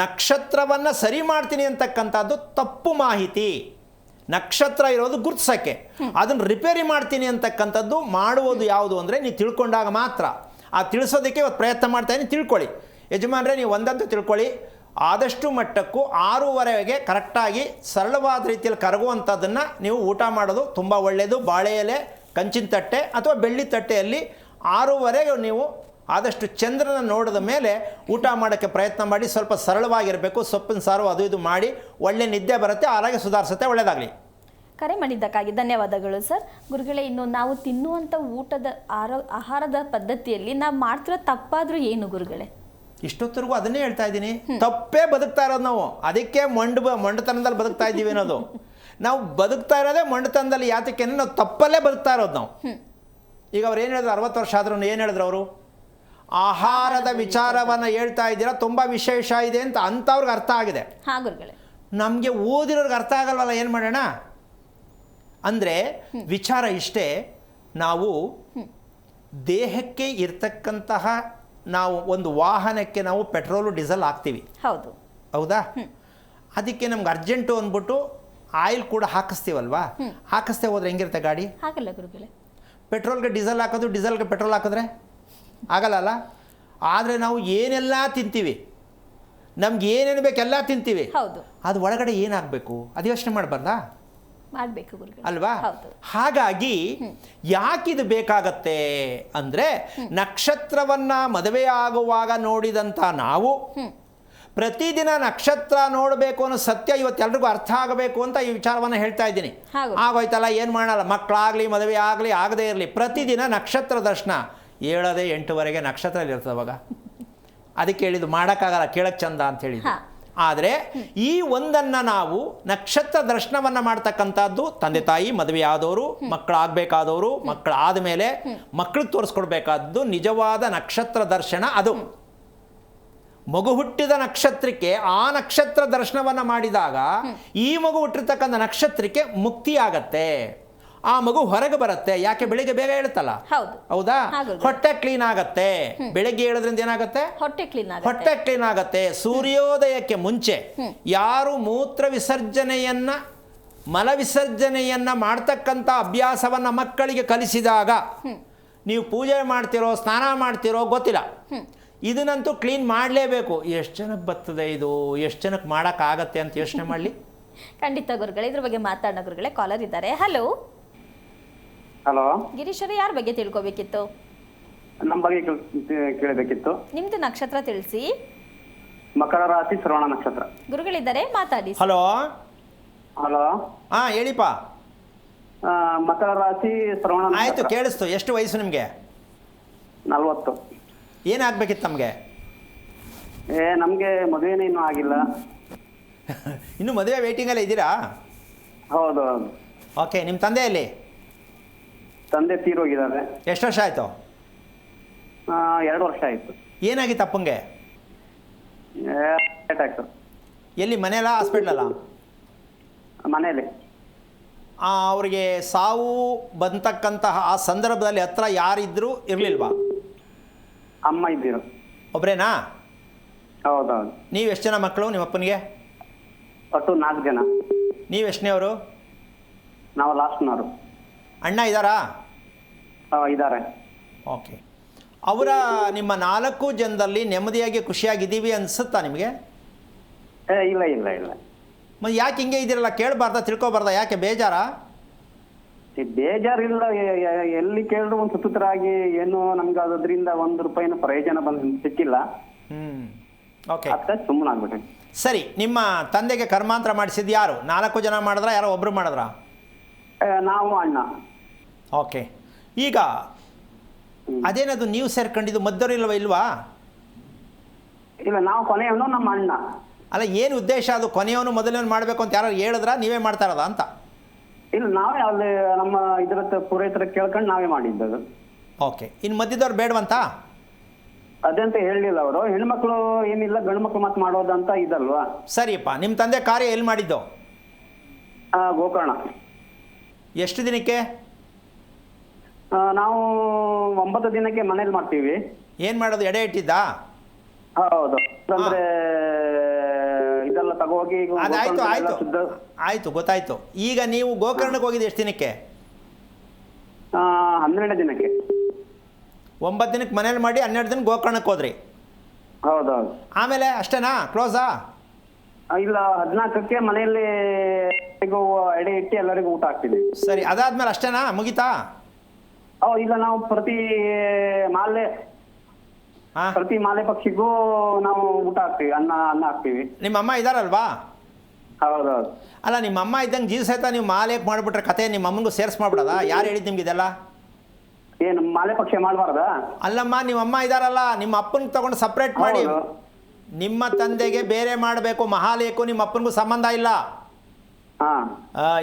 ನಕ್ಷತ್ರವನ್ನು ಸರಿ ಮಾಡ್ತೀನಿ ಅಂತಕ್ಕಂಥದ್ದು ತಪ್ಪು ಮಾಹಿತಿ. ನಕ್ಷತ್ರ ಇರೋದು ಗುರುತಿಸೋಕ್ಕೆ, ಅದನ್ನು ರಿಪೇರಿ ಮಾಡ್ತೀನಿ ಅಂತಕ್ಕಂಥದ್ದು ಮಾಡುವುದು ಯಾವುದು ಅಂದರೆ ನೀವು ತಿಳ್ಕೊಂಡಾಗ ಮಾತ್ರ. ಆ ತಿಳಿಸೋದಕ್ಕೆ ಇವತ್ತು ಪ್ರಯತ್ನ ಮಾಡ್ತಾಯಿದ್ದೀನಿ. ತಿಳ್ಕೊಳ್ಳಿ ಯಜಮಾನ್ರೆ, ನೀವು ಒಂದಂತೂ ತಿಳ್ಕೊಳ್ಳಿ, ಆದಷ್ಟು ಮಟ್ಟಕ್ಕೂ 6:30ಗೆ ಕರೆಕ್ಟಾಗಿ ಸರಳವಾದ ರೀತಿಯಲ್ಲಿ ಕರಗುವಂಥದ್ದನ್ನು ನೀವು ಊಟ ಮಾಡೋದು ತುಂಬ ಒಳ್ಳೆಯದು. ಬಾಳೆ ಎಲೆ, ಕಂಚಿನ ತಟ್ಟೆ ಅಥವಾ ಬೆಳ್ಳಿ ತಟ್ಟೆಯಲ್ಲಿ 6:30ಗೆ ನೀವು ಆದಷ್ಟು ಚಂದ್ರನ ನೋಡಿದ ಮೇಲೆ ಊಟ ಮಾಡೋಕ್ಕೆ ಪ್ರಯತ್ನ ಮಾಡಿ. ಸ್ವಲ್ಪ ಸರಳವಾಗಿರಬೇಕು. ಸೊಪ್ಪಿನ ಸಾರು ಅದು ಇದು ಮಾಡಿ ಒಳ್ಳೆ ನಿದ್ದೆ ಬರುತ್ತೆ, ಆರೋಗ್ಯ ಸುಧಾರಿಸುತ್ತೆ. ಒಳ್ಳೆಯದಾಗಲಿ. ಕರೆ ಮಾಡಿದ್ದಕ್ಕಾಗಿ ಧನ್ಯವಾದಗಳು ಸರ್. ಗುರುಗಳೇ, ಇನ್ನು ನಾವು ತಿನ್ನುವಂಥ ಊಟದ ಆಹಾರದ ಪದ್ಧತಿಯಲ್ಲಿ ನಾವು ಮಾಡ್ತಿರೋ ತಪ್ಪಾದರೂ ಏನು ಗುರುಗಳೇ? ಇಷ್ಟೊತ್ತರೆಗೂ ಅದನ್ನೇ ಹೇಳ್ತಾ ಇದ್ದೀನಿ, ತಪ್ಪೇ ಬದುಕ್ತಾ ಇರೋದು ನಾವು. ಅದಕ್ಕೆ ಮೊಂಡತನದಲ್ಲಿ ಬದುಕ್ತಾ ಇದ್ದೀವಿ ಅನ್ನೋದು. ನಾವು ಬದುಕ್ತಾ ಇರೋದೇ ಮೊಂಡತನದಲ್ಲಿ. ಯಾತಕ್ಕೆ ನಾವು ತಪ್ಪಲ್ಲೇ ಬದುಕ್ತಾ ಇರೋದು ನಾವು. ಈಗ ಅವ್ರು ಏನು ಹೇಳಿದ್ರು, 60 ವರ್ಷ ಆದ್ರೂ ಏನು ಹೇಳಿದ್ರು ಅವರು? ಆಹಾರದ ವಿಚಾರವನ್ನು ಹೇಳ್ತಾ ಇದ್ದೀರಾ, ತುಂಬ ವಿಶೇಷ ಇದೆ ಅಂತ ಅಂಥವ್ರಿಗೆ ಅರ್ಥ ಆಗಿದೆ. ಹಾಂ ಗುರುಗಳೇ. ನಮಗೆ ಓದಿರೋರ್ಗೆ ಅರ್ಥ ಆಗಲ್ವಲ್ಲ, ಏನು ಮಾಡೋಣ? ಅಂದರೆ ವಿಚಾರ ಇಷ್ಟೇ, ನಾವು ದೇಹಕ್ಕೆ ಇರ್ತಕ್ಕಂತಹ ನಾವು ಒಂದು ವಾಹನಕ್ಕೆ ನಾವು ಪೆಟ್ರೋಲು ಡೀಸೆಲ್ ಹಾಕ್ತೀವಿ, ಹೌದಾ? ಅದಕ್ಕೆ ನಮ್ಗೆ ಅರ್ಜೆಂಟು ಅಂದ್ಬಿಟ್ಟು ಆಯಿಲ್ ಕೂಡ ಹಾಕಿಸ್ತೀವಲ್ವಾ? ಹಾಕಿಸ್ತೇ ಹೋದ್ರೆ ಹೆಂಗಿರುತ್ತೆ ಗಾಡಿ? ಹಾಗಲ್ಲ ಗುರುಗಳೇ. ಪೆಟ್ರೋಲ್ಗೆ ಡೀಸೆಲ್ ಹಾಕೋದು, ಡೀಸೆಲ್ಗೆ ಪೆಟ್ರೋಲ್ ಹಾಕಿದ್ರೆ ಆಗಲ್ಲ. ಆದರೆ ನಾವು ಏನೆಲ್ಲ ತಿಂತೀವಿ, ನಮ್ಗೆ ಏನೇನು ಬೇಕೆಲ್ಲ ತಿಂತೀವಿ, ಅದು ಒಳಗಡೆ ಏನಾಗಬೇಕು ಅದು ಯೋಚನೆ ಮಾಡಬಾರ್ದಾ? ಮಾಡಬೇಕು ಗುರುಗಳೇ, ಅಲ್ವಾ? ಹಾಗಾಗಿ ಯಾಕಿದು ಬೇಕಾಗತ್ತೆ ಅಂದರೆ ನಕ್ಷತ್ರವನ್ನು ಮದುವೆ ಆಗುವಾಗ ನೋಡಿದಂಥ ನಾವು ಪ್ರತಿದಿನ ನಕ್ಷತ್ರ ನೋಡಬೇಕು ಅನ್ನೋ ಸತ್ಯ ಇವತ್ತೆಲ್ರಿಗೂ ಅರ್ಥ ಆಗಬೇಕು ಅಂತ ಈ ವಿಚಾರವನ್ನು ಹೇಳ್ತಾ ಇದ್ದೀನಿ. ಆಗೋಯ್ತಲ್ಲ, ಏನು ಮಾಡಲ್ಲ, ಮಕ್ಕಳಾಗಲಿ ಮದುವೆ ಆಗಲಿ ಆಗದೇ ಇರಲಿ, ಪ್ರತಿದಿನ ನಕ್ಷತ್ರ ದರ್ಶನ 7-8ವರೆಗೆ ನಕ್ಷತ್ರ ಇರ್ತದೆ ಅವಾಗ. ಅದಕ್ಕೆ ಹೇಳಿದ್ದು ಮಾಡೋಕ್ಕಾಗಲ್ಲ, ಕೇಳಕ್ಕೆ ಚಂದ ಅಂತ ಹೇಳಿದ್ದು. ಆದರೆ ಈ ಒಂದನ್ನು ನಾವು ನಕ್ಷತ್ರ ದರ್ಶನವನ್ನು ಮಾಡ್ತಕ್ಕಂಥದ್ದು ತಂದೆ ತಾಯಿ ಮದುವೆ ಆದವರು, ಮಕ್ಕಳಾಗಬೇಕಾದವರು, ಮಕ್ಕಳಾದ ಮೇಲೆ ಮಕ್ಕಳಿಗೆ ತೋರಿಸ್ಕೊಡ್ಬೇಕಾದ್ದು ನಿಜವಾದ ನಕ್ಷತ್ರ ದರ್ಶನ. ಅದು ಮಗು ಹುಟ್ಟಿದ ನಕ್ಷತ್ರಕ್ಕೆ ಆ ನಕ್ಷತ್ರ ದರ್ಶನವನ್ನು ಮಾಡಿದಾಗ ಈ ಮಗು ಹುಟ್ಟಿರ್ತಕ್ಕಂಥ ನಕ್ಷತ್ರಕ್ಕೆ ಮುಕ್ತಿ ಆಗತ್ತೆ. ಆ ಮಗು ಹೊರಗೆ ಬರುತ್ತೆ. ಯಾಕೆ? ಬೆಳಿಗ್ಗೆ ಬೇಗ ಹೇಳುತ್ತಲ್ಲ, ಹೌದಾ? ಹೊಟ್ಟೆ ಕ್ಲೀನ್ ಆಗತ್ತೆ. ಬೆಳಿಗ್ಗೆ ಹೇಳೋದ್ರಿಂದ ಏನಾಗುತ್ತೆ? ಹೊಟ್ಟೆ ಕ್ಲೀನ್ ಆಗತ್ತೆ. ಸೂರ್ಯೋದಯಕ್ಕೆ ಮುಂಚೆ ಯಾರು ಮೂತ್ರ ವಿಸರ್ಜನೆಯನ್ನ ಮಲ ವಿಸರ್ಜನೆಯನ್ನ ಮಾಡ್ತಕ್ಕಂಥ ಅಭ್ಯಾಸವನ್ನ ಮಕ್ಕಳಿಗೆ ಕಲಿಸಿದಾಗ, ನೀವು ಪೂಜೆ ಮಾಡ್ತಿರೋ ಸ್ನಾನ ಮಾಡ್ತಿರೋ ಗೊತ್ತಿಲ್ಲ, ಇದನ್ನಂತೂ ಕ್ಲೀನ್ ಮಾಡಲೇಬೇಕು. ಎಷ್ಟು ಜನಕ್ಕೆ ಬರ್ತದೆ ಇದು? ಎಷ್ಟು ಜನಕ್ಕೆ ಮಾಡೋಕ್ಕಾಗತ್ತೆ ಅಂತ ಯೋಚನೆ ಮಾಡಲಿ. ಖಂಡಿತ ಗುರುಗಳೇ, ಇದ್ರ ಬಗ್ಗೆ ಮಾತಾಡೋಣ ಗುರುಗಳೇ. ಕಾಲರ್ ಇದ್ದಾರೆ. ಹಲೋ ಹಲೋ ಗಿರೀಶ್, ಯಾರ ಬಗ್ಗೆ ತಿಳ್ಕೊಬೇಕಿತ್ತು? ನಮ್ಮ ಬಗ್ಗೆ ಕೇಳಬೇಕಿತ್ತು. ನಿಮ್ದು ನಕ್ಷತ್ರ ತಿಳಿಸಿ. ಮಕರ ರಾಶಿ, ಶ್ರವಣ ನಕ್ಷತ್ರ. ಗುರುಗಳಿದ್ದಾರೆ, ಮಾತಾಡಿ. ಹಲೋ ಹಲೋ, ಹಾಂ ಹೇಳಿಪ್ಪ. ಮಕರ ರಾಶಿ, ಶ್ರವಣ. ಆಯಿತು, ಕೇಳಿಸ್ತು. ಎಷ್ಟು ವಯಸ್ಸು ನಿಮಗೆ? 40. ಏನಾಗಬೇಕಿತ್ತು ನಮಗೆ? ನಮಗೆ ಮದುವೆನೇ ಇನ್ನೂ ಆಗಿಲ್ಲ. ಇನ್ನು ಮದುವೆ ವೇಟಿಂಗಲ್ಲೇ ಇದ್ದೀರಾ? ಹೌದು. ಓಕೆ. ನಿಮ್ಮ ತಂದೆಯಲ್ಲಿ? ತಂದೆ ತೀರೋಗಿದ್ದಾರೆ. ಎಷ್ಟು ವರ್ಷ ಆಯಿತು? 2 ವರ್ಷ ಆಯಿತು. ಏನಾಗಿತ್ತು ಅಪ್ಪಂಗೆ? ಅಟ್ಯಾಕ್. ಎಲ್ಲಿ, ಮನೆಯಲ್ಲ ಹಾಸ್ಪಿಟ್ಲಲ್ಲ? ಮನೆಯಲ್ಲಿ. ಅವ್ರಿಗೆ ಸಾವು ಬಂತಕ್ಕಂತಹ ಆ ಸಂದರ್ಭದಲ್ಲಿ ಹತ್ರ ಯಾರಿದ್ರು ಇರಲಿಲ್ವಾ? ಅಮ್ಮ ಇದ್ದೀರು. ಒಬ್ಬರೇನಾ? ಹೌದೌದು. ನೀವು ಎಷ್ಟು ಜನ ಮಕ್ಕಳು ನಿಮ್ಮ ಅಪ್ಪನಿಗೆ? ಒಟ್ಟು 4 ಜನ. ನೀವು ಎಷ್ಟನೇವರು? ನಾವು ಲಾಸ್ಟ್ನವರು. ಅಣ್ಣ ಇದ್ದಾರಾ? ಇದ್ದಾರೆ. ಓಕೆ. ಅವರ ನಿಮ್ಮ 4 ಜನದಲ್ಲಿ ನೆಮ್ಮದಿಯಾಗಿ ಖುಷಿಯಾಗಿದ್ದೀವಿ ಅನಿಸುತ್ತಾ ನಿಮಗೆ? ಇಲ್ಲ ಇಲ್ಲ ಇಲ್ಲ. ಮತ್ತೆ ಯಾಕೆ ಹಿಂಗೆ ಇದ್ದೀರಲ್ಲ? ಕೇಳಬಾರ್ದಾ? ತಿಳ್ಕೊಬಾರ್ದಾ? ಯಾಕೆ ಬೇಜಾರಾ? ಬೇಜಾರಿಲ್ಲ, ಎಲ್ಲಿ ಕೇಳಿದ್ರು ಒಂದು ಸುತ್ತರಾಗಿ ಏನು ನಮ್ಗೆ ಅದರಿಂದ ₹1 ಪ್ರಯೋಜನ ಸಿಕ್ಕಿಲ್ಲ. ಓಕೆ, ಅಷ್ಟೇ ಸುಮ್ಮನಾಗ್ಬಿಟ್ಟೆ. ಸರಿ. ನಿಮ್ಮ ತಂದೆಗೆ ಕರ್ಮಾಂತರ ಮಾಡಿಸಿದ್ದು ಯಾರು? 4 ಜನ ಮಾಡಿದ್ರ, ಯಾರೋ ಒಬ್ರು ಮಾಡಿದ್ರ? ನಾವು ಅಣ್ಣ. ಓಕೆ, ಈಗ ಅದೇನದು ನೀವು ಸೇರ್ಕೊಂಡಿದ್ದು ಮದ್ದವರು ಇಲ್ವಾ? ಇಲ್ಲ, ನಾವು ಕೊನೆಯವನು, ನಮ್ಮ ಅಣ್ಣ. ಅಲ್ಲ, ಏನು ಉದ್ದೇಶ ಅದು? ಕೊನೆಯವನು ಮೊದಲನೇವನು ಮಾಡಬೇಕು ಅಂತ ಯಾರು ಹೇಳಿದ್ರ, ನೀವೇ ಮಾಡ್ತಾ ಇರೋದಾ ಅಂತ? ಇಲ್ಲ, ನಾವೇ ಅಲ್ಲಿ ನಮ್ಮ ಇದ್ರ ಪುರೋಹಿತರ ಕೇಳ್ಕೊಂಡು ನಾವೇ ಮಾಡಿದ್ದದು. ಓಕೆ, ಇನ್ನು ಮಧ್ಯದವ್ರು ಬೇಡವಂತ? ಅದಂತ ಹೇಳಲಿಲ್ಲ ಅವರು. ಹೆಣ್ಮಕ್ಳು ಏನಿಲ್ಲ, ಗಂಡು ಮಕ್ಳು ಮತ್ತೆ ಮಾಡೋದಂತ ಇದಲ್ವಾ. ಸರಿಯಪ್ಪ, ನಿಮ್ಮ ತಂದೆ ಕಾರ್ಯ ಎಲ್ಲಿ ಮಾಡಿದ್ದು? ಗೋಕರ್ಣ. ಎಷ್ಟು ದಿನಕ್ಕೆ? ನಾವು 9 ದಿನಕ್ಕೆ ಮನೇಲಿ ಮಾಡ್ತೀವಿ. ಏನು ಮಾಡೋದು, ಎಡೆ ಇಟ್ಟಿದ್ದಾ? ಹೌದು, ಅಂದ್ರೆ ಇದೆಲ್ಲ ತಗೋಗಿ ಅದಾಯ್ತು, ಆಯ್ತು, ಗೊತ್ತಾಯ್ತು. ಈಗ ನೀವು ಗೋಕರ್ಣಕ್ಕೆ ಹೋಗಿದ್ದು ಎಷ್ಟು ದಿನಕ್ಕೆ? 12 ದಿನಕ್ಕೆ. 9 ದಿನಕ್ಕೆ ಮನೇಲಿ ಮಾಡಿ 12 ದಿನ ಗೋಕರ್ಣಕ್ಕೆ ಹೋದ್ರಿ. ಹೌದೌದು. ಆಮೇಲೆ ಅಷ್ಟೇನಾ, ಕ್ಲೋಸಾ? ಇಲ್ಲ, 14ಕ್ಕೆ ಮನೆಯಲ್ಲಿ ಎಡೆ ಇಟ್ಟು ಎಲ್ಲರಿಗೂ ಊಟ ಹಾಕ್ತೀವಿ. ಸರಿ, ಅದಾದ್ಮೇಲೆ ಅಷ್ಟೇನಾ, ಮುಗಿತಾ? ಇಲ್ಲ, ನಾವು ಪ್ರತಿ ಮಾಲೆ ಪಕ್ಷಿಗೂ ನಾವು ಊಟ ಹಾಕ್ತೀವಿ, ಅನ್ನ ಹಾಕ್ತೀವಿ. ನಿಮ್ಮ ಅಮ್ಮ ಇದಾರಲ್ವಾ? ಹೌದೌದು. ಅಲ್ಲ, ನಿಮ್ಮ ಅಮ್ಮ ಇದ್ದಂಗೆ ಜೀವ ಸಹಿತ ನೀವು ಮಾಲೆ ಮಾಡಿಬಿಟ್ರೆ ಕತೆ ನಿಮ್ಮ ಅಮ್ಮನಿಗೂ ಸೇರ್ಸ್ ಮಾಡ್ಬಿಡೋದ? ಯಾರು ಹೇಳಿದ್ದು ನಿಮ್ಗೆ ಇದೆಲ್ಲ? ಏನು ಮಾಲೆ ಪಕ್ಷಿ ಮಾಡಬಾರ್ದಾ? ಅಲ್ಲಮ್ಮ, ನಿಮ್ಮ ಅಮ್ಮ ಇದಾರಲ್ಲ, ನಿಮ್ಮ ಅಪ್ಪನಿಗೆ ತಗೊಂಡು ಸಪ್ರೇಟ್ ಮಾಡಿ. ನಿಮ್ಮ ತಂದೆಗೆ ಬೇರೆ ಮಾಡಬೇಕು, ಮಹಾಲೇಕು ನಿಮ್ಮ ಅಪ್ಪನಿಗೂ ಸಂಬಂಧ ಇಲ್ಲ.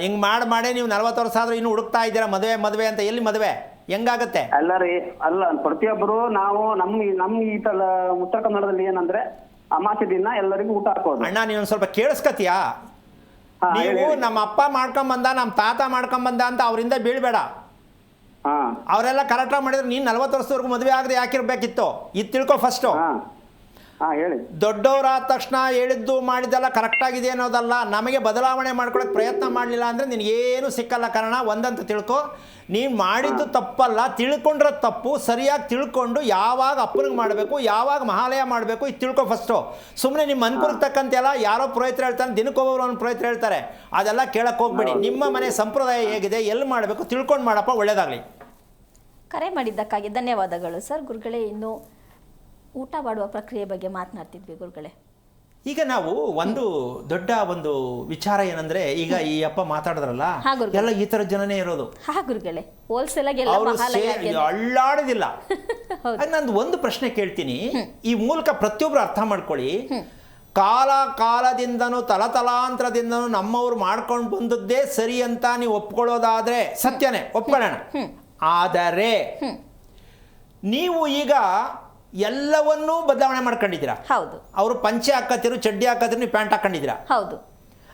ಹಿಂಗೆ ಮಾಡಿ ನೀವು 40 ವರ್ಷ ಆದ್ರೂ ಇನ್ನು ಹುಡುಕ್ತಾ ಇದ್ದೀರಾ ಮದುವೆ ಅಂತ. ಎಲ್ಲಿ ಮದುವೆ, ಹೆಂಗಾಗತ್ತೆ? ಅಲ್ಲ, ಪ್ರತಿಯೊಬ್ಬರು ನಾವು ನಮ್ಮ ಈ ಉತ್ತರ ಕನ್ನಡದಲ್ಲಿ ಏನಂದ್ರೆ ಅಮಾಸೆ ದಿನ ಎಲ್ಲರಿಗೂ ಊಟ ಹಾಕೋದು. ಅಣ್ಣ, ನೀವೊಂದು ಸ್ವಲ್ಪ ಕೇಳಿಸ್ಕತಿಯಾ? ನೀವು ನಮ್ಮ ಅಪ್ಪ ಮಾಡ್ಕೊಂಬಂದ, ನಮ್ಮ ತಾತ ಮಾಡ್ಕೊಂಬಂದ ಅಂತ ಅವರಿಂದ ಬೀಳ್ಬೇಡ. ಅವರೆಲ್ಲ ಕರೆಕ್ಟಾಗಿ ಮಾಡಿದ್ರೆ ನೀನು 40 ವರ್ಷದವರೆಗೂ ಮದುವೆ ಆಗದೆ ಯಾಕಿರ್ಬೇಕಿತ್ತು? ಇದು ತಿಳ್ಕೊ ಫಸ್ಟು. ಹೇಳಿ. ದೊಡ್ಡವರಾದ ತಕ್ಷಣ ಹೇಳಿದ್ದು ಮಾಡಿದ್ದೆಲ್ಲ ಕರೆಕ್ಟಾಗಿದೆ ಅನ್ನೋದಲ್ಲ. ನಮಗೆ ಬದಲಾವಣೆ ಮಾಡ್ಕೊಳಕ್ಕೆ ಪ್ರಯತ್ನ ಮಾಡಲಿಲ್ಲ ಅಂದರೆ ನಿನಗೇನು ಸಿಕ್ಕಲ್ಲ. ಕಾರಣ ಒಂದಂತ ತಿಳ್ಕೊ, ನೀನು ಮಾಡಿದ್ದು ತಪ್ಪಲ್ಲ, ತಿಳ್ಕೊಂಡ್ರೆ ತಪ್ಪು. ಸರಿಯಾಗಿ ತಿಳ್ಕೊಂಡು ಯಾವಾಗ ಅಪ್ಪನಿಗೆ ಮಾಡಬೇಕು, ಯಾವಾಗ ಮಹಾಲಯ ಮಾಡಬೇಕು, ಇದು ತಿಳ್ಕೊ ಫಸ್ಟು. ಸುಮ್ಮನೆ ನಿಮ್ಮ ಅನುಕೂಲಕ್ಕೆ ತಕ್ಕಂತೆಲ್ಲ ಯಾರೋ ಪುರೋಹಿತರು ಹೇಳ್ತಾನೆ, ದಿನಕ್ಕೊಬ್ಬರು ಒಂದು ಪುರೋಹಿತರು ಹೇಳ್ತಾರೆ, ಅದೆಲ್ಲ ಕೇಳಕ್ಕೆ ಹೋಗ್ಬೇಡಿ. ನಿಮ್ಮ ಮನೆ ಸಂಪ್ರದಾಯ ಹೇಗಿದೆ, ಎಲ್ಲಿ ಮಾಡಬೇಕು ತಿಳ್ಕೊಂಡು ಮಾಡಪ್ಪ, ಒಳ್ಳೇದಾಗಲಿ. ಕರೆ ಮಾಡಿದ್ದಕ್ಕಾಗಿ ಧನ್ಯವಾದಗಳು ಸರ್. ಗುರುಗಳೇ, ಇನ್ನು ಊಟ ಮಾಡುವ ಪ್ರಕ್ರಿಯೆ ಬಗ್ಗೆ ಮಾತನಾಡ್ತಿದ್ವಿ ಗುರುಗಳೇ. ಈಗ ನಾವು ಒಂದು ದೊಡ್ಡ ವಿಚಾರ ಏನಂದ್ರೆ, ಈಗ ಈ ಅಪ್ಪ ಮಾತಾಡಿದ್ರಲ್ಲ, ಎಲ್ಲ ಈ ತರ ಜನನೇ ಇರೋದು. ಗುರುಗಳೇ, ಹೋಲ್ಸೇಲ್ ಆಗಿ ಅಳ್ಳಾಡೋದಿಲ್ಲ. ನಂದು ಒಂದು ಪ್ರಶ್ನೆ ಕೇಳ್ತೀನಿ, ಈ ಮೂಲಕ ಪ್ರತಿಯೊಬ್ರು ಅರ್ಥ ಮಾಡ್ಕೊಳ್ಳಿ. ಕಾಲದಿಂದನೂ ತಲತಲಾಂತರದಿಂದನೂ ನಮ್ಮವ್ರು ಮಾಡ್ಕೊಂಡು ಬಂದದ್ದೇ ಸರಿ ಅಂತ ನೀವು ಒಪ್ಕೊಳ್ಳೋದಾದ್ರೆ ಸತ್ಯನೇ, ಒಪ್ಕೊಳ್ಳೋಣ. ಆದರೆ ನೀವು ಈಗ ಎಲ್ಲವನ್ನೂ ಬದಲಾವಣೆ ಮಾಡ್ಕೊಂಡಿದ್ದೀರಾ. ಹೌದು. ಅವರು ಪಂಚೆ ಹಾಕತ್ತಿರು, ಚಡ್ಡಿ ಹಾಕತ್ತಿರು, ನೀವು ಪ್ಯಾಂಟ್ ಹಾಕೊಂಡಿದ್ದೀರಾ. ಹೌದು.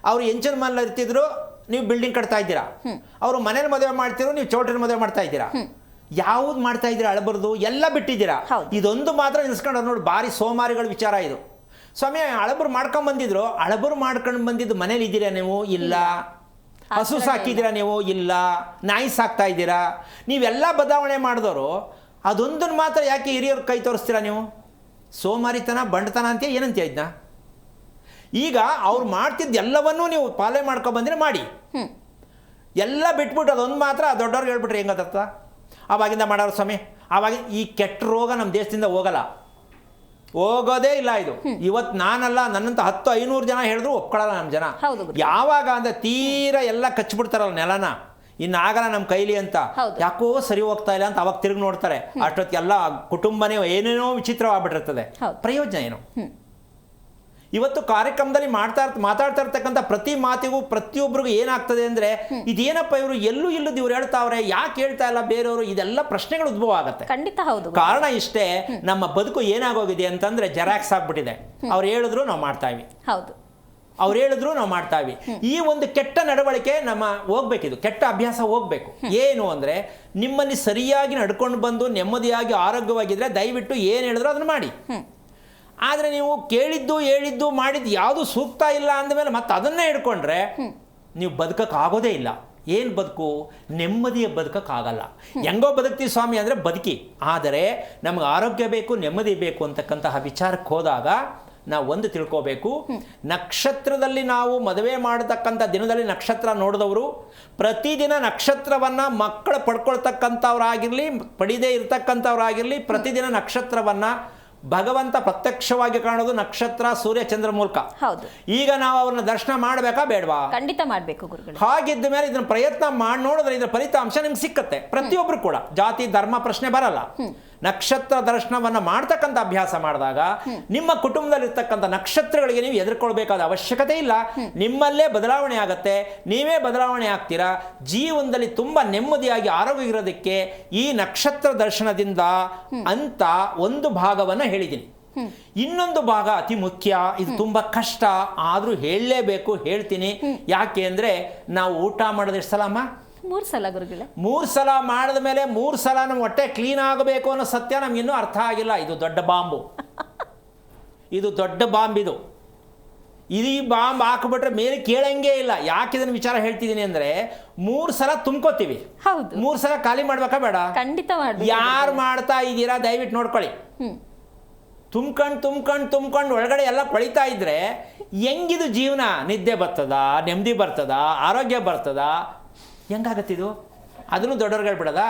ಅವರು ಎಂಚಿನ ಮನೇಲಿ ಇರ್ತಿದ್ರು, ನೀವು ಬಿಲ್ಡಿಂಗ್ ಕಟ್ತಾ ಇದ್ದೀರಾ. ಅವರು ಮನೇಲಿ ಮದುವೆ ಮಾಡ್ತಿರೋ, ನೀವು ಚೌಟ್ರಿ ಮದುವೆ ಮಾಡ್ತಾ ಇದ್ದೀರಾ. ಯಾವ್ದು ಮಾಡ್ತಾ ಇದ್ದೀರಾ? ಅಳಬರ್ದು ಎಲ್ಲ ಬಿಟ್ಟಿದ್ದೀರಾ. ಇದೊಂದು ಮಾತ್ರ ನಿಲ್ಸ್ಕೊಂಡು ನೋಡಿ, ಭಾರಿ ಸೋಮಾರಿಗಳ ವಿಚಾರ ಇದು. ಸ್ವಾಮಿ, ಅಳಬರು ಮಾಡ್ಕೊಂಡು ಬಂದಿದ್ದು ಮನೇಲಿ ಇದ್ದೀರಾ ನೀವು? ಇಲ್ಲ. ಹಸು ಸಾಕಿದ್ದೀರಾ ನೀವು? ಇಲ್ಲ. ನಾಯಿ ಸಾಕ್ತಾ ಇದ್ದೀರಾ? ನೀವೆಲ್ಲ ಬದಲಾವಣೆ ಮಾಡಿದವರು ಅದೊಂದನ್ನು ಮಾತ್ರ ಯಾಕೆ ಹಿರಿಯವ್ರ ಕೈ ತೋರಿಸ್ತೀರಾ ನೀವು? ಸೋಮಾರಿತನ, ಬಂಡತನ ಅಂತ ಏನಂತೀಯ ಇದನ್ನ? ಈಗ ಅವ್ರು ಮಾಡ್ತಿದ್ದು ಎಲ್ಲವನ್ನೂ ನೀವು ಪಾಲನೆ ಮಾಡ್ಕೊಬಂದ್ರೆ ಮಾಡಿ. ಎಲ್ಲ ಬಿಟ್ಬಿಟ್ಟು ಅದೊಂದು ಮಾತ್ರ ದೊಡ್ಡವ್ರಿಗೆ ಹೇಳ್ಬಿಟ್ರೆ ಹೆಂಗತ್ತ? ಆವಾಗಿಂದ ಮಾಡೋರು ಸ್ವಾಮಿ. ಆವಾಗ ಈ ಕೆಟ್ಟ ರೋಗ ನಮ್ಮ ದೇಶದಿಂದ ಹೋಗೋದೇ ಇಲ್ಲ. ಇದು ಇವತ್ತು ನಾನಲ್ಲ, ನನ್ನಂತ 10-500 ಜನ ಹೇಳಿದ್ರು ಒಪ್ಕೊಳ್ಳಲ್ಲ ನಮ್ಮ ಜನ. ಯಾವಾಗ ಅಂದ್ರೆ ತೀರಾ ಎಲ್ಲ ಕಚ್ಚಿಬಿಡ್ತಾರಲ್ಲ ನೆಲನ, ಇನ್ನಾಗಲ್ಲ ನಮ್ಮ ಕೈಲಿ ಅಂತ, ಯಾಕೋ ಸರಿ ಹೋಗ್ತಾ ಇಲ್ಲ ಅಂತ ಅವಾಗ ತಿರುಗಿ ನೋಡ್ತಾರೆ. ಅಷ್ಟೊತ್ತಿಗೆಲ್ಲ ಕುಟುಂಬನೇ ಏನೇನೋ ವಿಚಿತ್ರವಾಗ್ಬಿಟ್ಟಿರ್ತದೆ. ಪ್ರಯೋಜನ ಏನು? ಇವತ್ತು ಕಾರ್ಯಕ್ರಮದಲ್ಲಿ ಮಾತಾಡ್ತಾ ಇರ್ತಕ್ಕಂಥ ಪ್ರತಿ ಮಾತಿಗೂ ಪ್ರತಿಯೊಬ್ಬರಿಗೂ ಏನಾಗ್ತದೆ ಅಂದ್ರೆ, ಇದೇನಪ್ಪ ಇವರು ಇವ್ರು ಹೇಳ್ತಾವ್ರೆ, ಯಾಕೆ ಹೇಳ್ತಾ ಇಲ್ಲ ಬೇರೆಯವರು? ಇದೆಲ್ಲ ಪ್ರಶ್ನೆಗಳು ಉದ್ಭವ ಆಗುತ್ತೆ. ಖಂಡಿತ ಹೌದು. ಕಾರಣ ಇಷ್ಟೇ, ನಮ್ಮ ಬದುಕು ಏನಾಗೋಗಿದೆ ಅಂತಂದ್ರೆ ಜೆರಾಕ್ಸ್ ಆಗ್ಬಿಟ್ಟಿದೆ. ಅವ್ರು ಹೇಳಿದ್ರು ನಾವು ಮಾಡ್ತಾ ಇವಿ. ಹೌದು. ಅವ್ರು ಹೇಳಿದ್ರು ನಾವು ಮಾಡ್ತಾ ಇವಿ. ಈ ಒಂದು ಕೆಟ್ಟ ನಡವಳಿಕೆ ನಮ್ಮ ಹೋಗ್ಬೇಕಿದು, ಕೆಟ್ಟ ಅಭ್ಯಾಸ ಹೋಗ್ಬೇಕು. ಏನು ಅಂದ್ರೆ, ನಿಮ್ಮಲ್ಲಿ ಸರಿಯಾಗಿ ನಡ್ಕೊಂಡು ಬಂದು ನೆಮ್ಮದಿಯಾಗಿ ಆರೋಗ್ಯವಾಗಿದ್ರೆ ದಯವಿಟ್ಟು ಏನು ಹೇಳಿದ್ರು ಅದನ್ನ ಮಾಡಿ. ಆದರೆ ನೀವು ಹೇಳಿದ್ದು ಮಾಡಿದ್ದು ಯಾವುದು ಸೂಕ್ತ ಇಲ್ಲ ಅಂದಮೇಲೆ ಮತ್ತೆ ಅದನ್ನೇ ಹಿಡ್ಕೊಂಡ್ರೆ ನೀವು ಬದುಕಕ್ಕಾಗೋದೇ ಇಲ್ಲ. ಏನು ಬದುಕು? ನೆಮ್ಮದಿಯ ಬದುಕಕ್ಕಾಗಲ್ಲ. ಹೆಂಗೋ ಬದುಕ್ತೀವಿ ಸ್ವಾಮಿ ಅಂದರೆ ಬದುಕಿ, ಆದರೆ ನಮಗೆ ಆರೋಗ್ಯ ಬೇಕು, ನೆಮ್ಮದಿ ಬೇಕು ಅಂತಕ್ಕಂತಹ ವಿಚಾರಕ್ಕೆ ಹೋದಾಗ ನಾವು ಒಂದು ತಿಳ್ಕೋಬೇಕು, ನಕ್ಷತ್ರದಲ್ಲಿ ನಾವು ಮದುವೆ ಮಾಡತಕ್ಕಂಥ ದಿನದಲ್ಲಿ ನಕ್ಷತ್ರ ನೋಡಿದವರು ಪ್ರತಿದಿನ ನಕ್ಷತ್ರವನ್ನು ಮಕ್ಕಳು ಪಡ್ಕೊಳ್ತಕ್ಕಂಥವ್ರಾಗಿರಲಿ ಪಡಿದೇ ಇರ್ತಕ್ಕಂಥವ್ರಾಗಿರಲಿ ಪ್ರತಿದಿನ ನಕ್ಷತ್ರವನ್ನು ಭಗವಂತ ಪ್ರತ್ಯಕ್ಷವಾಗಿ ಕಾಣೋದು ನಕ್ಷತ್ರ ಸೂರ್ಯ ಚಂದ್ರ ಮೂಲಕ. ಹೌದು. ಈಗ ನಾವು ಅವ್ರನ್ನ ದರ್ಶನ ಮಾಡಬೇಕಾ ಬೇಡವಾ? ಖಂಡಿತ ಮಾಡಬೇಕು ಗುರುಗಳೇ. ಹಾಗಿದ್ದ ಮೇಲೆ ಇದನ್ನ ಪ್ರಯತ್ನ ಮಾಡಿ ನೋಡಿದ್ರೆ ಇದರ ಫಲಿತಾಂಶ ನಿಮ್ಗೆ ಸಿಕ್ಕತ್ತೆ. ಪ್ರತಿಯೊಬ್ರು ಕೂಡ ಜಾತಿ ಧರ್ಮ ಪ್ರಶ್ನೆ ಬರಲ್ಲ. ನಕ್ಷತ್ರ ದರ್ಶನವನ್ನ ಮಾಡ್ತಕ್ಕಂಥ ಅಭ್ಯಾಸ ಮಾಡಿದಾಗ ನಿಮ್ಮ ಕುಟುಂಬದಲ್ಲಿರ್ತಕ್ಕಂಥ ನಕ್ಷತ್ರಗಳಿಗೆ ನೀವು ಎದುರ್ಕೊಳ್ಬೇಕಾದ ಅವಶ್ಯಕತೆ ಇಲ್ಲ. ನಿಮ್ಮಲ್ಲೇ ಬದಲಾವಣೆ ಆಗತ್ತೆ, ನೀವೇ ಬದಲಾವಣೆ ಆಗ್ತೀರಾ. ಜೀವನದಲ್ಲಿ ತುಂಬಾ ನೆಮ್ಮದಿಯಾಗಿ ಆರೋಗ್ಯ ಇರೋದಕ್ಕೆ ಈ ನಕ್ಷತ್ರ ದರ್ಶನದಿಂದ ಅಂತ ಒಂದು ಭಾಗವನ್ನ ಹೇಳಿದ್ದೀನಿ. ಇನ್ನೊಂದು ಭಾಗ ಅತಿ ಮುಖ್ಯ, ಇದು ತುಂಬಾ ಕಷ್ಟ, ಆದ್ರೂ ಹೇಳಲೇಬೇಕು, ಹೇಳ್ತೀನಿ. ಯಾಕೆ ಅಂದ್ರೆ ನಾವು ಊಟ ಮಾಡೋದು ಎಷ್ಟು ಸಲ ಅಮ್ಮ? 3 ಸಲ ಗುರುಗಳೇ. 3 ಸಲ ಮಾಡಿದ ಮೇಲೆ 3 ಸಲ ನಮ್ಮ ಹೊಟ್ಟೆ ಕ್ಲೀನ್ ಆಗಬೇಕು ಅನ್ನೋ ಸತ್ಯ ನಮ್ಗೆ ಇನ್ನೂ ಅರ್ಥ ಆಗಿಲ್ಲ. ಇದು ದೊಡ್ಡ ಬಾಂಬು, ಇದು ದೊಡ್ಡ ಬಾಂಬ್. ಈ ಬಾಂಬ್ ಹಾಕ್ಬಿಟ್ರೆ ಮೇಲೆ ಕೇಳಂಗೇ ಇಲ್ಲ. ಯಾಕೆ ಇದನ್ನ ವಿಚಾರ ಹೇಳ್ತಿದ್ದೀನಿ ಅಂದ್ರೆ 3 ಸಲ ತುಂಬ್ಕೋತೀವಿ. ಹೌದು. 3 ಸಲ ಖಾಲಿ ಮಾಡ್ಬೇಕಾ ಬೇಡ? ಖಂಡಿತ ಮಾಡ್ಬೇಕು. ಯಾರು ಮಾಡ್ತಾ ಇದ್ದೀರಾ ದಯವಿಟ್ಟು ನೋಡ್ಕೊಳ್ಳಿ. ತುಂಬ್ಕೊಂಡು ಒಳಗಡೆ ಎಲ್ಲ ಕೊಳಿತಾ ಇದ್ರೆ ಹೆಂಗಿದು ಜೀವನ? ನಿದ್ದೆ ಬರ್ತದ, ನೆಮ್ಮದಿ ಬರ್ತದ, ಆರೋಗ್ಯ ಬರ್ತದ? ಹೆಂಗಾಗತ್ತಿದು? ಅದನ್ನು ದೊಡ್ಡವ್ರಿಗೆ ಹೇಳ್ಬಿಡದ?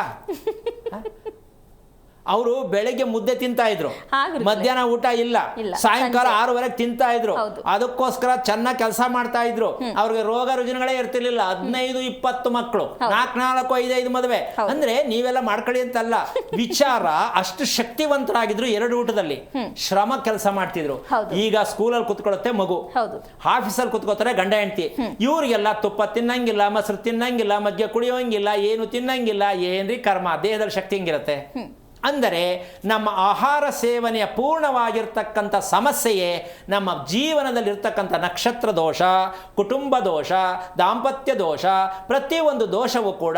ಅವರು ಬೆಳಗ್ಗೆ ಮುದ್ದೆ ತಿಂತಾ ಇದ್ರು, ಮಧ್ಯಾಹ್ನ ಊಟ ಇಲ್ಲ, ಸಾಯಂಕಾಲ 6:30 ತಿಂತಾ ಇದ್ರು. ಅದಕ್ಕೋಸ್ಕರ ಚೆನ್ನಾಗಿ ಕೆಲಸ ಮಾಡ್ತಾ ಇದ್ರು. ಅವ್ರಿಗೆ ರೋಗ ರುಜಿನಗಳೇ ಇರ್ತಿರ್ಲಿಲ್ಲ. 15-20 ಮಕ್ಕಳು, 4-5 ಮದುವೆ. ಅಂದ್ರೆ ನೀವೆಲ್ಲ ಮಾಡ್ಕೊಳ್ಳಿ ಅಂತಲ್ಲ, ವಿಚಾರ ಅಷ್ಟು ಶಕ್ತಿವಂತರಾಗಿದ್ರು. 2 ಊಟದಲ್ಲಿ ಶ್ರಮ ಕೆಲಸ ಮಾಡ್ತಿದ್ರು. ಈಗ ಸ್ಕೂಲಲ್ಲಿ ಕುತ್ಕೊಳ್ಳುತ್ತೆ ಮಗು, ಆಫೀಸಲ್ಲಿ ಕುತ್ಕೋತಾರೆ ಗಂಡ ಹೆಂಡತಿ. ಇವ್ರಿಗೆಲ್ಲ ತುಪ್ಪ ತಿನ್ನಂಗಿಲ್ಲ, ಮೊಸರು ತಿನ್ನಂಗಿಲ್ಲ, ಮದ್ಯ ಕುಡಿಯೋಂಗಿಲ್ಲ, ಏನು ತಿನ್ನಂಗಿಲ್ಲ. ಏನ್ರಿ ಕರ್ಮ, ದೇಹದಲ್ಲಿ ಶಕ್ತಿ ಹೆಂಗಿರತ್ತೆ? ಅಂದರೆ ನಮ್ಮ ಆಹಾರ ಸೇವನೆಯ ಪೂರ್ಣವಾಗಿರ್ತಕ್ಕಂಥ ಸಮಸ್ಯೆಯೇ ನಮ್ಮ ಜೀವನದಲ್ಲಿರ್ತಕ್ಕಂಥ ನಕ್ಷತ್ರ ದೋಷ, ಕುಟುಂಬ ದೋಷ, ದಾಂಪತ್ಯ ದೋಷ. ಪ್ರತಿಯೊಂದು ದೋಷವೂ ಕೂಡ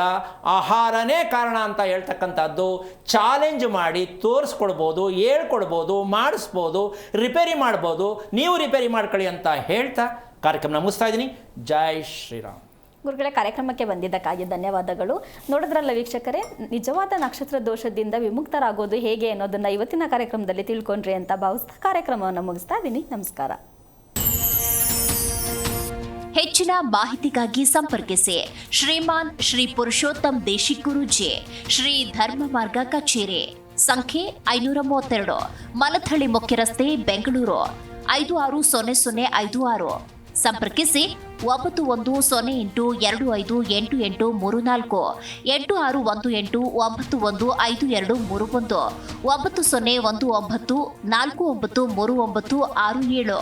ಆಹಾರನೇ ಕಾರಣ ಅಂತ ಹೇಳ್ತಕ್ಕಂಥದ್ದು. ಚಾಲೆಂಜ್ ಮಾಡಿ ತೋರಿಸ್ಕೊಡ್ಬೋದು, ಹೇಳ್ಕೊಡ್ಬೋದು, ಮಾಡಿಸ್ಬೋದು, ರಿಪೇರಿ ಮಾಡ್ಬೋದು. ನೀವು ರಿಪೇರಿ ಮಾಡ್ಕೊಳ್ಳಿ ಅಂತ ಹೇಳ್ತಾ ಕಾರ್ಯಕ್ರಮ ಮುಗಿಸ್ತಾ ಇದ್ದೀನಿ. ಜೈ ಶ್ರೀರಾಮ್. ಗುರುಗಳೇ, ಕಾರ್ಯಕ್ರಮಕ್ಕೆ ಬಂದಿದ್ದಕ್ಕಾಗಿ ಧನ್ಯವಾದಗಳು. ನೋಡಿದ್ರಲ್ಲ ವೀಕ್ಷಕರೇ, ನಿಜವಾದ ನಕ್ಷತ್ರ ದೋಷದಿಂದ ವಿಮುಕ್ತರಾಗೋದು ಹೇಗೆ ಅನ್ನೋದನ್ನ ಇವತ್ತಿನ ಕಾರ್ಯಕ್ರಮದಲ್ಲಿ ತಿಳ್ಕೊಂಡ್ರಿ ಅಂತ ಭಾವಿಸ್ತಾ ಕಾರ್ಯಕ್ರಮವನ್ನು ಮುಗಿಸ್ತಾ ಇದ್ದೀನಿ. ನಮಸ್ಕಾರ. ಹೆಚ್ಚಿನ ಮಾಹಿತಿಗಾಗಿ ಸಂಪರ್ಕಿಸಿ ಶ್ರೀಮಾನ್ ಶ್ರೀ ಪುರುಷೋತ್ತಮ್ ದೇಶಿಕ್ ಗುರೂಜಿ, ಶ್ರೀ ಧರ್ಮ ಮಾರ್ಗ ಕಚೇರಿ, ಸಂಖ್ಯೆ 532, ಮಲಥಳಿ ಮುಖ್ಯ ರಸ್ತೆ, ಬೆಂಗಳೂರು 560056. ಸಂಪರ್ಕಿಸಿ 9108258834, 861891515231, 9019493967.